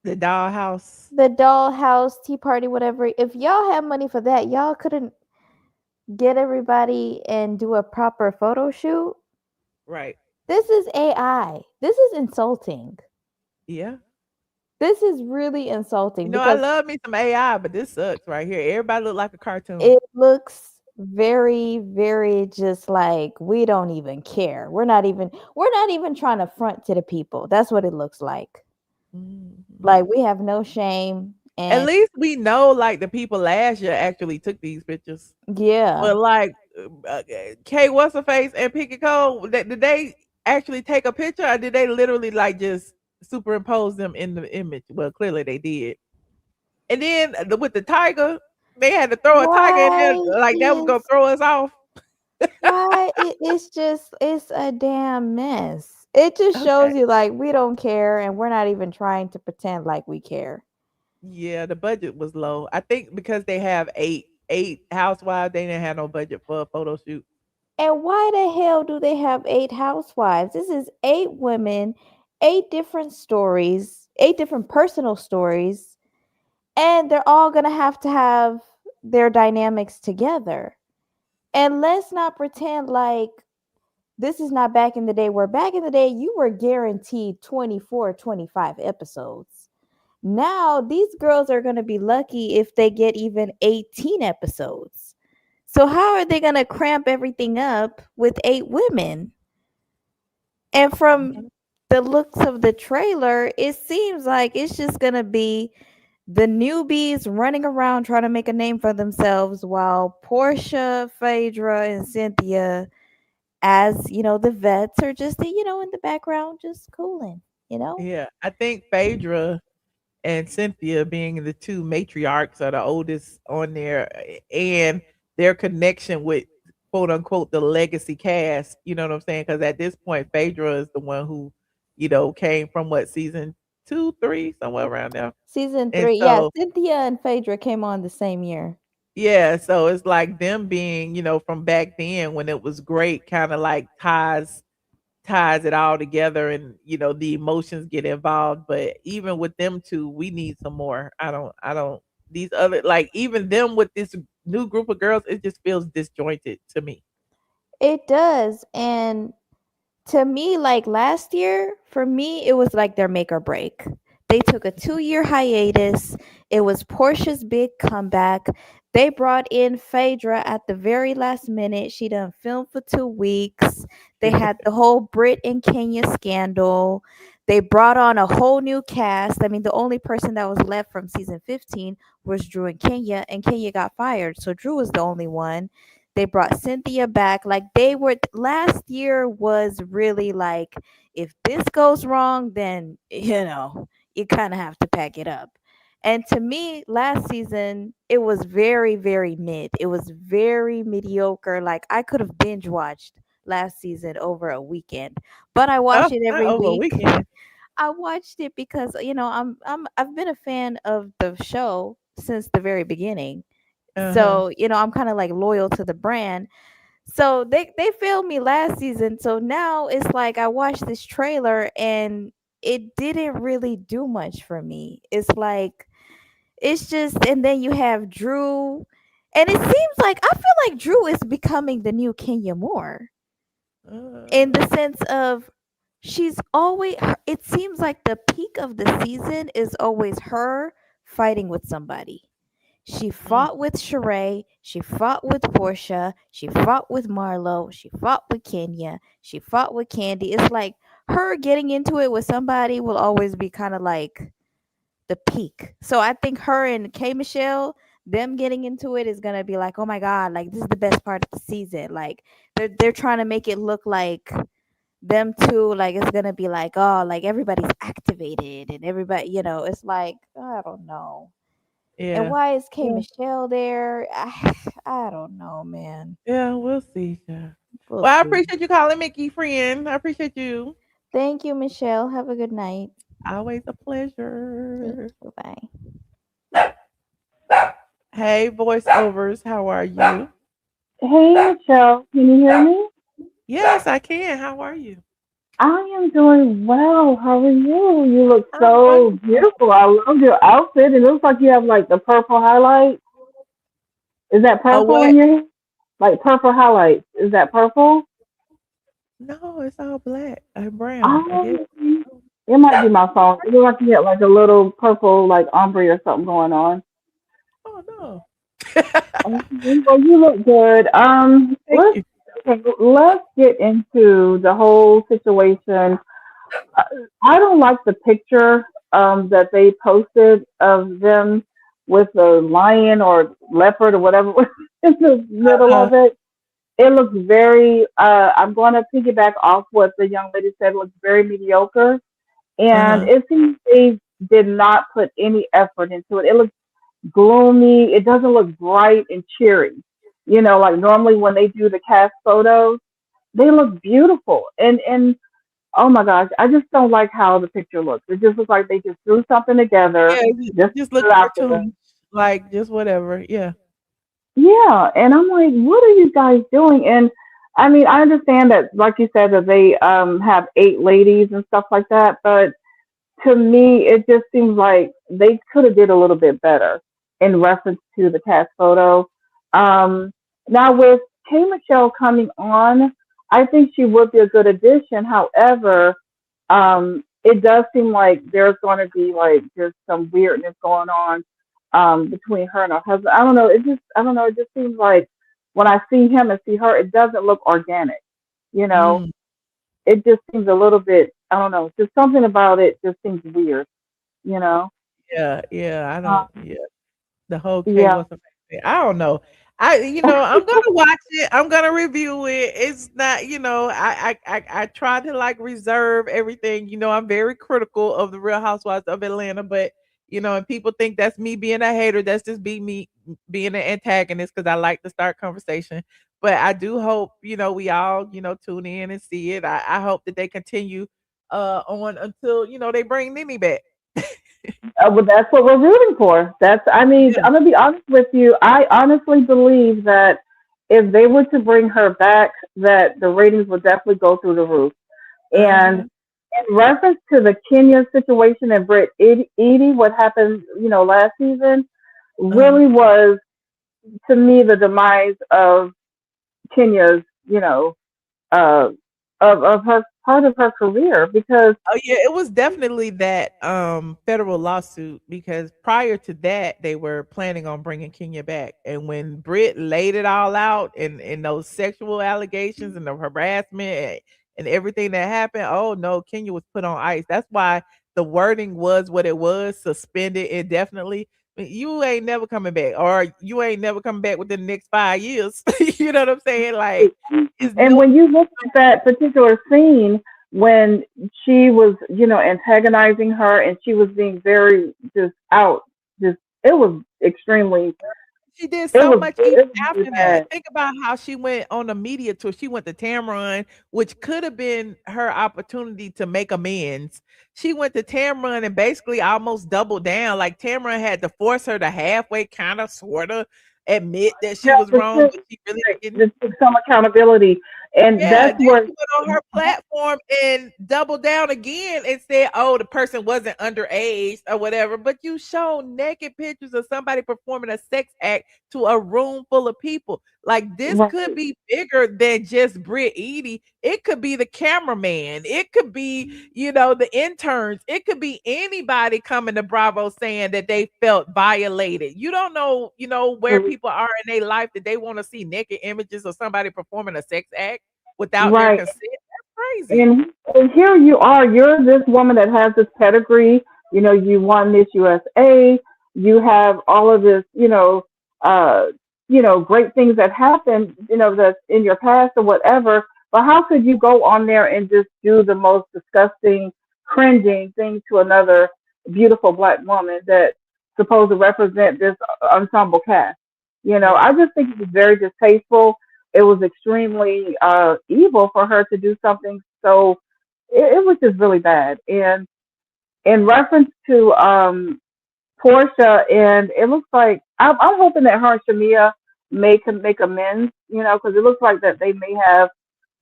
The dollhouse. The dollhouse, Tea Party, whatever. If y'all had money for that, y'all couldn't get everybody and do a proper photo shoot? Right. This is AI. This is insulting. Yeah. This is really insulting. I love me some AI, but this sucks right here. Everybody look like a cartoon. It looks very, very just like we don't even care. We're not even trying to front to the people. That's what it looks like. Like we have no shame. And at least we know like the people last year actually took these pictures. Yeah. But like Kay What's Her Face and Picky Cole, did they actually take a picture or did they literally like just superimpose them in the image? Well, clearly they did. And then with the tiger, they had to throw a tiger in there like that was gonna throw us off. Why? It's a damn mess. It just shows you like we don't care and we're not even trying to pretend like we care. Yeah, the budget was low. I think because they have eight housewives, they didn't have no budget for a photo shoot. And why the hell do they have 8 housewives? This is 8 women, 8 different stories, 8 different personal stories, and they're all going to have their dynamics together. And let's not pretend like this is not back in the day, where back in the day you were guaranteed 24, 25 episodes. Now these girls are going to be lucky if they get even 18 episodes. So how are they going to cramp everything up with 8 women? And from the looks of the trailer, it seems like it's just going to be the newbies running around trying to make a name for themselves while Portia, Phaedra, and Cynthia, as the vets, are just in the background just cooling, Yeah, I think Phaedra and Cynthia being the 2 matriarchs are the oldest on there, and their connection with quote unquote the legacy cast, you know what I'm saying? Because at this point, Phaedra is the one who, came from what, season 2, 3, somewhere around there. Season 3, yeah. Cynthia and Phaedra came on the same year. Yeah, so it's like them being, from back then when it was great, kind of like ties it all together, and the emotions get involved. But even with them 2, we need some more. I don't these other, like, even them with this new group of girls, it just feels disjointed to me. It does. And to me, like last year, for me, it was like their make or break. They took a 2-year hiatus. It was Portia's big comeback. They brought in Phaedra at the very last minute. She done filmed for 2 weeks. They had the whole Brit and Kenya scandal. They brought on a whole new cast. I mean, the only person that was left from season 15 was Drew and Kenya got fired. So Drew was the only one. They brought Cynthia back. Like last year was really like, if this goes wrong, then, you kind of have to pack it up. And to me, last season, it was very, very mid. It was very mediocre. Like I could have binge watched last season over a weekend, but I watched it every week. I watched it because I've been a fan of the show since the very beginning. So I'm kind of like loyal to the brand. So they failed me last season. So now it's like I watched this trailer and it didn't really do much for me. It's like it's just, and then you have Drew, and it seems like I feel like Drew is becoming the new Kenya Moore. In the sense of she's always, it seems like the peak of the season is always her fighting with somebody. She fought with Sheree, she fought with Portia, she fought with Marlo, she fought with Kenya, she fought with Kandi. It's like her getting into it with somebody will always be kind of like the peak. So I think her and K Michelle, them getting into it is gonna be like, oh my god, like this is the best part of the season. Like they're trying to make it look like them two, like it's gonna be like, oh, like everybody's activated and everybody, it's like, I don't know. Yeah. And why is K Michelle there? I don't know, man. Yeah, we'll see. Yeah. We'll Well, I see. appreciate you calling Mickey, friend. I appreciate you. Thank you, Michelle. Have a good night. Always a pleasure. Bye. Hey, voiceovers, how are you? Hey, Michelle, can you hear me? Yes, I can. How are you? I am doing well. How are you? You look so beautiful. I love your outfit. It looks like you have like the purple highlight. Is that purple in your hair? Like purple highlights. Is that purple? No, it's all black and brown. I guess. It might be my phone. It looks like you had like a little purple like ombre or something going on. Oh no. Well, you look good. Let's get into the whole situation. I don't like the picture that they posted of them with the lion or leopard or whatever was in the middle of it. It looks very, I'm going to piggyback off what the young lady said, it looks very mediocre. And it seems they did not put any effort into it. It looks gloomy. It doesn't look bright and cheery. Like normally when they do the cast photos, they look beautiful. And oh my gosh, I just don't like how the picture looks. It just looks like they just threw something together. Yeah, just look cartoonish, like just whatever. Yeah. Yeah, and I'm like, what are you guys doing? And I mean, I understand that, like you said, that they have 8 ladies and stuff like that, but to me, it just seems like they could have did a little bit better in reference to the cast photo. Now with K Michelle coming on, I think she would be a good addition. However, it does seem like there's going to be like just some weirdness going on between her and her husband. I don't know. I don't know. It just seems like when I see him and see her, it doesn't look organic. It just seems a little bit. I don't know. Just something about it just seems weird. Yeah, I don't. Yeah, the whole K Yeah. was amazing. I don't know. I'm gonna watch it. I'm gonna review it. It's not, I try to like reserve everything. I'm very critical of the Real Housewives of Atlanta, but and people think that's me being a hater. That's just me being an antagonist because I like to start conversation. But I do hope, we all, tune in and see it. I hope that they continue on until, they bring NeNe back. Well, that's what we're rooting for. I mean, I'm gonna be honest with you. I honestly believe that if they were to bring her back, that the ratings would definitely go through the roof. And in reference to the Kenya situation and Brit Eady, what happened, last season, really was to me the demise of Kenya's, of her part of her career because it was definitely that federal lawsuit because prior to that they were planning on bringing Kenya back, and when Brit laid it all out in those sexual allegations and the harassment and everything that happened, oh no, Kenya was put on ice. That's why the wording was what it was, suspended indefinitely. You ain't never coming back, or you ain't never coming back within the next 5 years. You know what I'm saying? Like, and when you look at that particular scene when she was, antagonizing her and she was being very just it was extremely. She did so much even after that. Think about how she went on a media tour. She went to Tamron, which could have been her opportunity to make amends. She went to Tamron and basically almost doubled down. Like Tamron had to force her to halfway, kind of, sort of admit that she was wrong, but she really didn't. Took some accountability, and that's then what she went on her platform and doubled down again and said, "Oh, the person wasn't underage or whatever." But you show naked pictures of somebody performing a sex act to a room full of people. Like this could be bigger than just Brit Eady. It could be the cameraman. It could be, the interns. It could be anybody coming to Bravo saying that they felt violated. You don't know, where people are in their life that they want to see naked images of somebody performing a sex act without their consent. That's crazy. And here you are, you're this woman that has this pedigree, you won Miss USA, you have all of this, uh, great things that happened, that's in your past or whatever. But how could you go on there and just do the most disgusting, cringing thing to another beautiful black woman that's supposed to represent this ensemble cast? I just think it was very distasteful. It was extremely evil for her to do something so it was just really bad. And in reference to Portia, and it looks like I'm hoping that her and Shamia make amends, because it looks like that they may have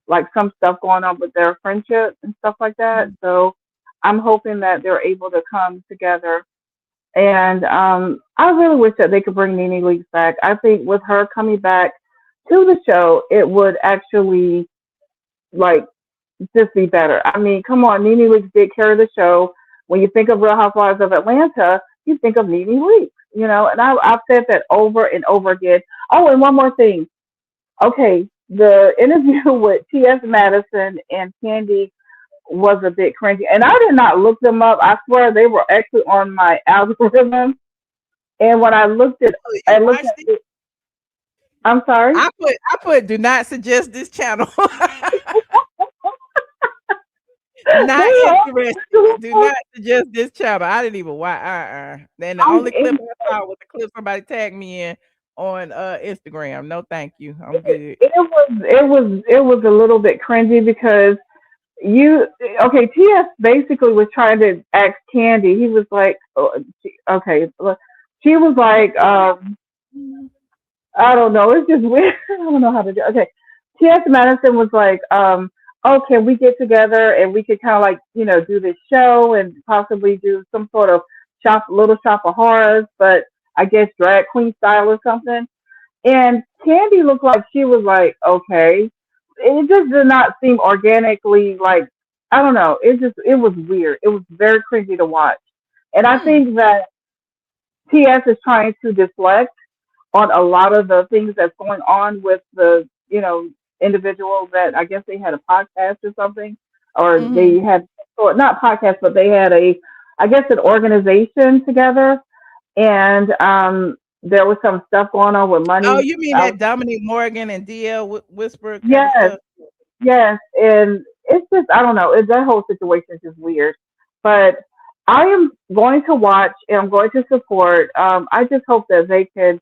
like some stuff going on with their friendship and stuff like that. So I'm hoping that they're able to come together. And I really wish that they could bring NeNe Leakes back. I think with her coming back to the show, it would actually like just be better. I mean, come on, NeNe Leakes did carry the show. When you think of Real Housewives of Atlanta, you think of NeNe Leakes, and I've said that over and over again. Oh, and one more thing. Okay, the interview with TS Madison and Kandi was a bit cringy, and I did not look them up. I swear they were actually on my algorithm. And when I looked at it, I'm sorry. I put do not suggest this channel. Not interested. Do not suggest this channel. I didn't even watch. Then the only clip I saw was the clip somebody tagged me in on Instagram. No, thank you. I'm good. It was a little bit cringy because TS basically was trying to ask Kandi. He was like, she was like, I don't know. It's just weird. I don't know how to do it. Okay. TS Madison was like, can we get together and we could kind of like, do this show and possibly do some sort of little shop of horrors, but I guess drag queen style or something. And Kandi looked like she was like, okay. It just did not seem organically like, I don't know. It was weird. It was very cringy to watch. And I think that TS is trying to deflect on a lot of the things that's going on with the, individuals that I guess they had a podcast or something, or they had, or not podcast, but they had an organization together. And there was some stuff going on with money. Oh, you mean that Dominique Morgan and DL Whisper? Yes. And it's just, I don't know. That whole situation is just weird. But I am going to watch and I'm going to support. I just hope that they could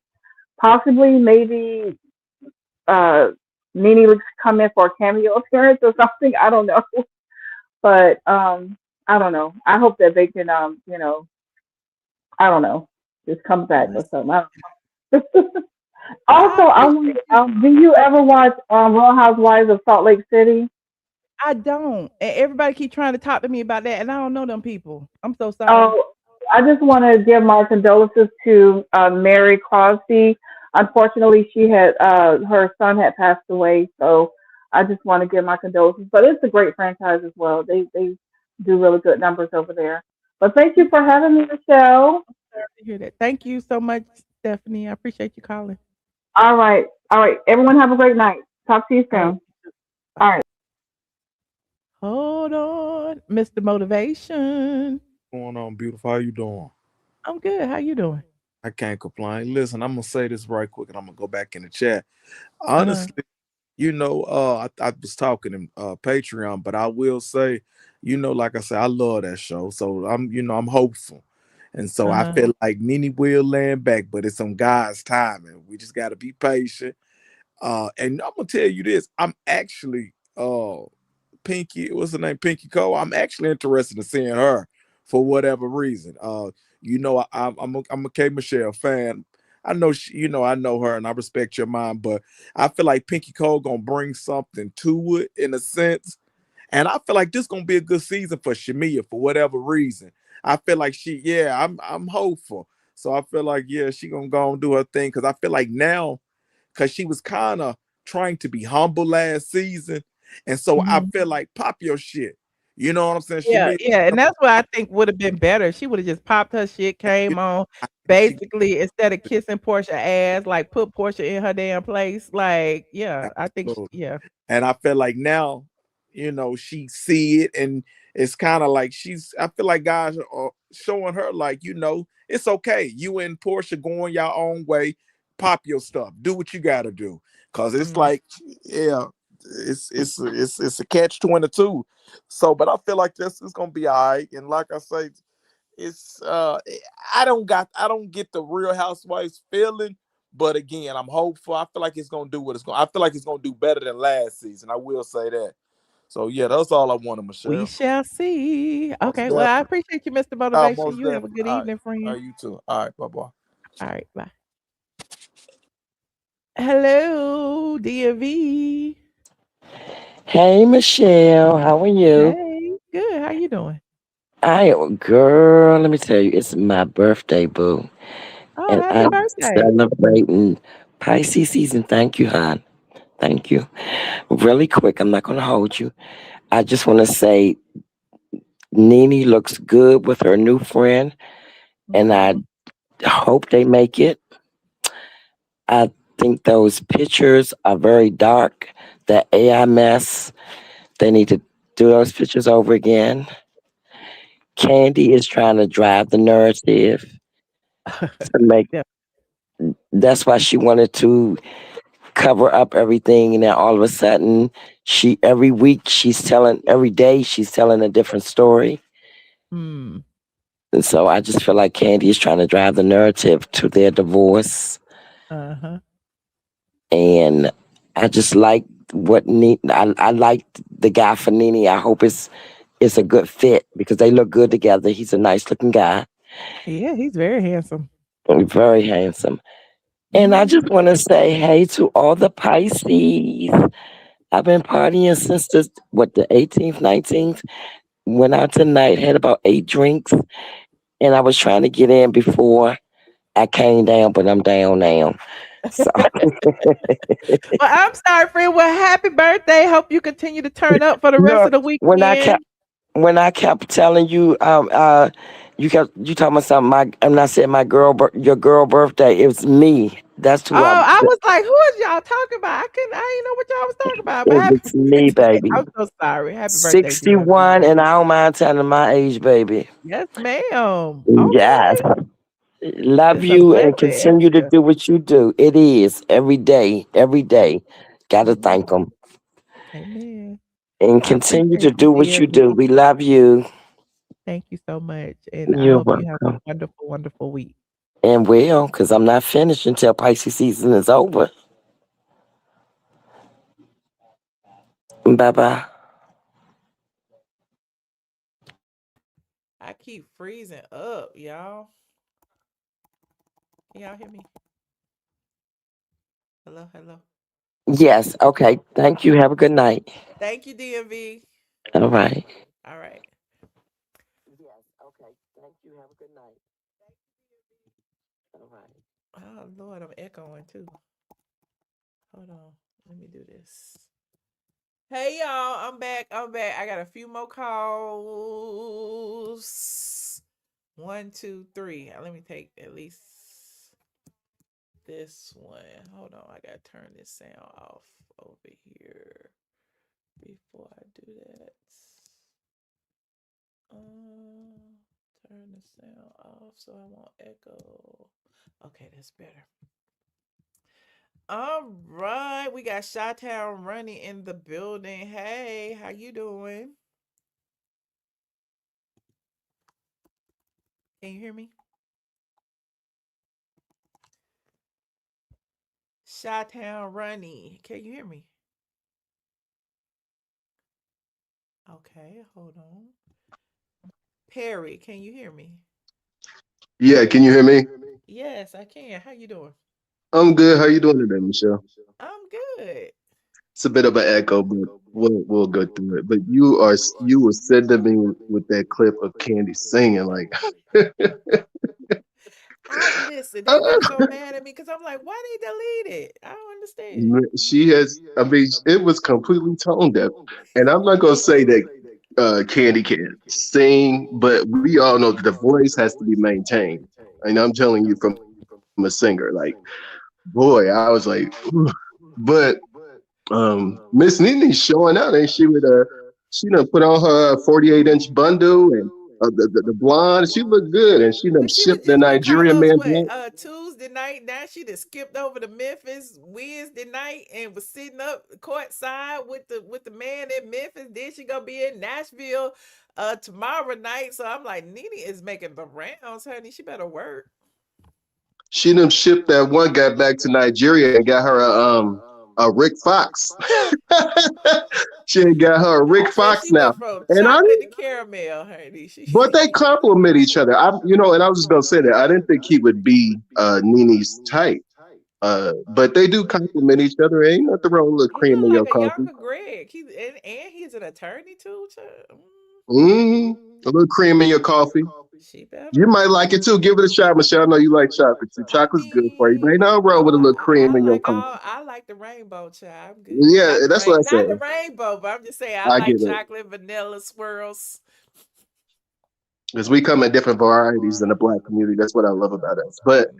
possibly maybe NeNe Leakes come in for a cameo appearance or something. I don't know. But I don't know. I hope that they can, I don't know, just come back or something. I don't know. Also, do you ever watch Real Housewives of Salt Lake City? I don't. And everybody keep trying to talk to me about that, and I don't know them people. I'm so sorry. Oh, I just want to give my condolences to Mary Crosby. Unfortunately, she had her son had passed away, so I just want to give my condolences. But it's a great franchise as well. They do really good numbers over there. But thank you for having me, Michelle. To hear that. Thank you so much, Stephanie. I appreciate you calling. All right. Everyone have a great night. Talk to you soon. All right. Hold on, Mr. Motivation. What's going on, beautiful? How you doing? I'm good. How you doing? I can't complain. Listen, I'm gonna say this right quick, and I'm gonna go back in the chat. Honestly, I was talking in Patreon, but I will say, like I said, I love that show. So I'm hopeful. And so I feel like NeNe will land back, but it's on God's timing. We just gotta be patient. And I'm gonna tell you this, I'm actually Pinky, what's her name? Pinky Cole. I'm actually interested in seeing her for whatever reason. I'm a K Michelle fan. I know I know her and I respect your mind, but I feel like Pinky Cole gonna bring something to it in a sense. And I feel like this gonna be a good season for Shamia for whatever reason. I feel like I'm hopeful. So I feel like, she gonna go and do her thing. Cause I feel like now, cause she was kind of trying to be humble last season. And so I feel like pop your shit. You know what I'm saying? Yeah. And that's what I think would have been better. She would have just popped her shit, came on, basically, instead of kissing Portia ass, like put Portia in her damn place. Like, I think, And I feel like now, you know, she see it, and it's kind of like I feel like guys are showing her like, you know, it's okay. You and Portia going your own way, pop your stuff, do what you gotta do. Cause it's like, yeah, it's a catch-22. So, but I feel like this is gonna be all right. And like I say, it's I don't get the Real Housewives feeling, but again, I'm hopeful. I feel like it's gonna do what it's gonna. I feel like it's gonna do better than last season. I will say that. So yeah, that's all I wanted, Michelle. We shall see. Most Okay, well, I definitely. appreciate you, Mr. Motivation. Most You have a definitely. good evening, friend. All right, you too. All right, bye-bye. All right, bye. Hello, DMV. Hey, Michelle, how are you? Hey, good. How you doing? Girl, let me tell you, it's my birthday, boo. Oh, And happy I'm birthday. celebrating Pisces season. Thank you, hon. Thank you. Really quick, I'm not going to hold you. I just want to say NeNe looks good with her new friend, and I hope they make it. I think those pictures are very dark. The AI mess, they need to do those pictures over again. Kandi is trying to drive the narrative to make. That's why she wanted to cover up everything, and then all of a sudden, every day she's telling a different story. Hmm. And so I just feel like Kandi is trying to drive the narrative to their divorce. Uh-huh. And I just like what I like the guy for NeNe. I hope it's a good fit because they look good together. He's a nice looking guy. Yeah, he's very handsome. Very handsome. And I just want to say hey to all the Pisces. I've been partying since the 18th, 19th. Went out tonight, had about 8 drinks, and I was trying to get in before I came down, but I'm down now. So. Well, I'm sorry, friend. Well, happy birthday. Hope you continue to turn up for the rest of the weekend. When I kept telling you, you talking about something. I'm not saying your girl birthday. It was me. That's who I was like, who is y'all talking about? I didn't know what y'all was talking about. But happy It's me, baby. I'm so sorry. Happy birthday, 61, and I don't mind telling my age, baby. Yes, ma'am. Yes. Love you and continue to do what you do. It is every day. Gotta thank them. Amen. And continue to do what you do. We love you. Thank you so much. And I You're hope you have a welcome. wonderful, wonderful week. And because I'm not finished until Pisces season is over. Bye-bye. I keep freezing up, y'all. Can y'all hear me? Hello, hello. Yes. Okay. Thank you. Have a good night. Thank you, DMV. All right. All right. Yes. Okay. Thank you. Have a good night. All right. Oh, Lord, I'm echoing too. Hold on. Let me do this. Hey, y'all. I'm back. I got a few more calls. 1, 2, 3. Let me take at least this one. Hold on. I got to turn this sound off over here before I do that. Turn the sound off so I won't echo. Okay, that's better. All right, we got Chi-Town running in the building. Hey, how you doing? Can you hear me? Chi-Town running. Can you hear me? Okay, hold on. Perry, can you hear me? Yeah, can you hear me? Yes, I can. How you doing? I'm good. How you doing today, Michelle? I'm good. It's a bit of an echo, but we'll go through it. But you were sending me with that clip of Kandi singing like. Listen, they got so mad at me because I'm like, why they delete it? I don't understand. She has. I mean, it was completely tone deaf, and I'm not gonna say that Kandi can't sing, but we all know that the voice has to be maintained. And I'm telling you from a singer, like, boy, I was like, ooh. But Miss NeNe showing out, ain't she, with She done put on her 48-inch bundle and the blonde. She looked good, and she done But she was shipped the just with Nigerian Carlos man. Tuesday night. Now she just skipped over to Memphis Wednesday night and was sitting up courtside with the man in Memphis. Then she gonna be in Nashville tomorrow night. So I'm like, NeNe is making the rounds, honey. She better work. She done shipped that one guy back to Nigeria and got her a Rick Fox. She ain't got her a Rick Fox She now. went from And chocolate to caramel, honey. but they compliment each other. And I was just gonna say that I didn't think he would be NeNe's type. But they do compliment each other. Ain't nothing wrong with a little cream in your like a coffee. younger Greg. And he's an attorney too. A little cream in your coffee. You might like it too. Give it a shot, Michelle. I know you like chocolate too. Chocolate's good for you. But ain't nothing wrong with a little cream in your coffee. I like the rainbow, child. I'm good. Yeah, that's what I said. Not the rainbow, but I'm just saying I I like get it. chocolate, vanilla, swirls. Because we come in different varieties in the Black community. That's what I love about us. But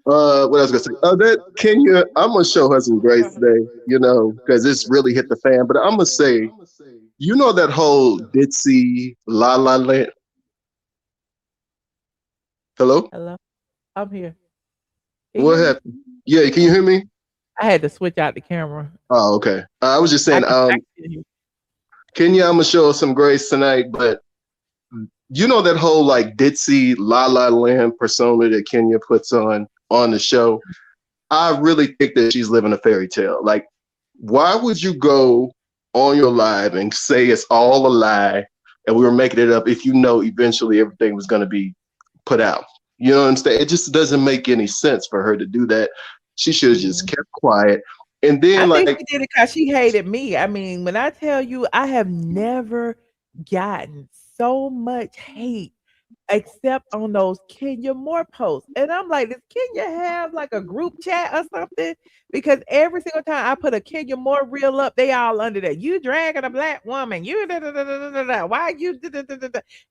what I was gonna say, that Kenya, I'm gonna show her some grace today, because it's really hit the fan. But I'm gonna say, that whole ditzy La La Land. Hello? I'm here. What happened? Yeah, can you hear me? I had to switch out the camera. Oh, okay. I was just saying, Kenya, I'm gonna show her some grace tonight, but that whole like ditzy La La Land persona that Kenya puts on the show. I really think that she's living a fairy tale. Like, why would you go on your live and say it's all a lie and we were making it up if eventually everything was going to be put out? You know what I'm saying? It just doesn't make any sense for her to do that. She should have just kept quiet. And then I think she did it because she hated me. I mean, when I tell you, I have never gotten so much hate except on those Kenya Moore posts. And I'm like, does Kenya have like a group chat or something? Because every single time I put a Kenya Moore reel up, they all under that. You dragging a Black woman. You why you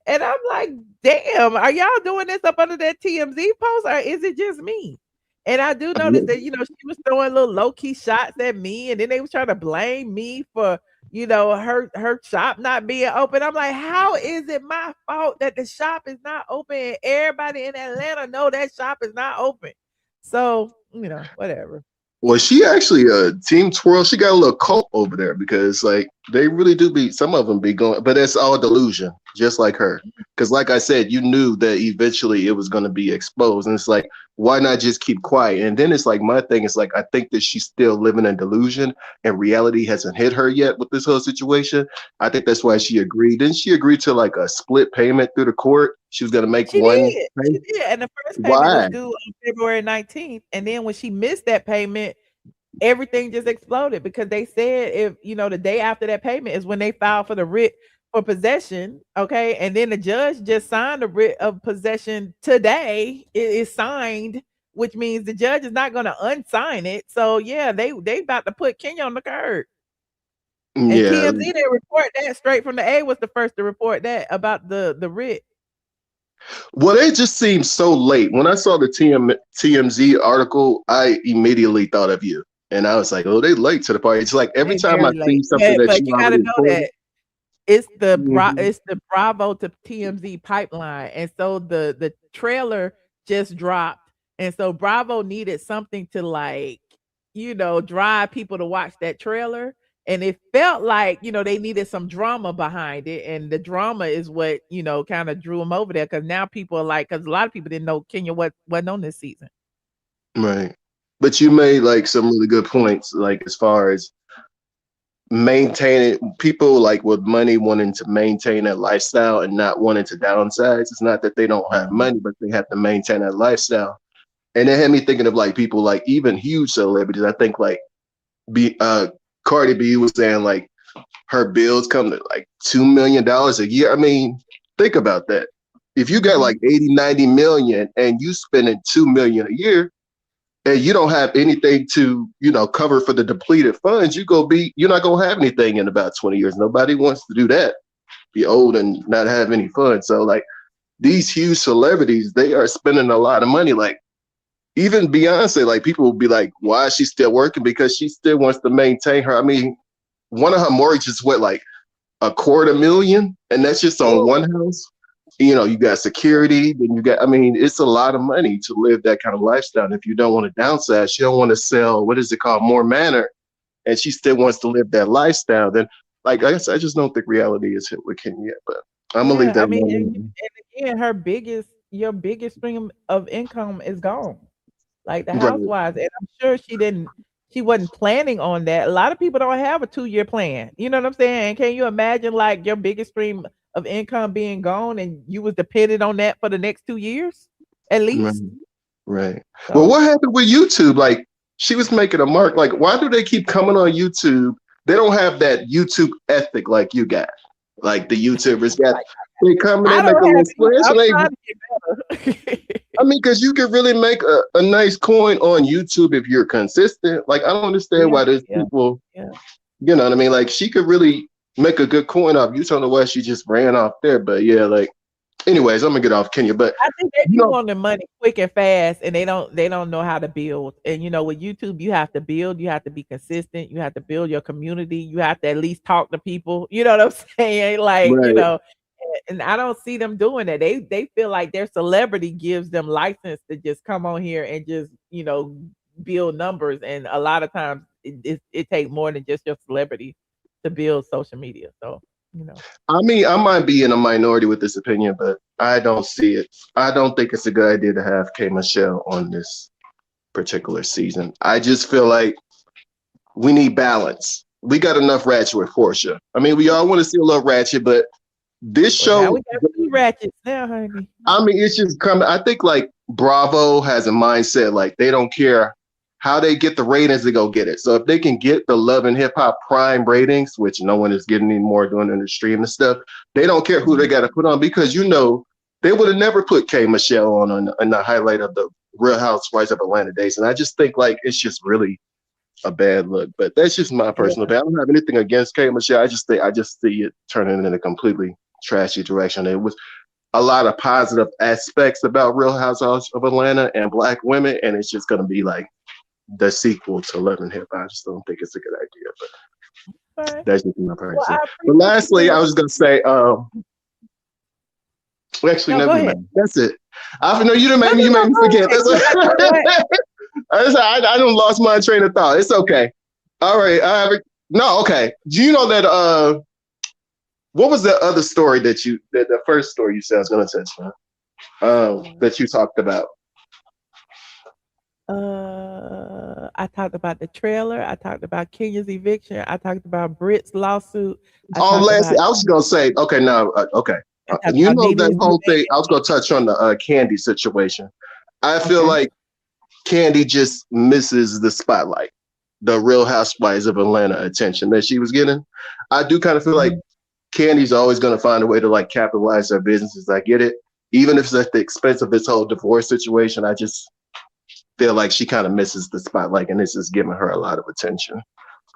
and I'm like, damn, are y'all doing this up under that TMZ post or is it just me? And I do notice that, she was throwing little low-key shots at me, and then they was trying to blame me for her shop not being open. I'm like, how is it my fault that the shop is not open and everybody in Atlanta know that shop is not open? So, whatever. Well, she actually Team Twirl, she got a little cult over there because like they really do some of them be going, but it's all delusion, just like her. Because like I said, you knew that eventually it was going to be exposed, and it's like, why not just keep quiet? And then it's like, my thing is like, I think that she's still living in delusion and reality hasn't hit her yet with this whole situation. I think that's why she agreed. Didn't she agree to like a split payment through the court? She was going to make one payment. She did. And the first payment was due on February 19th. And then when she missed that payment, everything just exploded because they said if the day after that payment is when they filed for the writ for possession. Okay. And then the judge just signed the writ of possession today. It is signed, which means the judge is not going to unsign it. So yeah, they about to put Kenya on the curb. And TMZ didn't report that. Straight from the A was the first to report that about the writ. Well, it just seems so late. When I saw the TMZ article, I immediately thought of you. And I was like, oh, they late to the party. It's like every time I see something that you gotta know that it's the Bravo to TMZ pipeline. And so the trailer just dropped. And so Bravo needed something to like, drive people to watch that trailer. And it felt like, they needed some drama behind it. And the drama is what, kind of drew them over there. Because now people are like, because a lot of people didn't know Kenya wasn't on this season. Right. But you made like some really good points, like as far as maintaining people like with money wanting to maintain that lifestyle and not wanting to downsize. It's not that they don't have money, but they have to maintain that lifestyle. And it had me thinking of like people like even huge celebrities. I think like Cardi B was saying like her bills come to like $2 million a year. I mean, think about that. If you got like 80, 90 million and you spending $2 million a year and you don't have anything to, cover for the depleted funds, you're not going to have anything in about 20 years. Nobody wants to do that. Be old and not have any fun. So like these huge celebrities, they are spending a lot of money. Like even Beyonce, like people will be like, why is she still working? Because she still wants to maintain her. I mean, one of her mortgages, what, like $250,000, and that's just on one house. You know, you got security, then you got, I mean, it's a lot of money to live that kind of lifestyle. And if you don't want to downsize, she don't want to sell, what is it called, more manor, and she still wants to live that lifestyle, then like I guess I just don't think reality is hit with Kenya yet, but I'm gonna leave that I mean, alone. and again, your biggest stream of income is gone. Like the Right. housewives, and I'm sure she wasn't planning on that. A lot of people don't have a 2-year plan. You know what I'm saying? Can you imagine like your biggest stream of income being gone and you was dependent on that for the next 2 years at least? Right. Well, what happened with YouTube? Like, she was making a mark. Like, why do they keep coming on YouTube? They don't have that YouTube ethic like you got. Like the YouTubers got. They come and they make a little splash. I'm trying to get better. I mean, because you could really make a nice coin on YouTube if you're consistent. Like, I don't understand why there's people, you know what I mean? Like, she could really make a good coin off. You don't know why she just ran off there. But yeah, like, anyways, I'm gonna get off Kenya. But I think they want the money quick and fast, and they don't know how to build. And you know, with YouTube, you have to build, you have to be consistent, you have to build your community, you have to at least talk to people. You know what I'm saying? Like, you know, and I don't see them doing that. They feel like their celebrity gives them license to just come on here and just, you know, build numbers. And a lot of times it takes more than just your celebrity to build social media. So, you know. I mean, I might be in a minority with this opinion, but I don't see it. I don't think it's a good idea to have K. Michelle on this particular season. I just feel like we need balance. We got enough ratchet with Portia. I mean, we all want to see a little ratchet, but this show, now we got 2 ratchets now, honey. I mean, it's just coming. I think like Bravo has a mindset like they don't care how they get the ratings to go get it. So if they can get the Love and Hip Hop Prime ratings, which no one is getting anymore doing in the stream and stuff, they don't care who they got to put on, because you know they would have never put K. Michelle on the highlight of the Real Housewives of Atlanta days. And I just think like it's just really a bad look. But that's just my personal opinion. I don't have anything against K. Michelle. I just see it turning in a completely trashy direction. It was a lot of positive aspects about Real Housewives of Atlanta and Black women, and it's just gonna be like the sequel to Love and Hip Hop. I just don't think it's a good idea, but that's just my personal. But lastly, I was gonna say, actually, never mind. That's it. I know you didn't make me forget. I don't lost my train of thought. It's okay. All right. No, okay. Do you know that what was the other story that the first story you said I was gonna touch on? That you talked about? I talked about the trailer. I talked about Kenya's eviction. I talked about Brit's lawsuit. Lastly, I was gonna say, okay, no, okay. You know that whole thing. I was gonna touch on the Kandi situation. I feel like Kandi just misses the spotlight, the Real Housewives of Atlanta attention that she was getting. I do kind of feel like Kandi's always gonna find a way to like capitalize her businesses. I get it, even if it's at the expense of this whole divorce situation. I just feel like she kind of misses the spotlight, and this is giving her a lot of attention.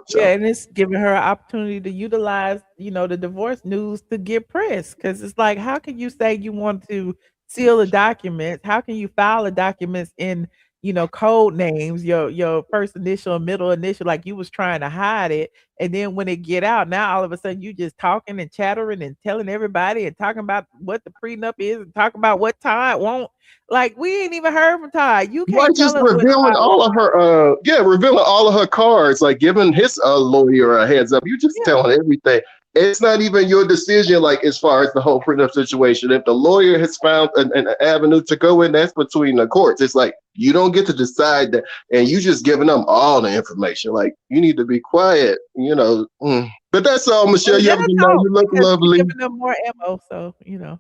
So. Yeah, and it's giving her an opportunity to utilize, you know, the divorce news to get press. Because it's like, how can you say you want to seal the documents? How can you file the documents in, you know, code names, your first initial, middle initial, like you was trying to hide it, and then when it get out, now all of a sudden you just talking and chattering and telling everybody and talking about what the prenup is and talking about what Todd won't. Like, we ain't even heard from Todd. You can't just revealing all of her revealing all of her cards, like giving his lawyer a heads up. You just telling everything. It's not even your decision, like as far as the whole prenup situation. If the lawyer has found an avenue to go in, that's between the courts. It's like you don't get to decide that, and you just giving them all the information. Like, you need to be quiet, you know. But that's all, Michelle. You look lovely. Giving them more ammo, so you know.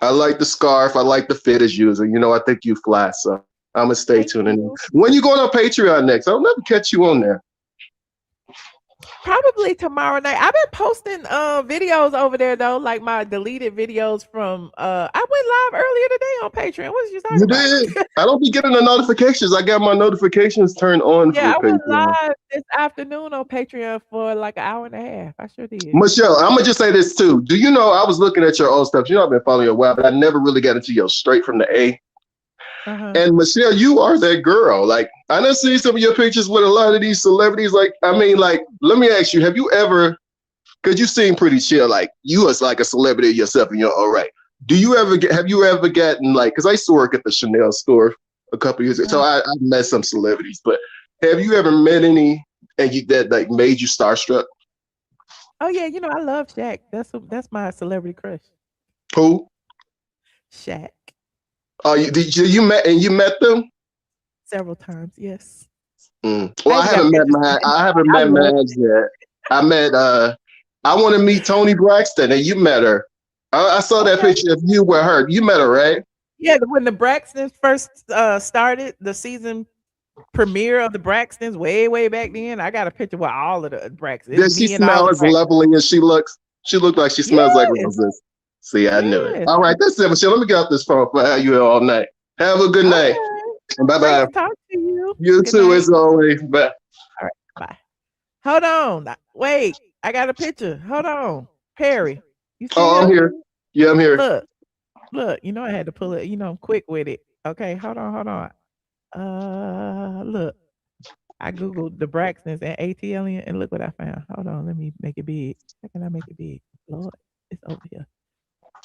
I like the scarf. I like the fit as usual. You know, I think you fly, so I'm gonna stay tuned in. When you going on Patreon next? I'll never catch you on there. Probably tomorrow night. I've been posting videos over there though, like my deleted videos from I went live earlier today on Patreon. What was you talking about? You did? I don't be getting the notifications. I got my notifications turned on. Yeah, for I went Patreon. live this afternoon on Patreon for like an hour and a half. I sure did. Michelle, I'm gonna just say this too. Do you know I was looking at your old stuff? You know, I've been following you a while, but I never really got into your Straight from the A. And Michelle, you are that girl. Like, I done seen some of your pictures with a lot of these celebrities. Like, I mean, like, let me ask you, have you ever because you seem pretty chill. Like you as like a celebrity yourself, and you're all right. Have you ever gotten like? Because I used to work at the Chanel store a couple years ago, so I met some celebrities. But have you ever met any that like made you starstruck? Oh yeah, I love Shaq. That's my celebrity crush. Who? Shaq. Oh, you met them several times? Yes. Well, I haven't met Madge yet. I met. I want to meet Toni Braxton, and you met her. I saw that picture of you with her. You met her, right? Yeah, when the Braxtons first started the season premiere of the Braxtons way back then, I got a picture with all of the Braxtons. Does she smell as lovely as she looks? She looked like she smells like roses. See, I knew it. All right, that's it, Michelle. Let me get off this phone for how you here all night. Have a good night. Bye bye. Talk to you. You too, as always. Bye. All right, bye. Hold on. Wait, I got a picture. Hold on, Perry. You see I'm here. Yeah, I'm here. Look. I had to pull it. I'm quick with it. Okay, hold on. Look. I googled the Braxtons and ATLien, and look what I found. Hold on, let me make it big. How can I make it big? Lord, it's over here.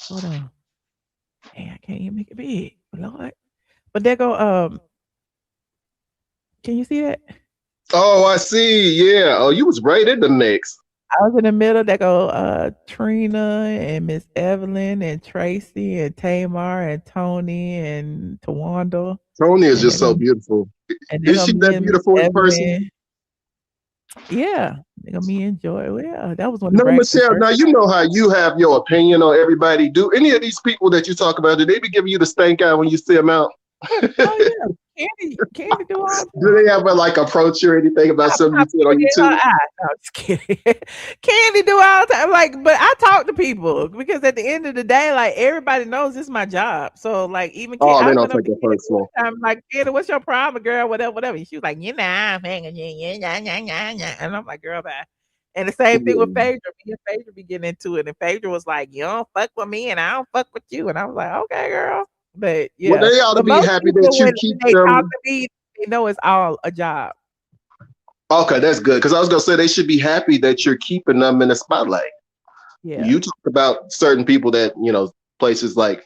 Hold on. Hey, I can't even make it big. Lord. But there go. Can you see that? Oh, I see. Yeah. Oh, you was right in the mix. I was in the middle. There go Trina and Miss Evelyn and Tracy and Tamar and Tony and Tawanda. Tony is just so beautiful. Is she that beautiful in person? Yeah. Me and Joy. Yeah, that was one. No, Michelle. Now you know how you have your opinion on everybody. Do any of these people that you talk about, do they be giving you the stank eye when you see them out? Oh yeah. Candy do all that. Do they ever like approach you or anything about something you said on YouTube? No, just kidding. Candy do all the time. But I talk to people because at the end of the day, like everybody knows this is my job. So like even they don't take it personal. I'm like, Candy, what's your problem, girl? Whatever. She was like, I'm hanging, and I'm like, girl, bye. And the same thing with Phaedra. Me and Phaedra be getting into it, and Phaedra was like, you don't fuck with me, and I don't fuck with you, and I was like, okay, girl. But yeah, well, they ought to be happy that you keep them. Talk to me, they know it's all a job. Okay, that's good because I was gonna say they should be happy that you're keeping them in the spotlight. Yeah, you talk about certain people that places like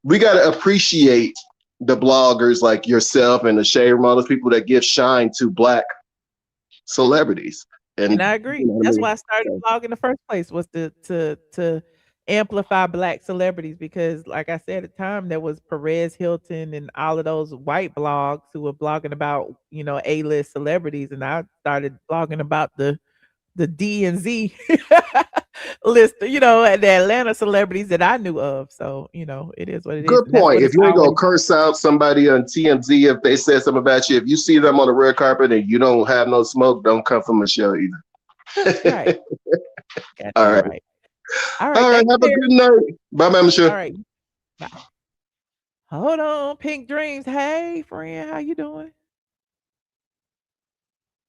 we gotta appreciate the bloggers like yourself and the Shade Room, all those people that give shine to Black celebrities. And I agree. That's why I started blogging in the first place, was to amplify Black celebrities, because like I said at the time, there was Perez Hilton and all of those white blogs who were blogging about A-list celebrities, and I started blogging about the D and Z list, and the Atlanta celebrities that I knew of. So it is what it is. Good point. If you ain't gonna curse out somebody on TMZ if they said something about you, if you see them on the red carpet and you don't have no smoke, don't come from Michelle either. Right. All right. All right. Have a good night. Bye, Michelle. All right. Bye. Hold on, Pink Dreams. Hey, friend, how you doing?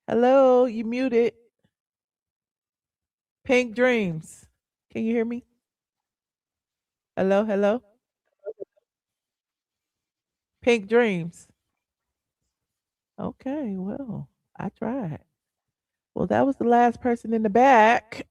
Hello, you muted. Pink Dreams. Can you hear me? Hello? Pink Dreams. Okay, well, I tried. Well, that was the last person in the back.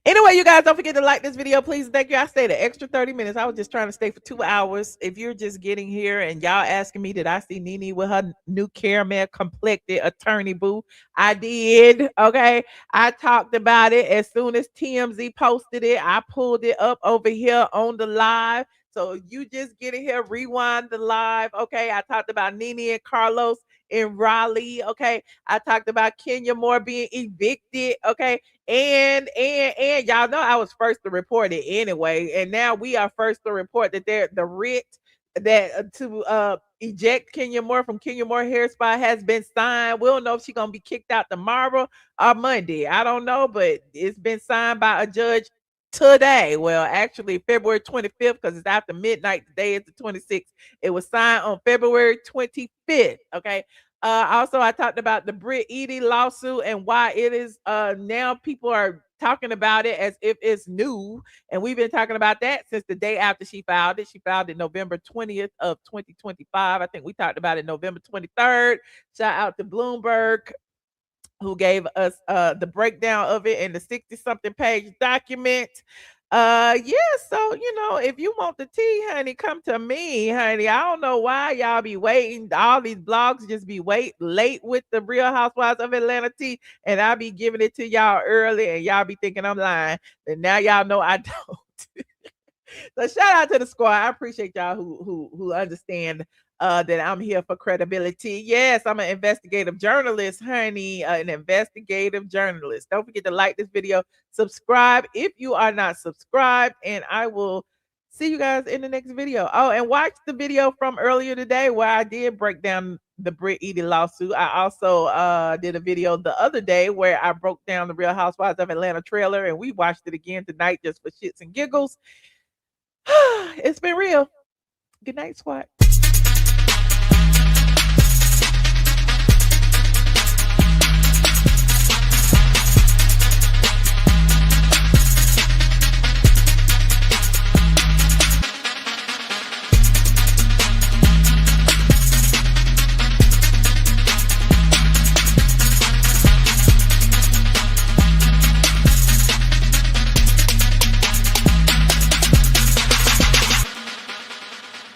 Anyway, you guys, don't forget to like this video, please. Thank you. I stayed an extra 30 minutes. I was just trying to stay for 2 hours. If you're just getting here and y'all asking me, did I see NeNe with her new caramel complected attorney boo? I did. Okay. I talked about it as soon as TMZ posted it. I pulled it up over here on the live. So you just get in here, rewind the live. Okay. I talked about NeNe and Carlos in Raleigh. Okay. I talked about Kenya Moore being evicted. Okay. And y'all know I was first to report it anyway. And now we are first to report that the writ that to eject Kenya Moore from Kenya Moore Hair Spa has been signed. We don't know if she's gonna be kicked out tomorrow or Monday. I don't know, but it's been signed by a judge today. Well, actually February 25th, because it's after midnight. Today is the 26th. It was signed on February 25th. Okay. Also, I talked about the Brit Eady lawsuit and why it is now people are talking about it as if it's new. And we've been talking about that since the day after she filed it. She filed it November 20th of 2025. I think we talked about it November 23rd. Shout out to Bloomberg. who gave us the breakdown of it in the 60-something page document. Yeah, so if you want the tea, honey, come to me, honey. I don't know why y'all be waiting. All these blogs just be late with the Real Housewives of Atlanta tea, and I be giving it to y'all early, and y'all be thinking I'm lying. And now y'all know I don't. So shout out to the squad. I appreciate y'all who understand that I'm here for credibility. Yes, I'm an investigative journalist, honey. An investigative journalist. Don't forget to like this video, subscribe if you are not subscribed, and I will see you guys in the next video. Oh, and watch the video from earlier today where I did break down the Brit Eady lawsuit. I also did a video the other day where I broke down the Real Housewives of Atlanta trailer, and we watched it again tonight just for shits and giggles. It's been real. Good night, squad.